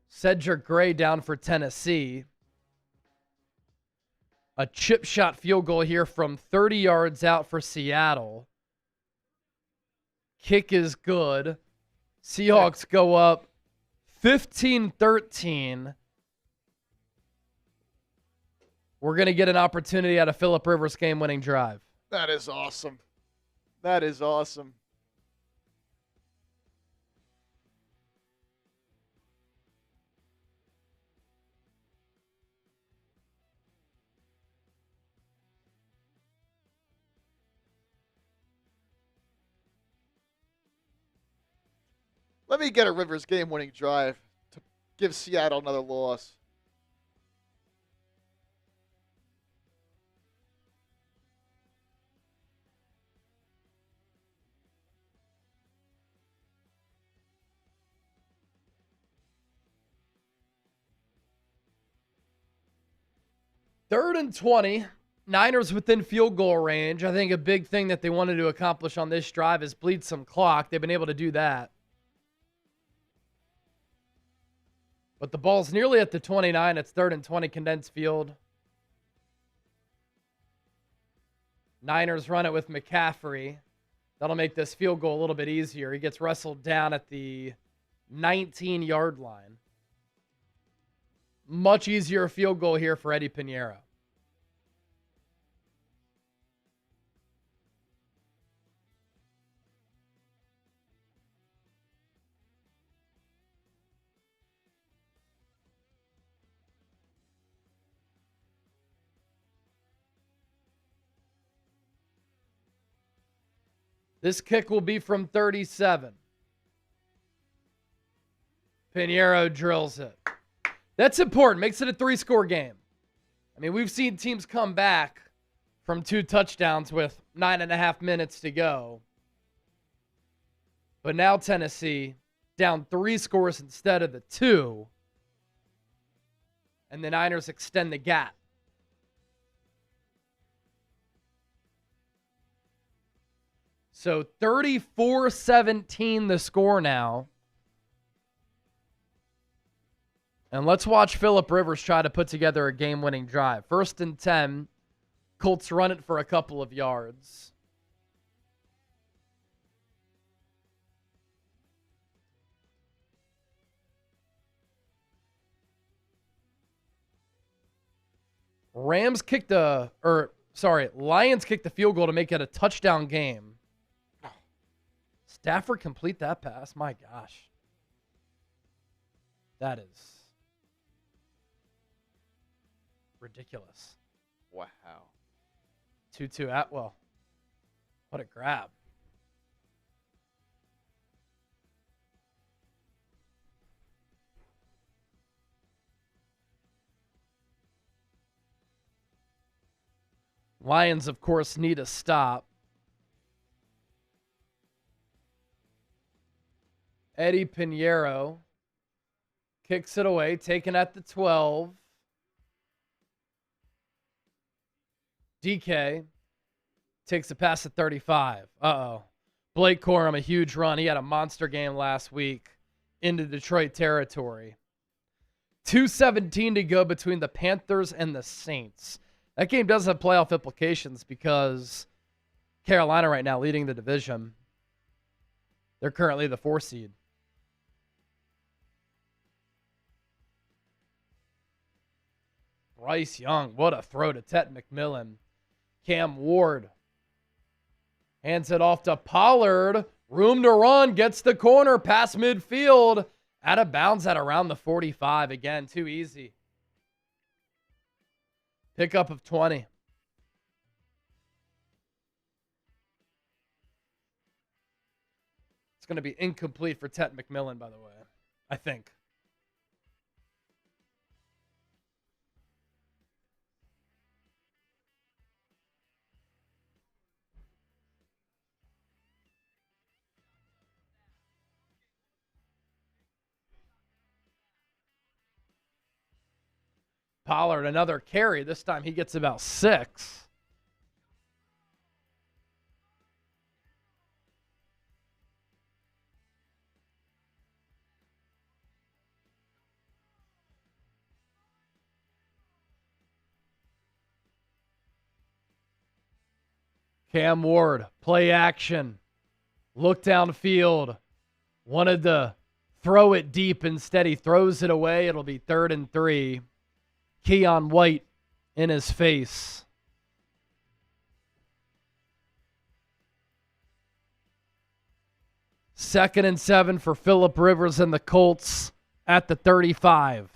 Cedric Gray down for Tennessee. A chip shot field goal here from 30 yards out for Seattle. Kick is good. Seahawks go up 15-13. We're going to get an opportunity at a Phillip Rivers game-winning drive. That is awesome. That is awesome. Let me get a Rivers game-winning drive to give Seattle another loss. Third and 20. Niners within field goal range. I think a big thing that they wanted to accomplish on this drive is bleed some clock. They've been able to do that. But the ball's nearly at the 29. It's 3rd and 20, condensed field. Niners run it with McCaffrey. That'll make this field goal a little bit easier. He gets wrestled down at the 19-yard line. Much easier field goal here for Eddie Pinheiro. This kick will be from 37. Pinheiro drills it. That's important. Makes it a 3-score game. I mean, we've seen teams come back from 2 touchdowns with 9.5 minutes to go. But now Tennessee down 3 scores instead of the 2. And the Niners extend the gap. So 34-17 the score now. And let's watch Phillip Rivers try to put together a game-winning drive. 1st and 10. Colts run it for a couple of yards. Lions kicked the field goal to make it a touchdown game. Stafford complete that pass? My gosh. That is ridiculous. Wow. 2-2 Atwell. What a grab. Lions, of course, need a stop. Eddie Pinheiro kicks it away, taken at the 12. DK takes a pass at 35. Uh-oh. Blake Corum, a huge run. He had a monster game last week into Detroit territory. 2:17 to go between the Panthers and the Saints. That game does have playoff implications because Carolina right now leading the division. They're currently the 4 seed. Bryce Young, what a throw to Tet McMillan. Cam Ward hands it off to Pollard. Room to run, gets the corner, past midfield. Out of bounds at around the 45. Again, too easy. Pickup of 20. It's going to be incomplete for Tet McMillan, by the way, I think. Pollard, another carry. This time he gets about 6. Cam Ward, play action. Look downfield. Wanted to throw it deep. Instead, he throws it away. It'll be 3rd and 3. Keon White in his face. Second and 7 for Phillip Rivers and the Colts at the 35.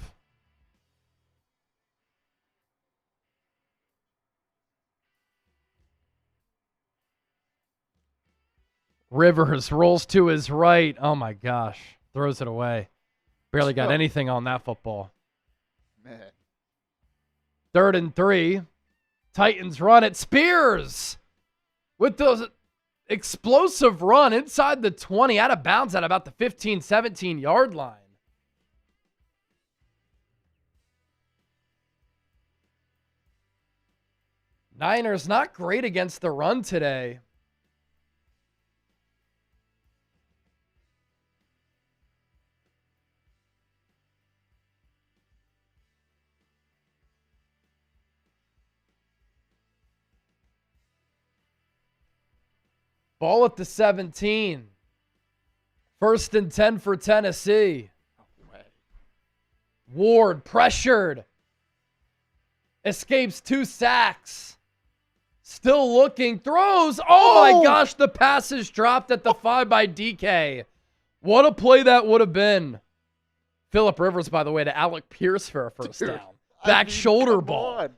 Rivers rolls to his right. Oh my gosh. Throws it away. Barely got anything on that football. Man. 3rd and 3. Titans run it. Spears with the explosive run inside the 20, out of bounds at about the 15, 17-yard line. Niners not great against the run today. Ball at the 17. 1st and 10 for Tennessee. Ward pressured. Escapes 2 sacks. Still looking. Throws. Oh my gosh, the pass is dropped at the 5 by DK. What a play that would have been. Phillip Rivers, by the way, to Alec Pierce for a first down. Back shoulder ball. On.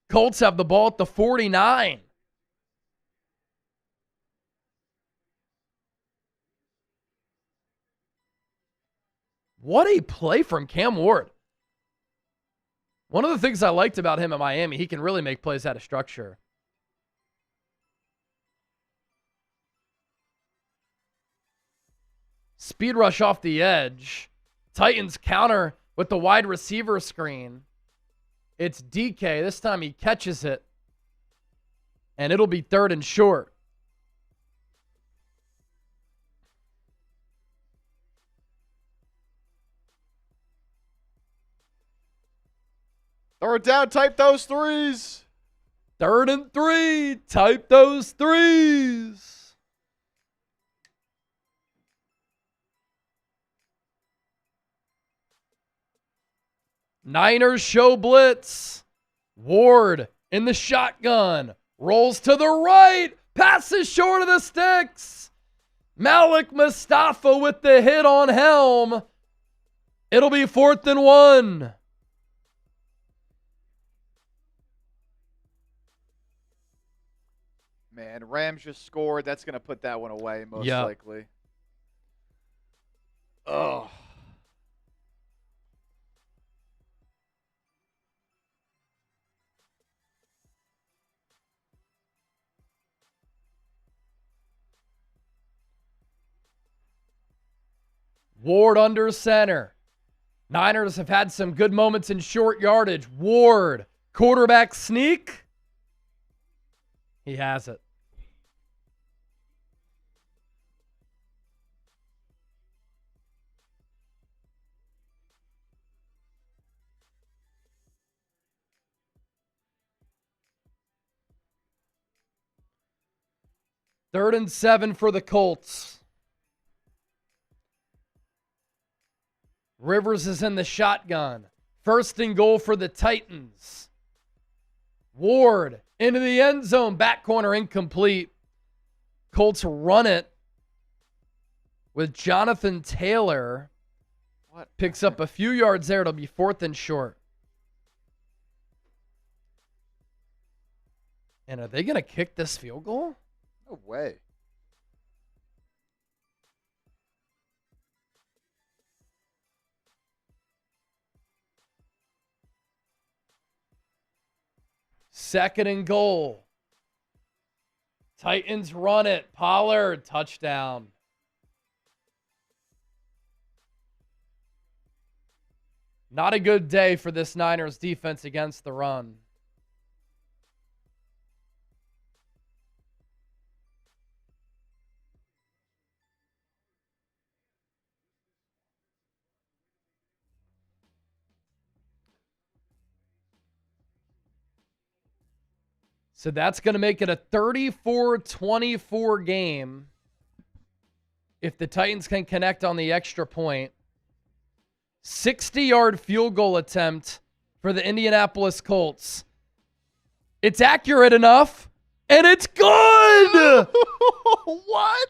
Colts have the ball at the 49. What a play from Cam Ward. One of the things I liked about him at Miami, he can really make plays out of structure. Speed rush off the edge. Titans counter with the wide receiver screen. It's DK. This time he catches it. And it'll be 3rd and short. Throw it down, type those threes. 3rd and 3. Type those threes. Niners show blitz. Ward in the shotgun. Rolls to the right. Passes short of the sticks. Malik Mustafa with the hit on Helm. It'll be 4th and 1. Man, Rams just scored. That's going to put that one away, most likely. Oh. Ward under center. Niners have had some good moments in short yardage. Ward, quarterback sneak. He has it. Third and 7 for the Colts. Rivers is in the shotgun. 1st and goal for the Titans. Ward into the end zone. Back corner incomplete. Colts run it with Jonathan Taylor. Picks up a few yards there. It'll be 4th and short. And are they going to kick this field goal? No way. Second and goal. Titans run it. Pollard, touchdown. Not a good day for this Niners defense against the run. So that's going to make it a 34-24 game if the Titans can connect on the extra point. 60-yard field goal attempt for the Indianapolis Colts. It's accurate enough, and it's good! What?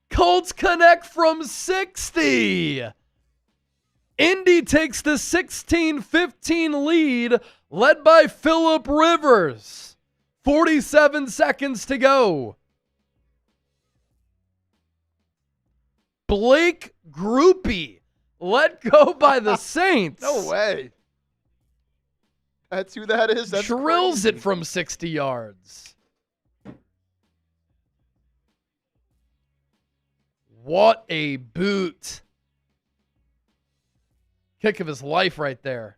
Colts connect from 60. Indy takes the 16-15 lead, led by Phillip Rivers. 47 seconds to go. Blake Groupie let go by the Saints. No way. That's who that is? That's drills crazy. It from 60 yards. What a boot. Kick of his life right there.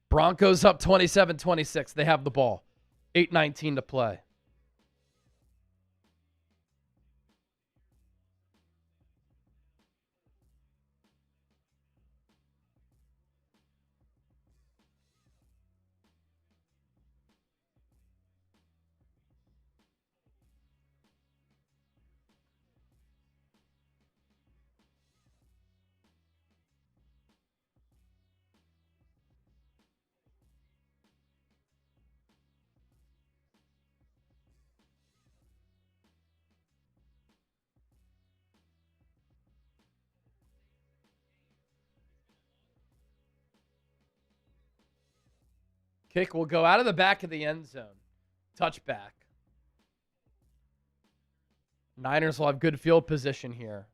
Broncos up 27-26. They have the ball. 8:19 to play. Kick will go out of the back of the end zone. Touchback. Niners will have good field position here.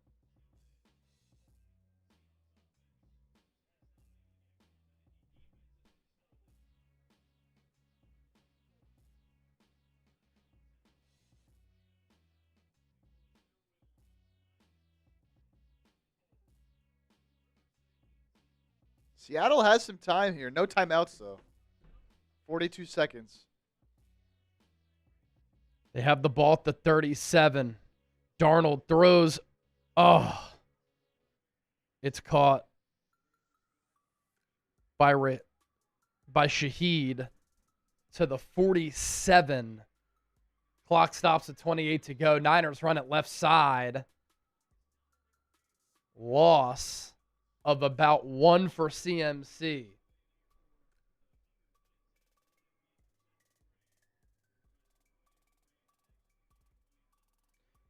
Seattle has some time here. No timeouts, though. 42 seconds. They have the ball at the 37. Darnold throws. Oh. It's caught by Shaheed to the 47. Clock stops at 28 to go. Niners run it left side. Loss of about 1 for CMC.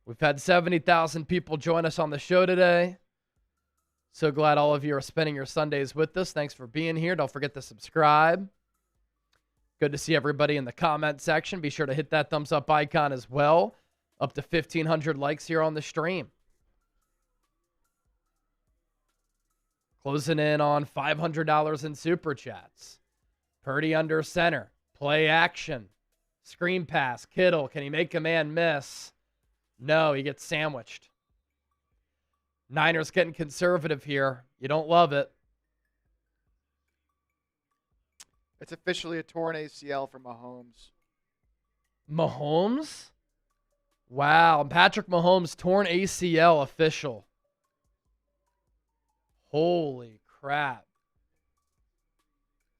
We've had 70,000 people join us on the show today. So glad all of you are spending your Sundays with us. Thanks for being here. Don't forget to subscribe. Good to see everybody in the comment section. Be sure to hit that thumbs up icon as well. Up to 1,500 likes here on the stream. Closing in on $500 in Super Chats. Purdy under center. Play action. Screen pass. Kittle. Can he make a man miss? No, he gets sandwiched. Niners getting conservative here. You don't love it. It's officially a torn ACL for Mahomes. Mahomes? Wow. Patrick Mahomes torn ACL official. Holy crap.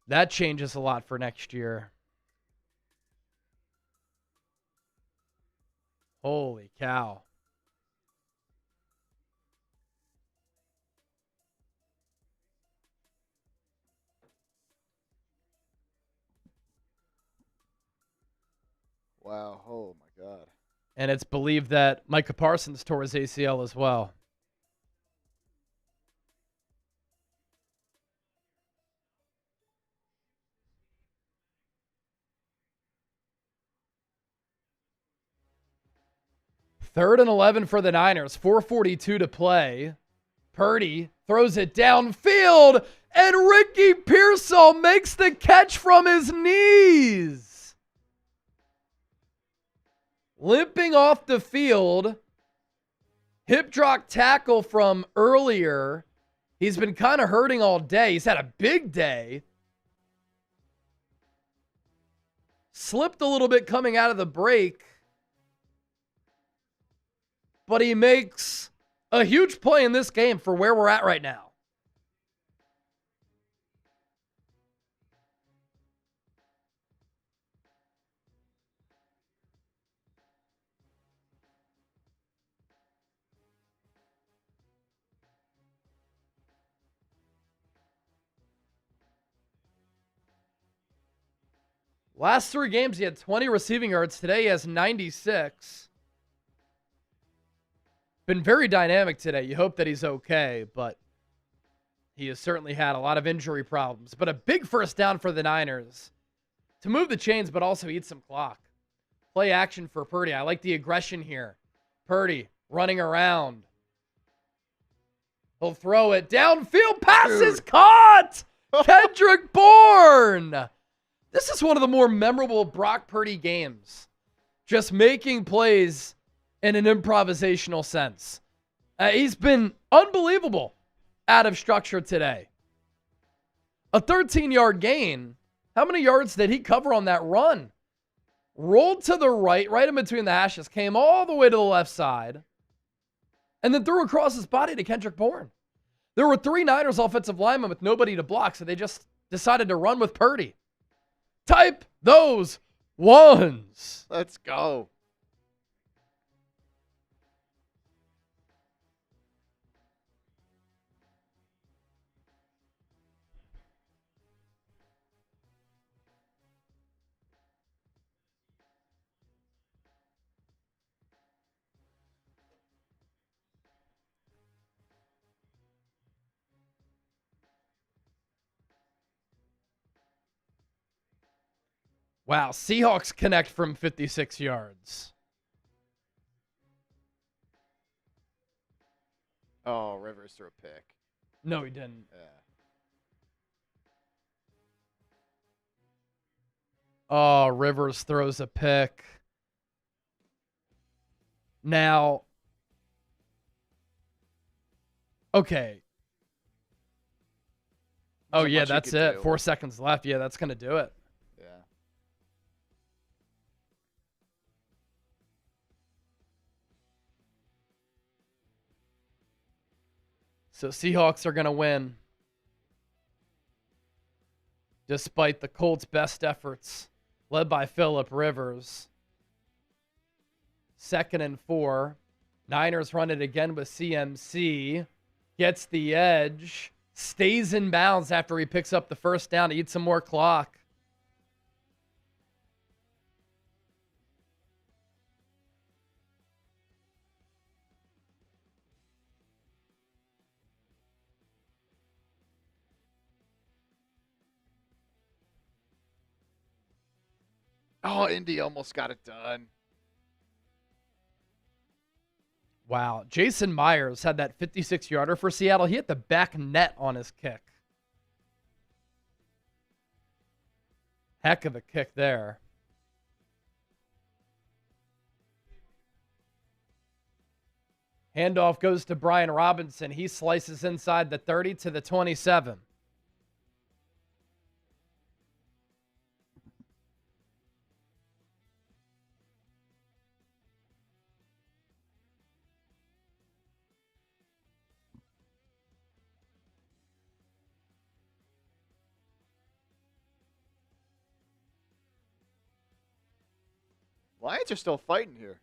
That changes a lot for next year. Holy cow. Wow. Oh, my God. And it's believed that Micah Parsons tore his ACL as well. Third and 11 for the Niners. 4:42 to play. Purdy throws it downfield, and Ricky Pearsall makes the catch from his knees. Limping off the field. Hip drop tackle from earlier. He's been kind of hurting all day. He's had a big day. Slipped a little bit coming out of the break. But he makes a huge play in this game for where we're at right now. Last 3 games, he had 20 receiving yards. Today, he has 96. Been very dynamic today. You hope that he's okay, but he has certainly had a lot of injury problems. But a big first down for the Niners to move the chains, but also eat some clock. Play action for Purdy. I like the aggression here. Purdy running around. He'll throw it downfield. Pass is caught. Kendrick Bourne. This is one of the more memorable Brock Purdy games. Just making plays in an improvisational sense. He's been unbelievable out of structure today. A 13-yard gain. How many yards did he cover on that run? Rolled to the right in between the hashes, came all the way to the left side, and then threw across his body to Kendrick Bourne. There were 3 Niners offensive linemen with nobody to block, so they just decided to run with Purdy. Type those ones. Let's go. Wow, Seahawks connect from 56 yards. Oh, Rivers threw a pick. No, he didn't. Yeah. Oh, Rivers throws a pick. Now, okay. Oh, yeah, that's it. 4 seconds left. Yeah, that's going to do it. Yeah. So Seahawks are going to win, despite the Colts' best efforts, led by Phillip Rivers. 2nd and 4. Niners run it again with CMC. Gets the edge. Stays in bounds after he picks up the first down to eat some more clock. Oh, Indy almost got it done. Wow. Jason Myers had that 56-yarder for Seattle. He hit the back net on his kick. Heck of a kick there. Handoff goes to Brian Robinson. He slices inside the 30 to the 27. Lions are still fighting here.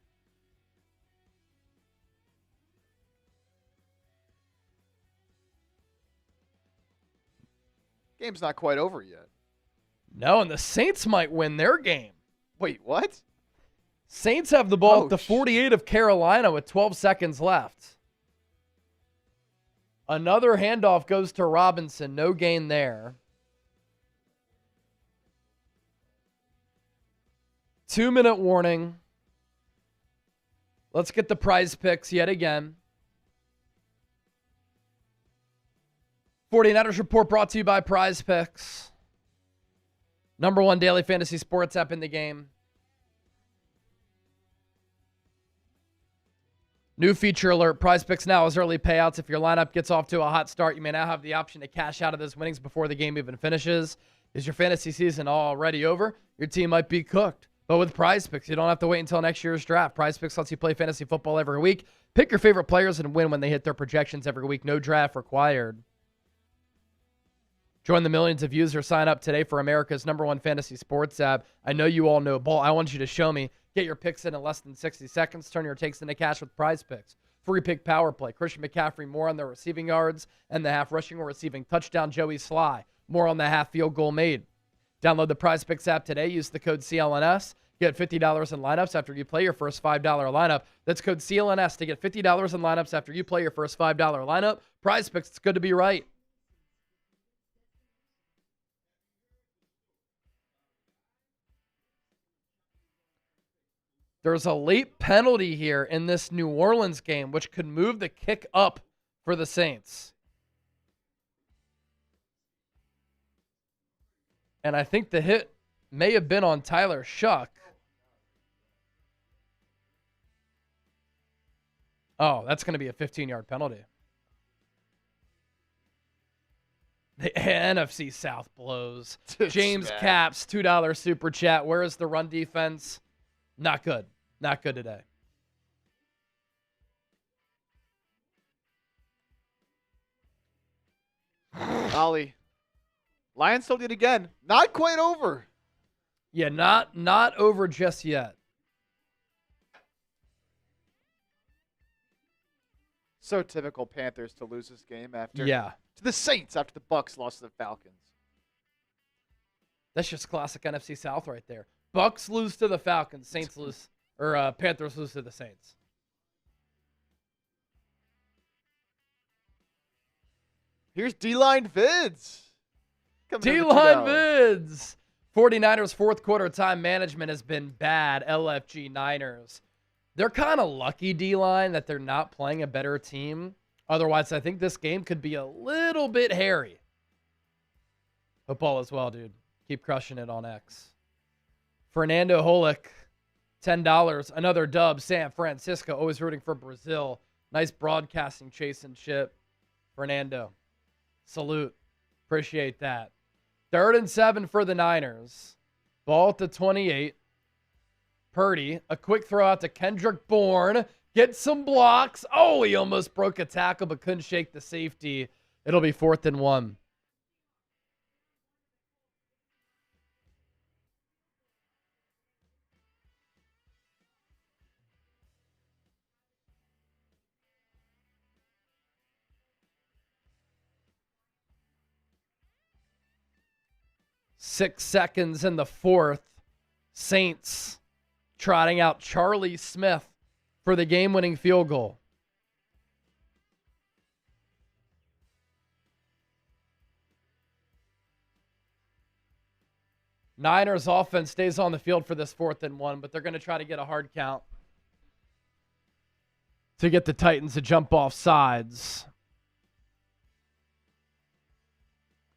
Game's not quite over yet. No, and the Saints might win their game. Wait, what? Saints have the ball at the Ouch. 48 of Carolina with 12 seconds left. Another handoff goes to Robinson. No gain there. 2-minute warning. Let's get the prize picks yet again. 49ers Report brought to you by Prize Picks. #1 daily fantasy sports app in the game. New feature alert. Prize Picks now has early payouts. If your lineup gets off to a hot start, you may now have the option to cash out of those winnings before the game even finishes. Is your fantasy season already over? Your team might be cooked. But with Prize Picks, you don't have to wait until next year's draft. Prize Picks lets you play fantasy football every week. Pick your favorite players and win when they hit their projections every week. No draft required. Join the millions of users. Sign up today for America's #1 fantasy sports app. I know you all know ball. I want you to show me. Get your picks in less than 60 seconds. Turn your takes into cash with Prize Picks. Free pick power play. Christian McCaffrey more on the receiving yards and the half rushing or receiving touchdown. Joey Sly more on the half field goal made. Download the Prize Picks app today. Use the code CLNS. Get $50 in lineups after you play your first $5 lineup. That's code CLNS to get $50 in lineups after you play your first $5 lineup. Prize Picks, it's good to be right. There's a late penalty here in this New Orleans game, which could move the kick up for the Saints. And I think the hit may have been on Tyler Shuck. Oh, that's going to be a 15-yard penalty. The NFC South blows. James Caps, $2 super chat. Where is the run defense? Not good. Not good today. Ollie. Lions still did again. Not quite over. Yeah, not over just yet. So typical Panthers to lose this game after. Yeah. To the Saints after the Bucs lost to the Falcons. That's just classic NFC South right there. Bucks lose to the Falcons. Saints lose, or Panthers lose to the Saints. Here's D-Line Vids. D-Line Vids. 49ers fourth quarter time management has been bad. LFG Niners. They're kind of lucky, D-Line, that they're not playing a better team. Otherwise, I think this game could be a little bit hairy. Football as well, dude. Keep crushing it on X. Fernando Holick, $10. Another dub. San Francisco, always rooting for Brazil. Nice broadcasting, chase and chip. Fernando, salute. Appreciate that. 3rd and 7 for the Niners. Ball at the 28. Purdy, a quick throw out to Kendrick Bourne. Get some blocks. Oh, he almost broke a tackle but couldn't shake the safety. It'll be 4th and 1. Six seconds in the 4th. Saints trotting out Charlie Smith for the game-winning field goal. Niners offense stays on the field for this 4th and 1, but they're going to try to get a hard count to get the Titans to jump off sides.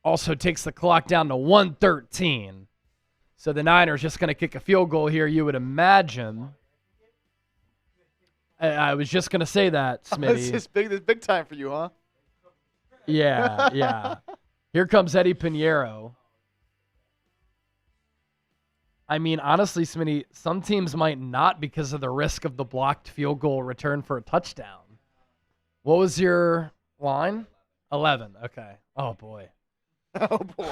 Also takes the clock down to 1:13. So the Niners just going to kick a field goal here, you would imagine. I was just going to say that, Smitty. This is big time for you, huh? Yeah. Here comes Eddie Pinheiro. I mean, honestly, Smitty, some teams might not because of the risk of the blocked field goal return for a touchdown. What was your line? 11. Okay. Oh, boy. Oh, boy.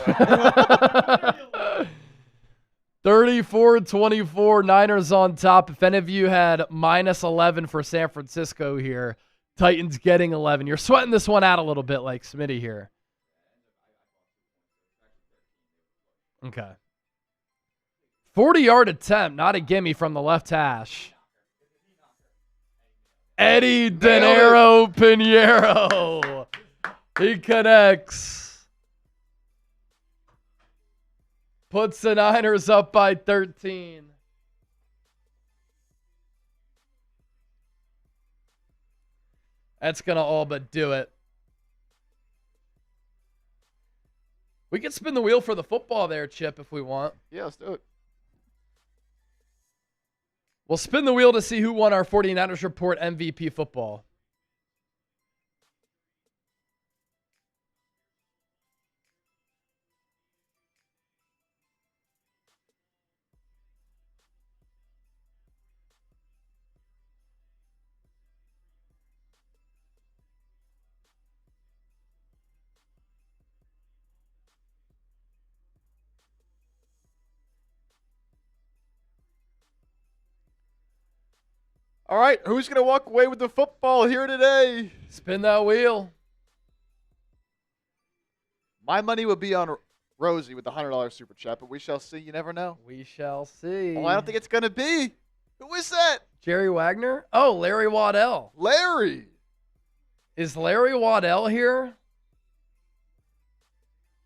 34-24, Niners on top. If any of you had minus 11 for San Francisco here, Titans getting 11. You're sweating this one out a little bit like Smitty here. Okay. 40-yard attempt, not a gimme from the left hash. Eddie Dinero Pinheiro. He connects. Puts the Niners up by 13. That's going to all but do it. We can spin the wheel for the football there, Chip, if we want. Yeah, let's do it. We'll spin the wheel to see who won our 49ers Report MVP football. All right, who's going to walk away with the football here today? Spin that wheel. My money would be on Rosie with the $100 super chat, but we shall see. You never know. We shall see. Oh, I don't think it's going to be. Who is that? Jerry Wagner? Oh, Larry Waddell. Larry. Is Larry Waddell here?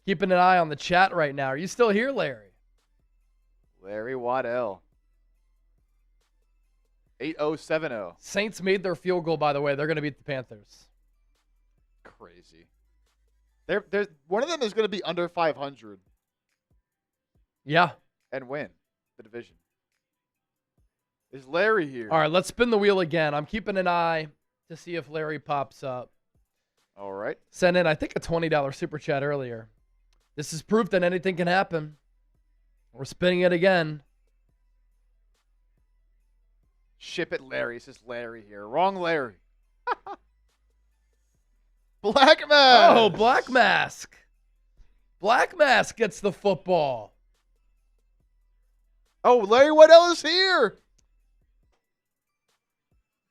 Keeping an eye on the chat right now. Are you still here, Larry? Larry Waddell. 8070. Saints made their field goal, by the way. They're going to beat the Panthers. Crazy. There's one of them is going to be under 500. Yeah. And win the division. Is Larry here? All right, let's spin the wheel again. I'm keeping an eye to see if Larry pops up. All right. Sent in, I think, a $20 super chat earlier. This is proof that anything can happen. We're spinning it again. Ship it, Larry. It says Larry here. Wrong Larry. Black Mask. Oh, Black Mask. Black Mask gets the football. Oh, Larry Waddell is here.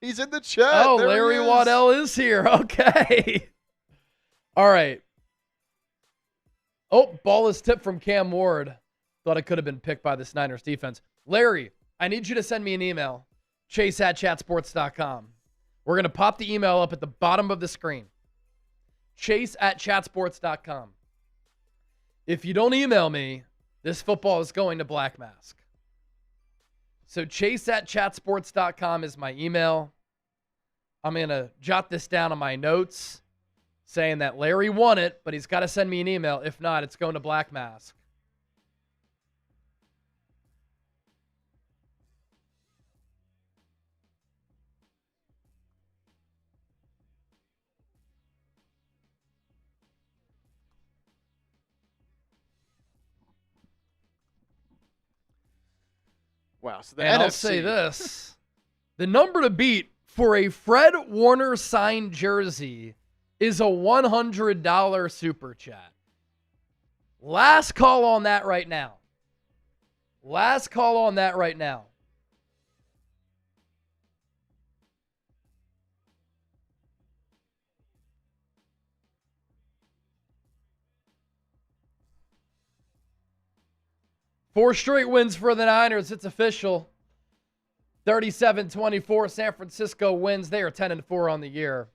He's in the chat. Oh, there Larry Waddell is here. Okay. All right. Oh, ball is tipped from Cam Ward. Thought it could have been picked by this Niners defense. Larry, I need you to send me an email. Chase@chatsports.com. We're going to pop the email up at the bottom of the screen. Chase@chatsports.com. If you don't email me, this football is going to Black Mask. So Chase@chatsports.com is my email. I'm going to jot this down on my notes saying that Larry won it, but he's got to send me an email. If not, it's going to Black Mask. Wow. So the And NFC. I'll say this. The number to beat for a Fred Warner signed jersey is a $100 super chat. Last call on that right now. Last call on that right now. Four straight wins for the Niners. It's official. 37-24. San Francisco wins. They are 10-4 on the year.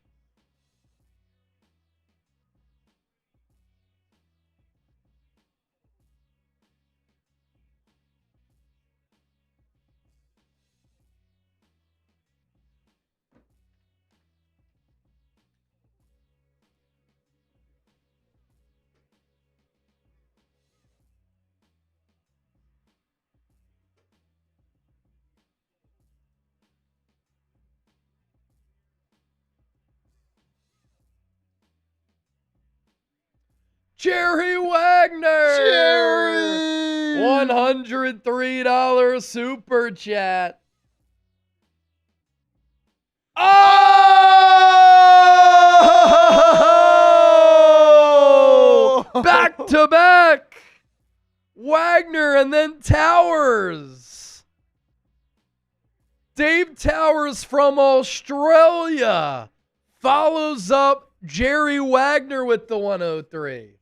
Jerry Wagner. Jerry! $103 super chat. Oh! Back to back. Wagner and then Towers. Dave Towers from Australia follows up Jerry Wagner with the 103.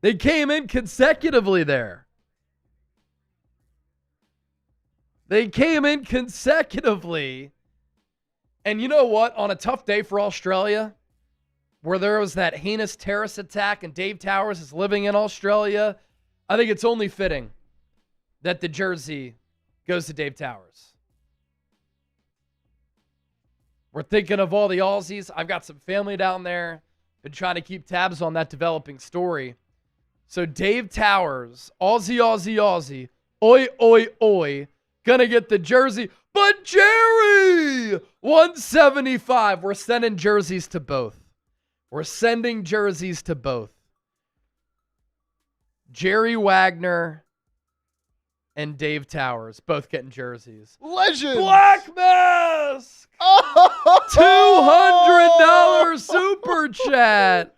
They came in consecutively there. They came in consecutively. And you know what? On a tough day for Australia, where there was that heinous terrorist attack and Dave Towers is living in Australia, I think it's only fitting that the jersey goes to Dave Towers. We're thinking of all the Aussies. I've got some family down there. Been trying to keep tabs on that developing story. So Dave Towers, Aussie, oi, oi, oi, gonna get the jersey. But Jerry, 175. We're sending jerseys to both. We're sending jerseys to both. Jerry Wagner and Dave Towers, both getting jerseys. Legend. Black Mask. Oh! $200 super chat.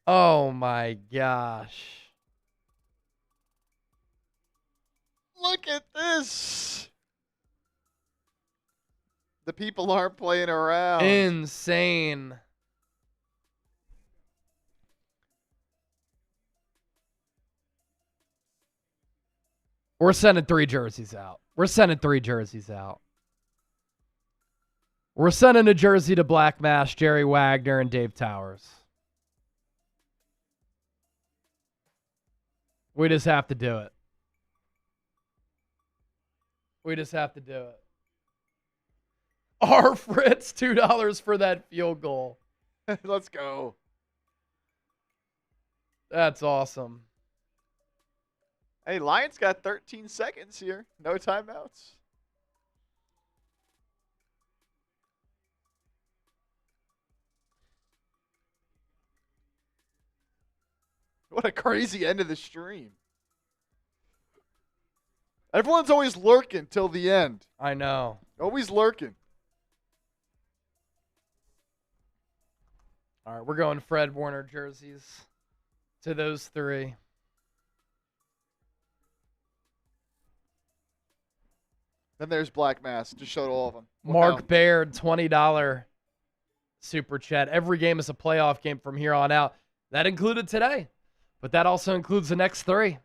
Oh my gosh. Look at this. The people aren't playing around. Insane. We're sending 3 jerseys out. We're sending 3 jerseys out. We're sending a jersey to Black Mass, Jerry Wagner, and Dave Towers. We just have to do it. We just have to do it. R. Fritz, $2 for that field goal. Let's go. That's awesome. Hey, Lions got 13 seconds here. No timeouts. What a crazy end of the stream. Everyone's always lurking till the end. I know. Always lurking. All right, we're going Fred Warner jerseys to those 3. Then there's Black Mass. Just showed all of them. Mark Baird, $20 super chat. Every game is a playoff game from here on out. That included today, but that also includes the next 3.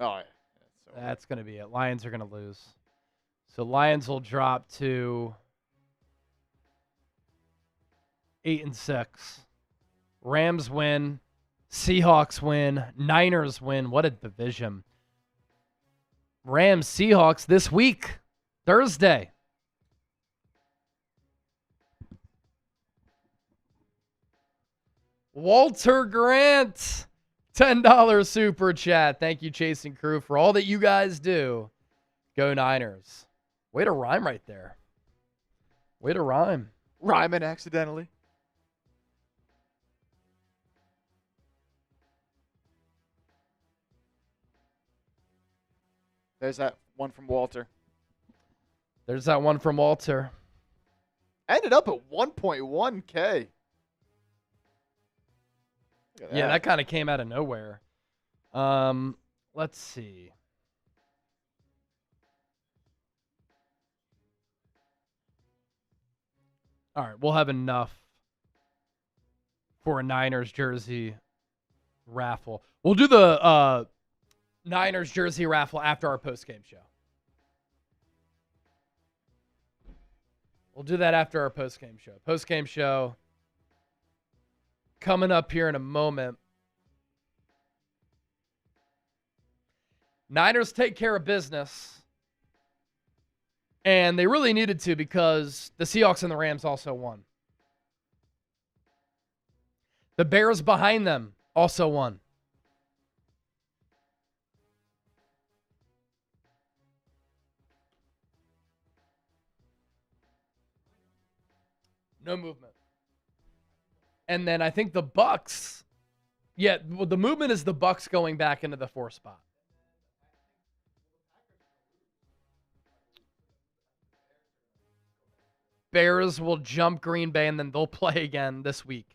Oh, yeah. That's going to be it. Lions are going to lose. So Lions will drop to 8-6. Rams win. Seahawks win. Niners win. What a division. Rams, Seahawks this week. Thursday. Walter Grant, $10 super chat. Thank you, Chasing Crew, for all that you guys do. Go Niners. Way to rhyme right there. Way to rhyme. Rhyming accidentally. There's that one from Walter. There's that one from Walter. Ended up at 1.1K. Yeah, that kind of came out of nowhere. Let's see. All right, we'll have enough for a Niners jersey raffle. We'll do the Niners jersey raffle after our post-game show. We'll do that after our post-game show. Post-game show coming up here in a moment. Niners take care of business. And they really needed to because the Seahawks and the Rams also won. The Bears behind them also won. No movement. And then I think the Bucks, well, the movement is the Bucks going back into the 4th spot. Bears will jump Green Bay, and then they'll play again this week.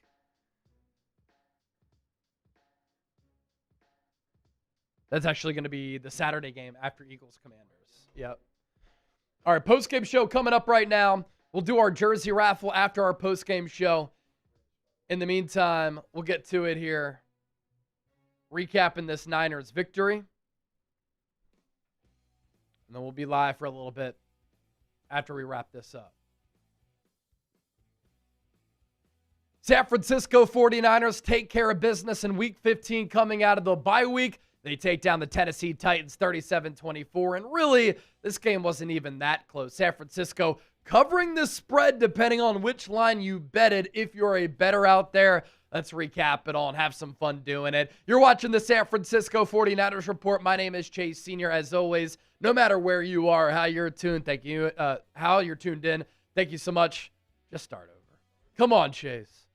That's actually going to be the Saturday game after Eagles-Commanders. Yep. All right, post-game show coming up right now. We'll do our jersey raffle after our post-game show. In the meantime, we'll get to it here. Recapping this Niners victory. And then we'll be live for a little bit after we wrap this up. San Francisco 49ers take care of business in Week 15 coming out of the bye week. They take down the Tennessee Titans 37-24. And really, this game wasn't even that close. San Francisco covering the spread depending on which line you betted. If you're a bettor out there, let's recap it all and have some fun doing it. You're watching the San Francisco 49ers Report. My name is Chase Sr. As always, no matter where you are, how you're tuned, how you're tuned in, thank you so much. Just start over. Come on, Chase.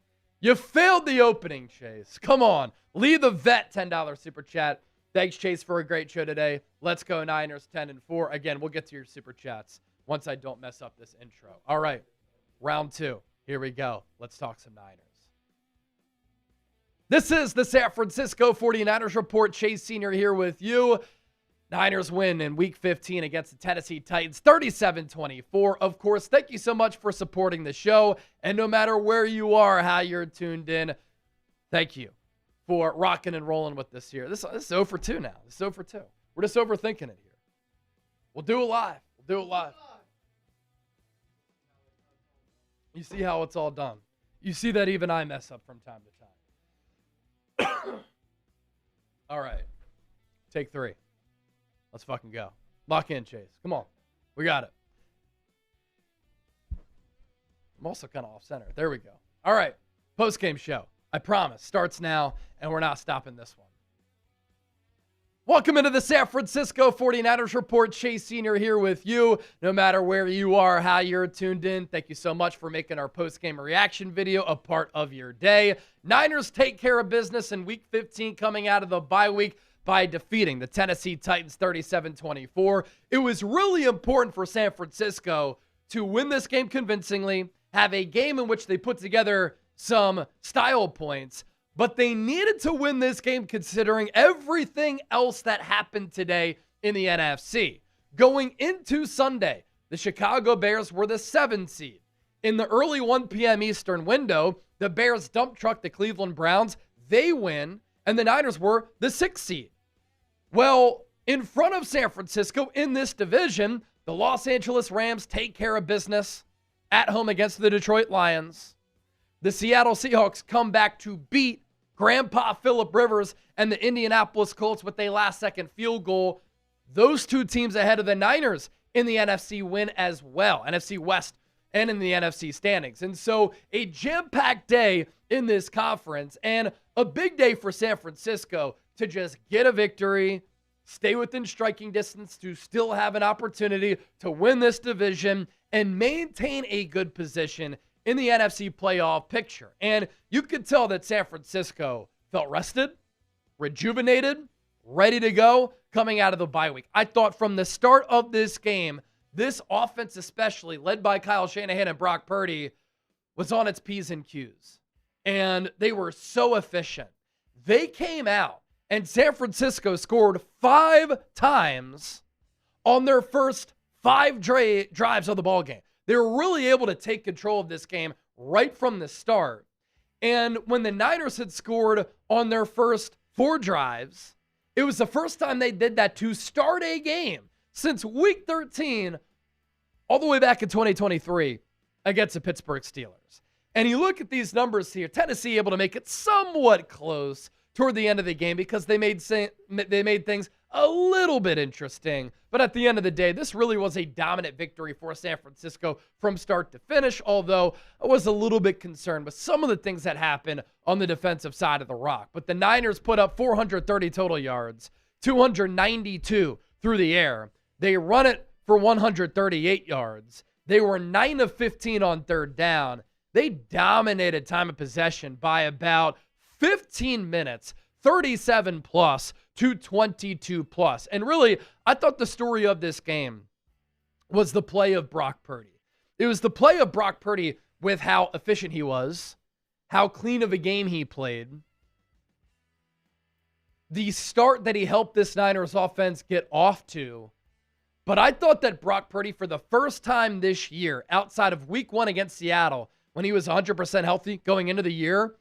You failed the opening, Chase. Come on. Lee the Vet, $10 super chat. Thanks, Chase, for a great show today. Let's go Niners 10-4. Again, we'll get to your super chats once I don't mess up this intro. All right, round 2. Here we go. Let's talk some Niners. This is the San Francisco 49ers Report. Chase Sr. here with you. Niners win in Week 15 against the Tennessee Titans, 37-24. Of course, thank you so much for supporting the show. And no matter where you are, how you're tuned in, thank you for rocking and rolling with this here. This is 0 for 2 now. This is 0 for 2. We're just overthinking it here. We'll do it live. You see how it's all done. You see that even I mess up from time to time. All right. Take 3. Let's fucking go. Lock in, Chase. Come on. We got it. I'm also kind of off center. There we go. All right. Post-game show. I promise. Starts now, and we're not stopping this one. Welcome into the San Francisco 49ers Report. Chase Sr. here with you. No matter where you are, how you're tuned in, thank you so much for making our post-game reaction video a part of your day. Niners take care of business in Week 15 coming out of the bye week by defeating the Tennessee Titans 37-24. It was really important for San Francisco to win this game convincingly, have a game in which they put together some style points, but they needed to win this game considering everything else that happened today in the NFC. Going into Sunday, the Chicago Bears were the 7 seed. In the early 1 p.m. Eastern window, the Bears dump truck the Cleveland Browns. They win, and the Niners were the 6 seed. Well, in front of San Francisco in this division, the Los Angeles Rams take care of business at home against the Detroit Lions. The Seattle Seahawks come back to beat Grandpa Phillip Rivers and the Indianapolis Colts with a last-second field goal. Those 2 teams ahead of the Niners in the NFC win as well, NFC West and in the NFC standings. And so a jam-packed day in this conference and a big day for San Francisco to just get a victory, stay within striking distance to still have an opportunity to win this division and maintain a good position in the NFC playoff picture. And you could tell that San Francisco felt rested, rejuvenated, ready to go coming out of the bye week. I thought from the start of this game, this offense especially, led by Kyle Shanahan and Brock Purdy, was on its P's and Q's. And they were so efficient. They came out, and San Francisco scored 5 times on their first 5 drives of the ballgame. They were really able to take control of this game right from the start. And when the Niners had scored on their first 4 drives, it was the first time they did that to start a game since week 13 all the way back in 2023 against the Pittsburgh Steelers. And you look at these numbers here, Tennessee able to make it somewhat close toward the end of the game because they made things a little bit interesting. But at the end of the day, this really was a dominant victory for San Francisco from start to finish, although I was a little bit concerned with some of the things that happened on the defensive side of the rock. But the Niners put up 430 total yards, 292 through the air. They run it for 138 yards. They were 9 of 15 on third down. They dominated time of possession by about 15 minutes, 37 plus to 22 plus. And really, I thought the story of this game was the play of Brock Purdy. It was the play of Brock Purdy with how efficient he was, how clean of a game he played, the start that he helped this Niners offense get off to. But I thought that Brock Purdy, for the first time this year, outside of week 1 against Seattle, when he was 100% healthy going into the year,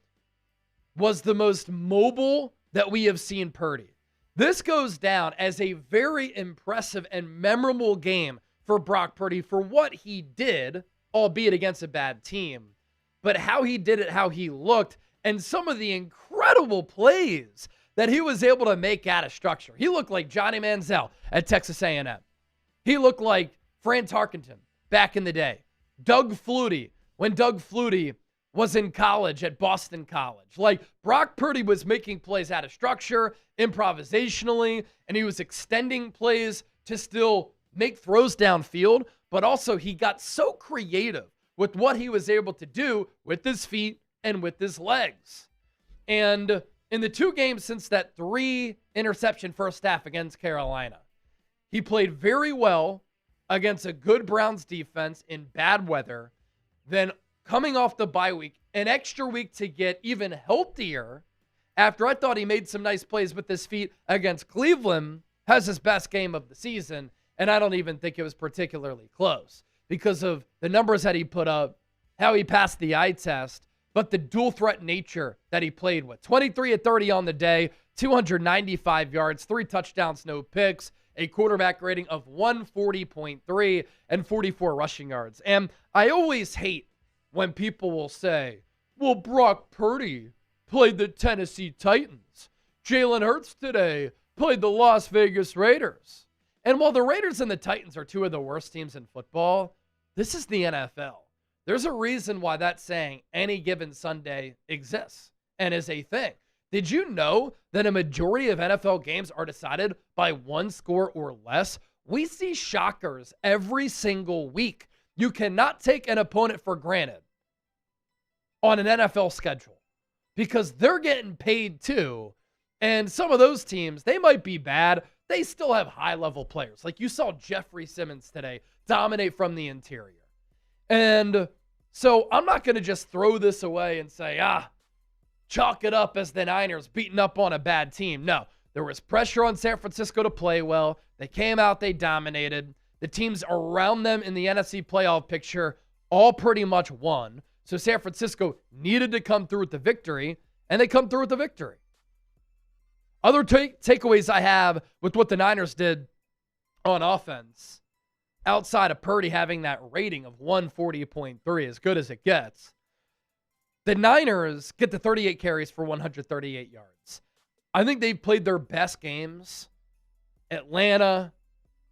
was the most mobile that we have seen Purdy. This goes down as a very impressive and memorable game for Brock Purdy for what he did, albeit against a bad team, but how he did it, how he looked, and some of the incredible plays that he was able to make out of structure. He looked like Johnny Manziel at Texas A&M. He looked like Fran Tarkenton back in the day. Doug Flutie, when Doug Flutie was in college at Boston College. Like, Brock Purdy was making plays out of structure, improvisationally, and he was extending plays to still make throws downfield, but also he got so creative with what he was able to do with his feet and with his legs. And in the 2 games since that 3-interception first half against Carolina, he played very well against a good Browns defense in bad weather. Then coming off the bye week, an extra week to get even healthier after I thought he made some nice plays with his feet against Cleveland, has his best game of the season, and I don't even think it was particularly close because of the numbers that he put up, how he passed the eye test, but the dual threat nature that he played with. 23 of 30 on the day, 295 yards, 3 touchdowns, no picks, a quarterback rating of 140.3 and 44 rushing yards. And I always hate when people will say, well, Brock Purdy played the Tennessee Titans. Jalen Hurts today played the Las Vegas Raiders. And while the Raiders and the Titans are 2 of the worst teams in football, this is the NFL. There's a reason why that saying, any given Sunday, exists and is a thing. Did you know that a majority of NFL games are decided by 1 score or less? We see shockers every single week. You cannot take an opponent for granted on an NFL schedule because they're getting paid too. And some of those teams, they might be bad. They still have high-level players. Like you saw Jeffrey Simmons today dominate from the interior. And so I'm not going to just throw this away and say, chalk it up as the Niners beating up on a bad team. No, there was pressure on San Francisco to play well. They came out, they dominated. The teams around them in the NFC playoff picture all pretty much won. So San Francisco needed to come through with the victory, and they come through with the victory. Other takeaways I have with what the Niners did on offense, outside of Purdy having that rating of 140.3, as good as it gets, the Niners get the 38 carries for 138 yards. I think they've played their best games. Atlanta,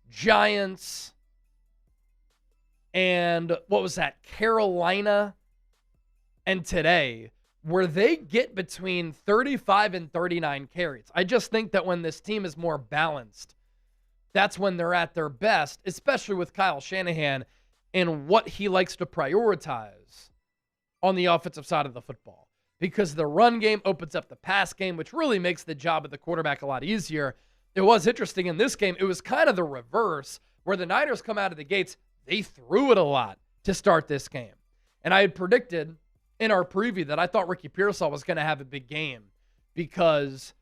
Giants, and what was that? Carolina, and today. where they get between 35 and 39 carries. I just think that when this team is more balanced, that's when they're at their best, especially with Kyle Shanahan and what he likes to prioritize on the offensive side of the football. Because the run game opens up the pass game, which really makes the job of the quarterback a lot easier. It was interesting in this game. It was kind of the reverse, where the Niners come out of the gates. They threw it a lot to start this game. And I had predicted in our preview that I thought Ricky Pearsall was going to have a big game because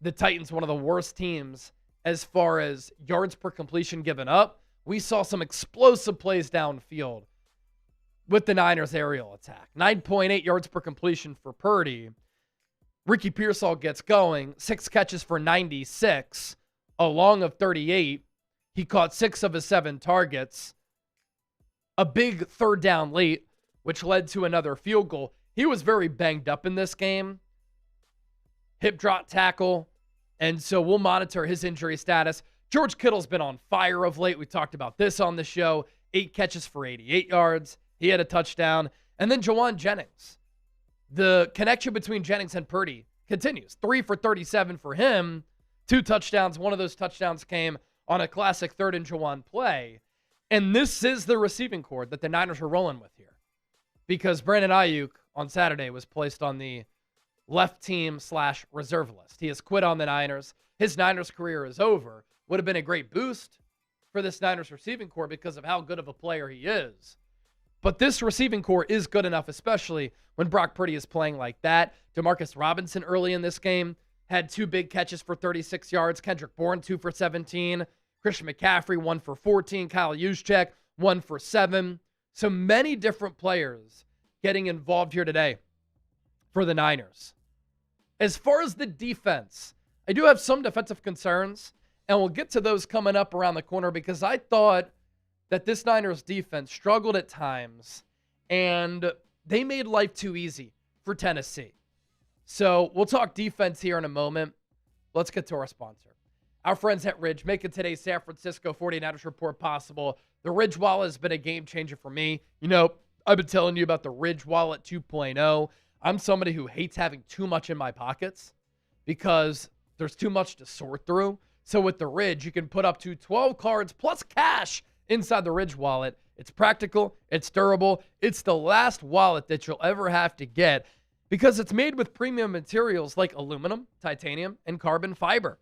the Titans, one of the worst teams as far as yards per completion given up. We saw some explosive plays downfield with the Niners aerial attack. 9.8 yards per completion for Purdy. Ricky Pearsall gets going. 6 catches for 96, a long of 38. He caught 6 of his 7 targets. A big third down late, which led to another field goal. He was very banged up in this game. Hip drop tackle. And so we'll monitor his injury status. George Kittle's been on fire of late. We talked about this on the show. 8 catches for 88 yards. He had a touchdown. And then Jawan Jennings. The connection between Jennings and Purdy continues. 3 for 37 for him. 2 touchdowns. One of those touchdowns came on a classic 3rd and Jawan play. And this is the receiving corps that the Niners are rolling with here. Because Brandon Ayuk on Saturday was placed on the left team / reserve list. He has quit on the Niners. His Niners career is over. Would have been a great boost for this Niners receiving corps because of how good of a player he is. But this receiving corps is good enough, especially when Brock Purdy is playing like that. Demarcus Robinson early in this game had 2 big catches for 36 yards. Kendrick Bourne, 2 for 17. Christian McCaffrey, 1 for 14. Kyle Juszczyk, 1 for 7. So many different players getting involved here today for the Niners. As far as the defense, I do have some defensive concerns, and we'll get to those coming up around the corner because I thought that this Niners defense struggled at times, and they made life too easy for Tennessee. So we'll talk defense here in a moment. Let's get to our sponsor. Our friends at Ridge, making today's San Francisco 49ers report possible. The Ridge Wallet has been a game changer for me. You know, I've been telling you about the Ridge Wallet 2.0. I'm somebody who hates having too much in my pockets because there's too much to sort through. So with the Ridge, you can put up to 12 cards plus cash inside the Ridge Wallet. It's practical, it's durable, it's the last wallet that you'll ever have to get because it's made with premium materials like aluminum, titanium, and carbon fiber.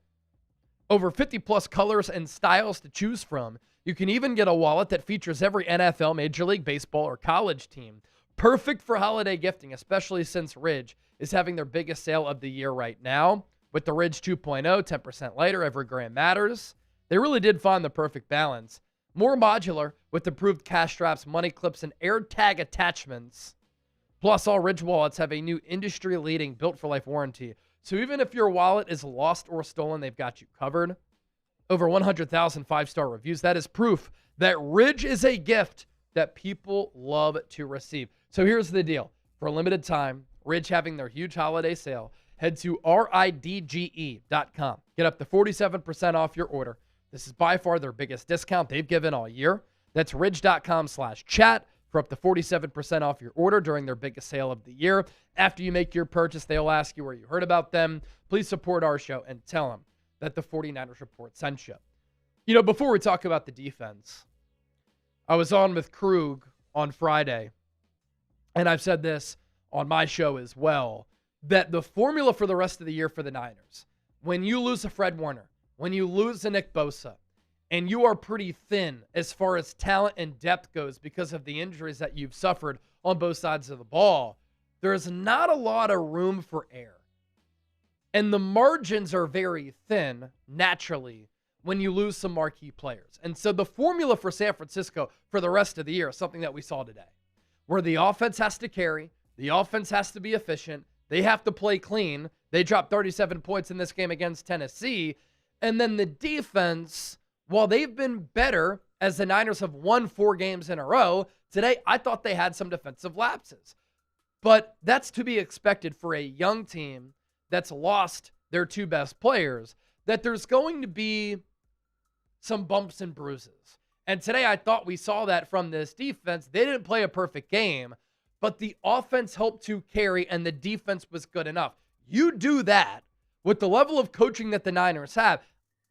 Over 50 plus colors and styles to choose from. You can even get a wallet that features every NFL, Major League Baseball, or college team. Perfect for holiday gifting, especially since Ridge is having their biggest sale of the year right now. With the Ridge 2.0, 10% lighter, every gram matters. They really did find the perfect balance. More modular with improved cash straps, money clips, and AirTag attachments. Plus, all Ridge wallets have a new industry-leading built-for-life warranty. So even if your wallet is lost or stolen, they've got you covered. Over 100,000 5-star reviews. That is proof that Ridge is a gift that people love to receive. So here's the deal. For a limited time, Ridge having their huge holiday sale. Head to RIDGE.com. Get up to 47% off your order. This is by far their biggest discount they've given all year. That's ridge.com/chat for up to 47% off your order during their biggest sale of the year. After you make your purchase, they'll ask you where you heard about them. Please support our show and tell them that the 49ers Report sent you. You know, before we talk about the defense, I was on with Krug on Friday, and I've said this on my show as well, that the formula for the rest of the year for the Niners, when you lose a Fred Warner, when you lose a Nick Bosa, and you are pretty thin as far as talent and depth goes because of the injuries that you've suffered on both sides of the ball, there's not a lot of room for error. And the margins are very thin, naturally, when you lose some marquee players. And so the formula for San Francisco for the rest of the year is something that we saw today, where the offense has to carry, the offense has to be efficient, they have to play clean. They dropped 37 points in this game against Tennessee. And then the defense, while they've been better as the Niners have won 4 games in a row, today I thought they had some defensive lapses. But that's to be expected for a young team that's lost their 2 best players, that there's going to be some bumps and bruises. And today I thought we saw that from this defense. They didn't play a perfect game, but the offense helped to carry and the defense was good enough. You do that with the level of coaching that the Niners have,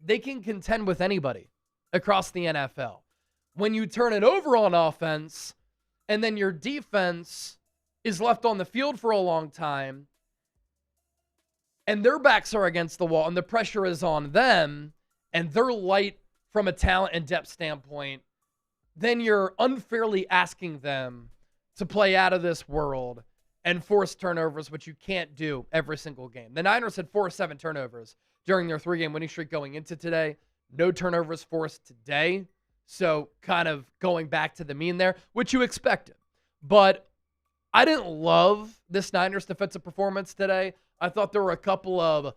they can contend with anybody across the NFL. When you turn it over on offense and then your defense is left on the field for a long time and their backs are against the wall and the pressure is on them and they're light from a talent and depth standpoint, then you're unfairly asking them to play out of this world and force turnovers, which you can't do every single game. The Niners had 4 or 7 turnovers during their 3-game winning streak going into today. No turnovers forced today. So kind of going back to the mean there, which you expected. But I didn't love this Niners defensive performance today. I thought there were a couple of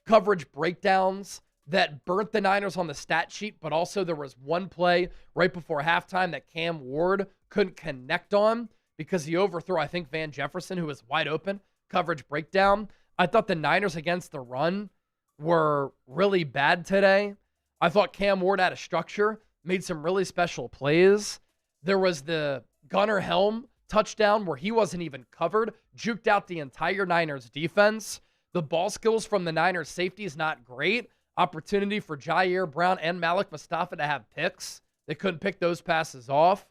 coverage breakdowns that burnt the Niners on the stat sheet, but also there was one play right before halftime that Cam Ward couldn't connect on because he overthrew, I think, Van Jefferson, who was wide open. Coverage breakdown. I thought the Niners against the run were really bad today. I thought Cam Ward had a structure, made some really special plays. There was the Gunnar Helm touchdown where he wasn't even covered, juked out the entire Niners defense. The ball skills from the Niners safety is not great. Opportunity for Jair Brown and Malik Mustafa to have picks. They couldn't pick those passes off.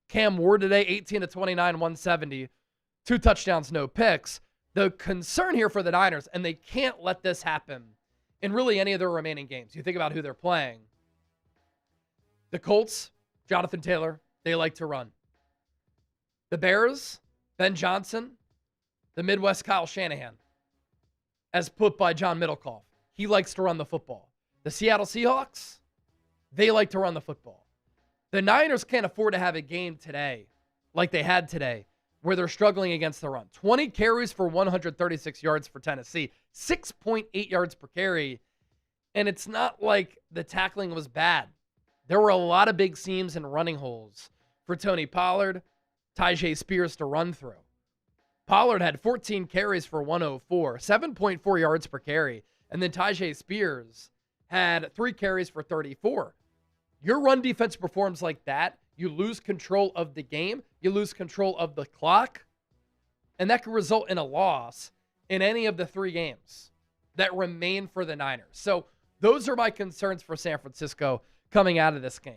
Cam Ward today, 18 to 29, 170. 2 touchdowns, no picks. The concern here for the Niners, and they can't let this happen in really any of their remaining games. You think about who they're playing. The Colts, Jonathan Taylor, they like to run. The Bears, Ben Johnson, the Midwest Kyle Shanahan, as put by John Middlecoff. He likes to run the football. The Seattle Seahawks, they like to run the football. The Niners can't afford to have a game today, like they had today, where they're struggling against the run. 20 carries for 136 yards for Tennessee, 6.8 yards per carry, and it's not like the tackling was bad. There were a lot of big seams and running holes for Tony Pollard, Tyjae Spears to run through. Pollard had 14 carries for 104, 7.4 yards per carry, and then Tyjae Spears had 3 carries for 34. Your run defense performs like that, you lose control of the game, you lose control of the clock, and that could result in a loss in any of the 3 games that remain for the Niners. So those are my concerns for San Francisco coming out of this game.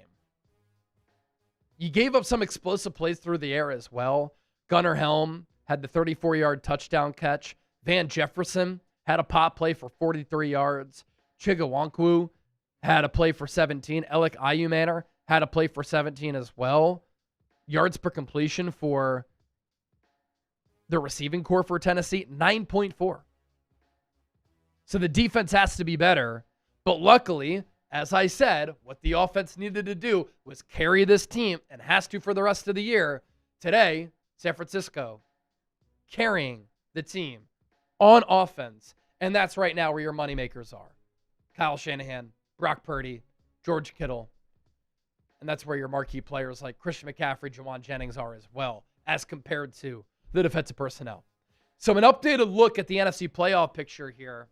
You gave up some explosive plays through the air as well. Gunnar Helm had the 34-yard touchdown catch. Van Jefferson had a pop play for 43 yards. Chigawankwu had a play for 17. Alec Ayumanor had a play for 17 as well. Yards per completion for the receiving core for Tennessee, 9.4. So the defense has to be better. But luckily, as I said, what the offense needed to do was carry this team and has to for the rest of the year. Today, San Francisco carrying the team on offense. And that's right now where your moneymakers are. Kyle Shanahan, Brock Purdy, George Kittle. And that's where your marquee players like Christian McCaffrey, Jawan Jennings are as well, as compared to the defensive personnel. So an updated look at the NFC playoff picture here.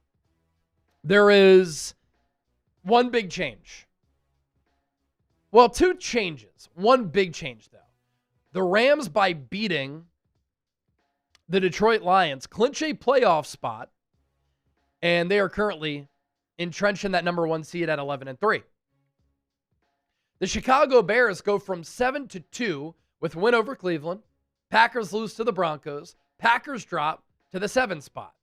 There is one big change. Well, 2 changes. One big change, though. The Rams, by beating the Detroit Lions, clinch a playoff spot, and they are currently entrenched in that number 1 seed at 11-3. The Chicago Bears go from 7-2 with win over Cleveland. Packers lose to the Broncos. Packers drop to the 7 spot.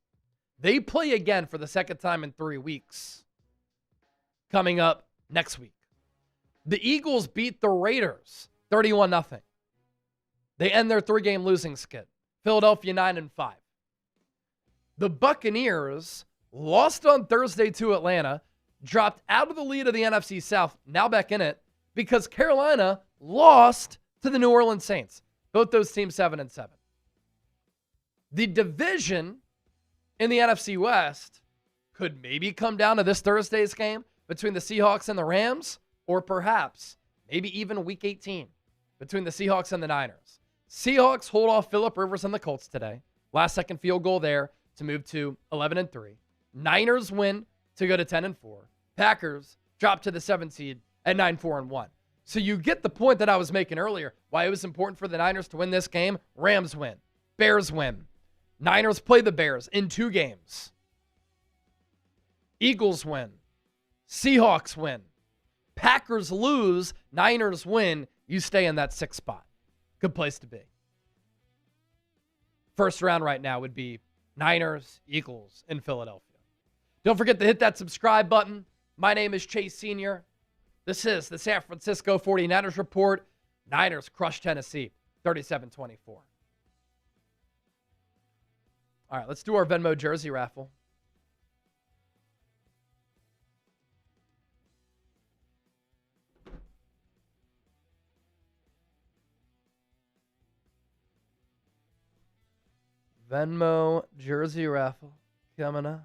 They play again for the second time in 3 weeks coming up next week. The Eagles beat the Raiders 31-0. They end their 3-game losing skid. Philadelphia 9-5. The Buccaneers lost on Thursday to Atlanta, dropped out of the lead of the NFC South, now back in it, because Carolina lost to the New Orleans Saints. Both those teams 7-7. The division in the NFC West could maybe come down to this Thursday's game between the Seahawks and the Rams, or perhaps maybe even Week 18 between the Seahawks and the Niners. Seahawks hold off Phillip Rivers and the Colts today. Last-second field goal there to move to 11-3. Niners win to go to 10-4. Packers drop to the 7th seed at 9-4-1. So you get the point that I was making earlier. Why it was important for the Niners to win this game. Rams win. Bears win. Niners play the Bears in 2 games. Eagles win. Seahawks win. Packers lose. Niners win. You stay in that 6th spot. Good place to be. First round right now would be Niners, Eagles in Philadelphia. Don't forget to hit that subscribe button. My name is Chase Sr. This is the San Francisco 49ers Report. Niners crush Tennessee 37-24. All right, let's do our Venmo jersey raffle. Venmo jersey raffle coming up.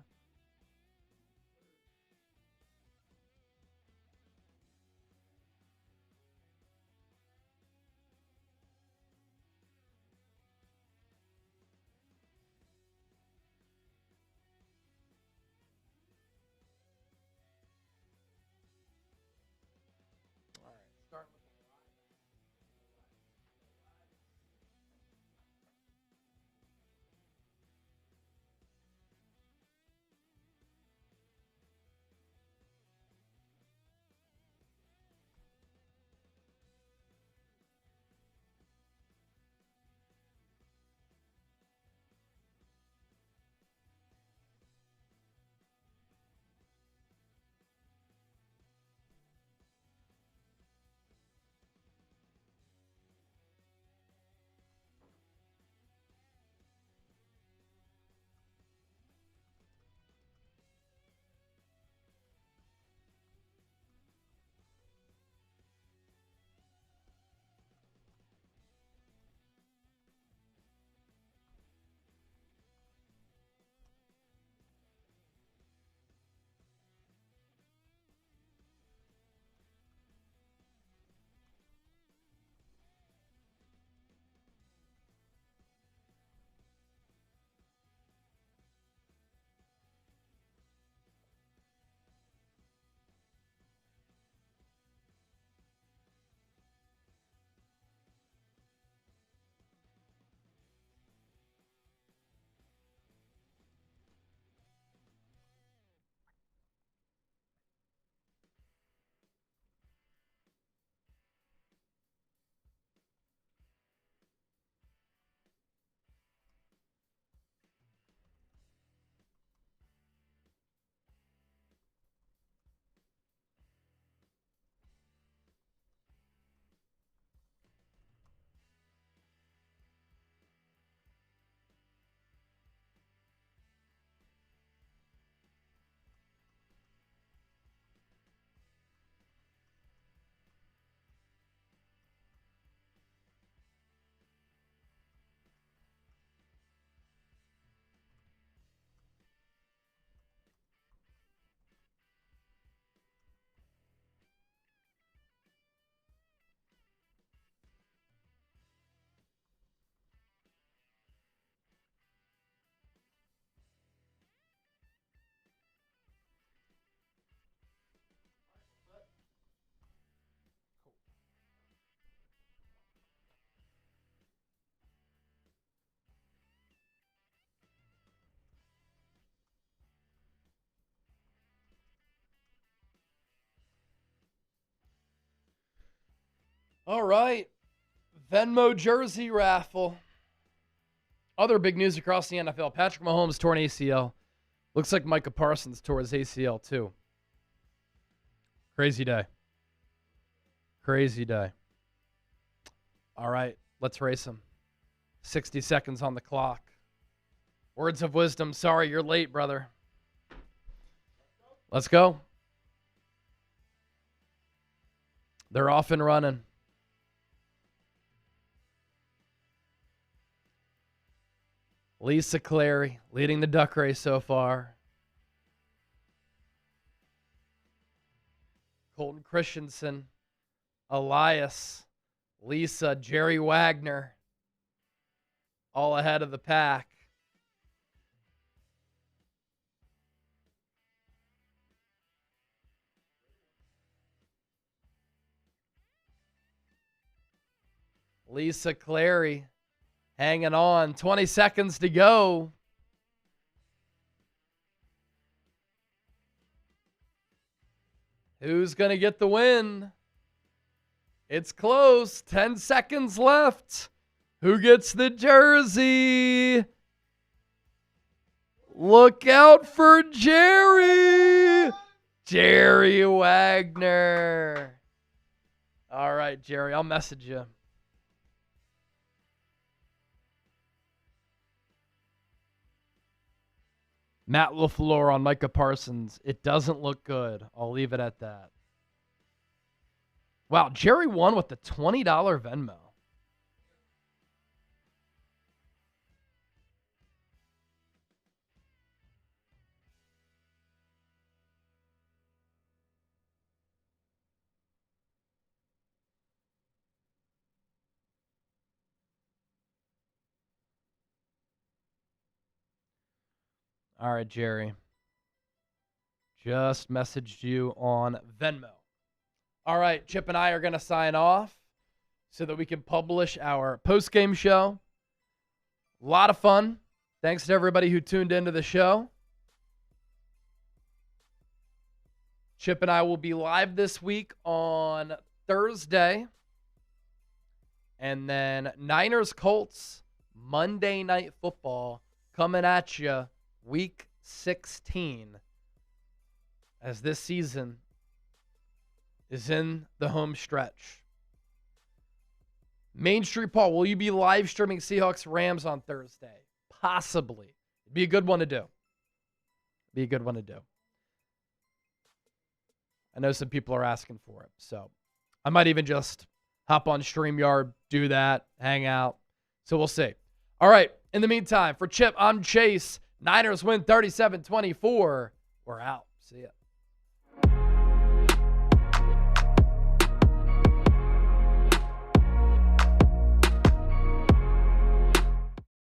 All right. Venmo jersey raffle. Other big news across the NFL. Patrick Mahomes tore an ACL. Looks like Micah Parsons tore his ACL too. Crazy day. Crazy day. All right. Let's race him. 60 seconds on the clock. Words of wisdom. Sorry, you're late, brother. Let's go. They're off and running. Lisa Clary leading the duck race so far. Colton Christensen, Elias, Lisa, Jerry Wagner, all ahead of the pack. Lisa Clary hanging on. 20 seconds to go. Who's going to get the win? It's close. 10 seconds left. Who gets the jersey? Look out for Jerry. Jerry Wagner. All right, Jerry, I'll message you. Matt LaFleur on Micah Parsons. It doesn't look good. I'll leave it at that. Wow, Jerry won with the $20 Venmo. All right, Jerry. Just messaged you on Venmo. All right, Chip and I are going to sign off so that we can publish our post-game show. A lot of fun. Thanks to everybody who tuned into the show. Chip and I will be live this week on Thursday. And then Niners Colts Monday Night Football coming at you week 16 as this season is in the home stretch. Main Street Paul, will you be live streaming Seahawks Rams on Thursday? Possibly. It'd be a good one to do. I know some people are asking for it, so I might even just hop on StreamYard, do that, hang out. So we'll see. All right, in the meantime, for Chip, I'm Chase. Niners win 37-24. We're out. See ya.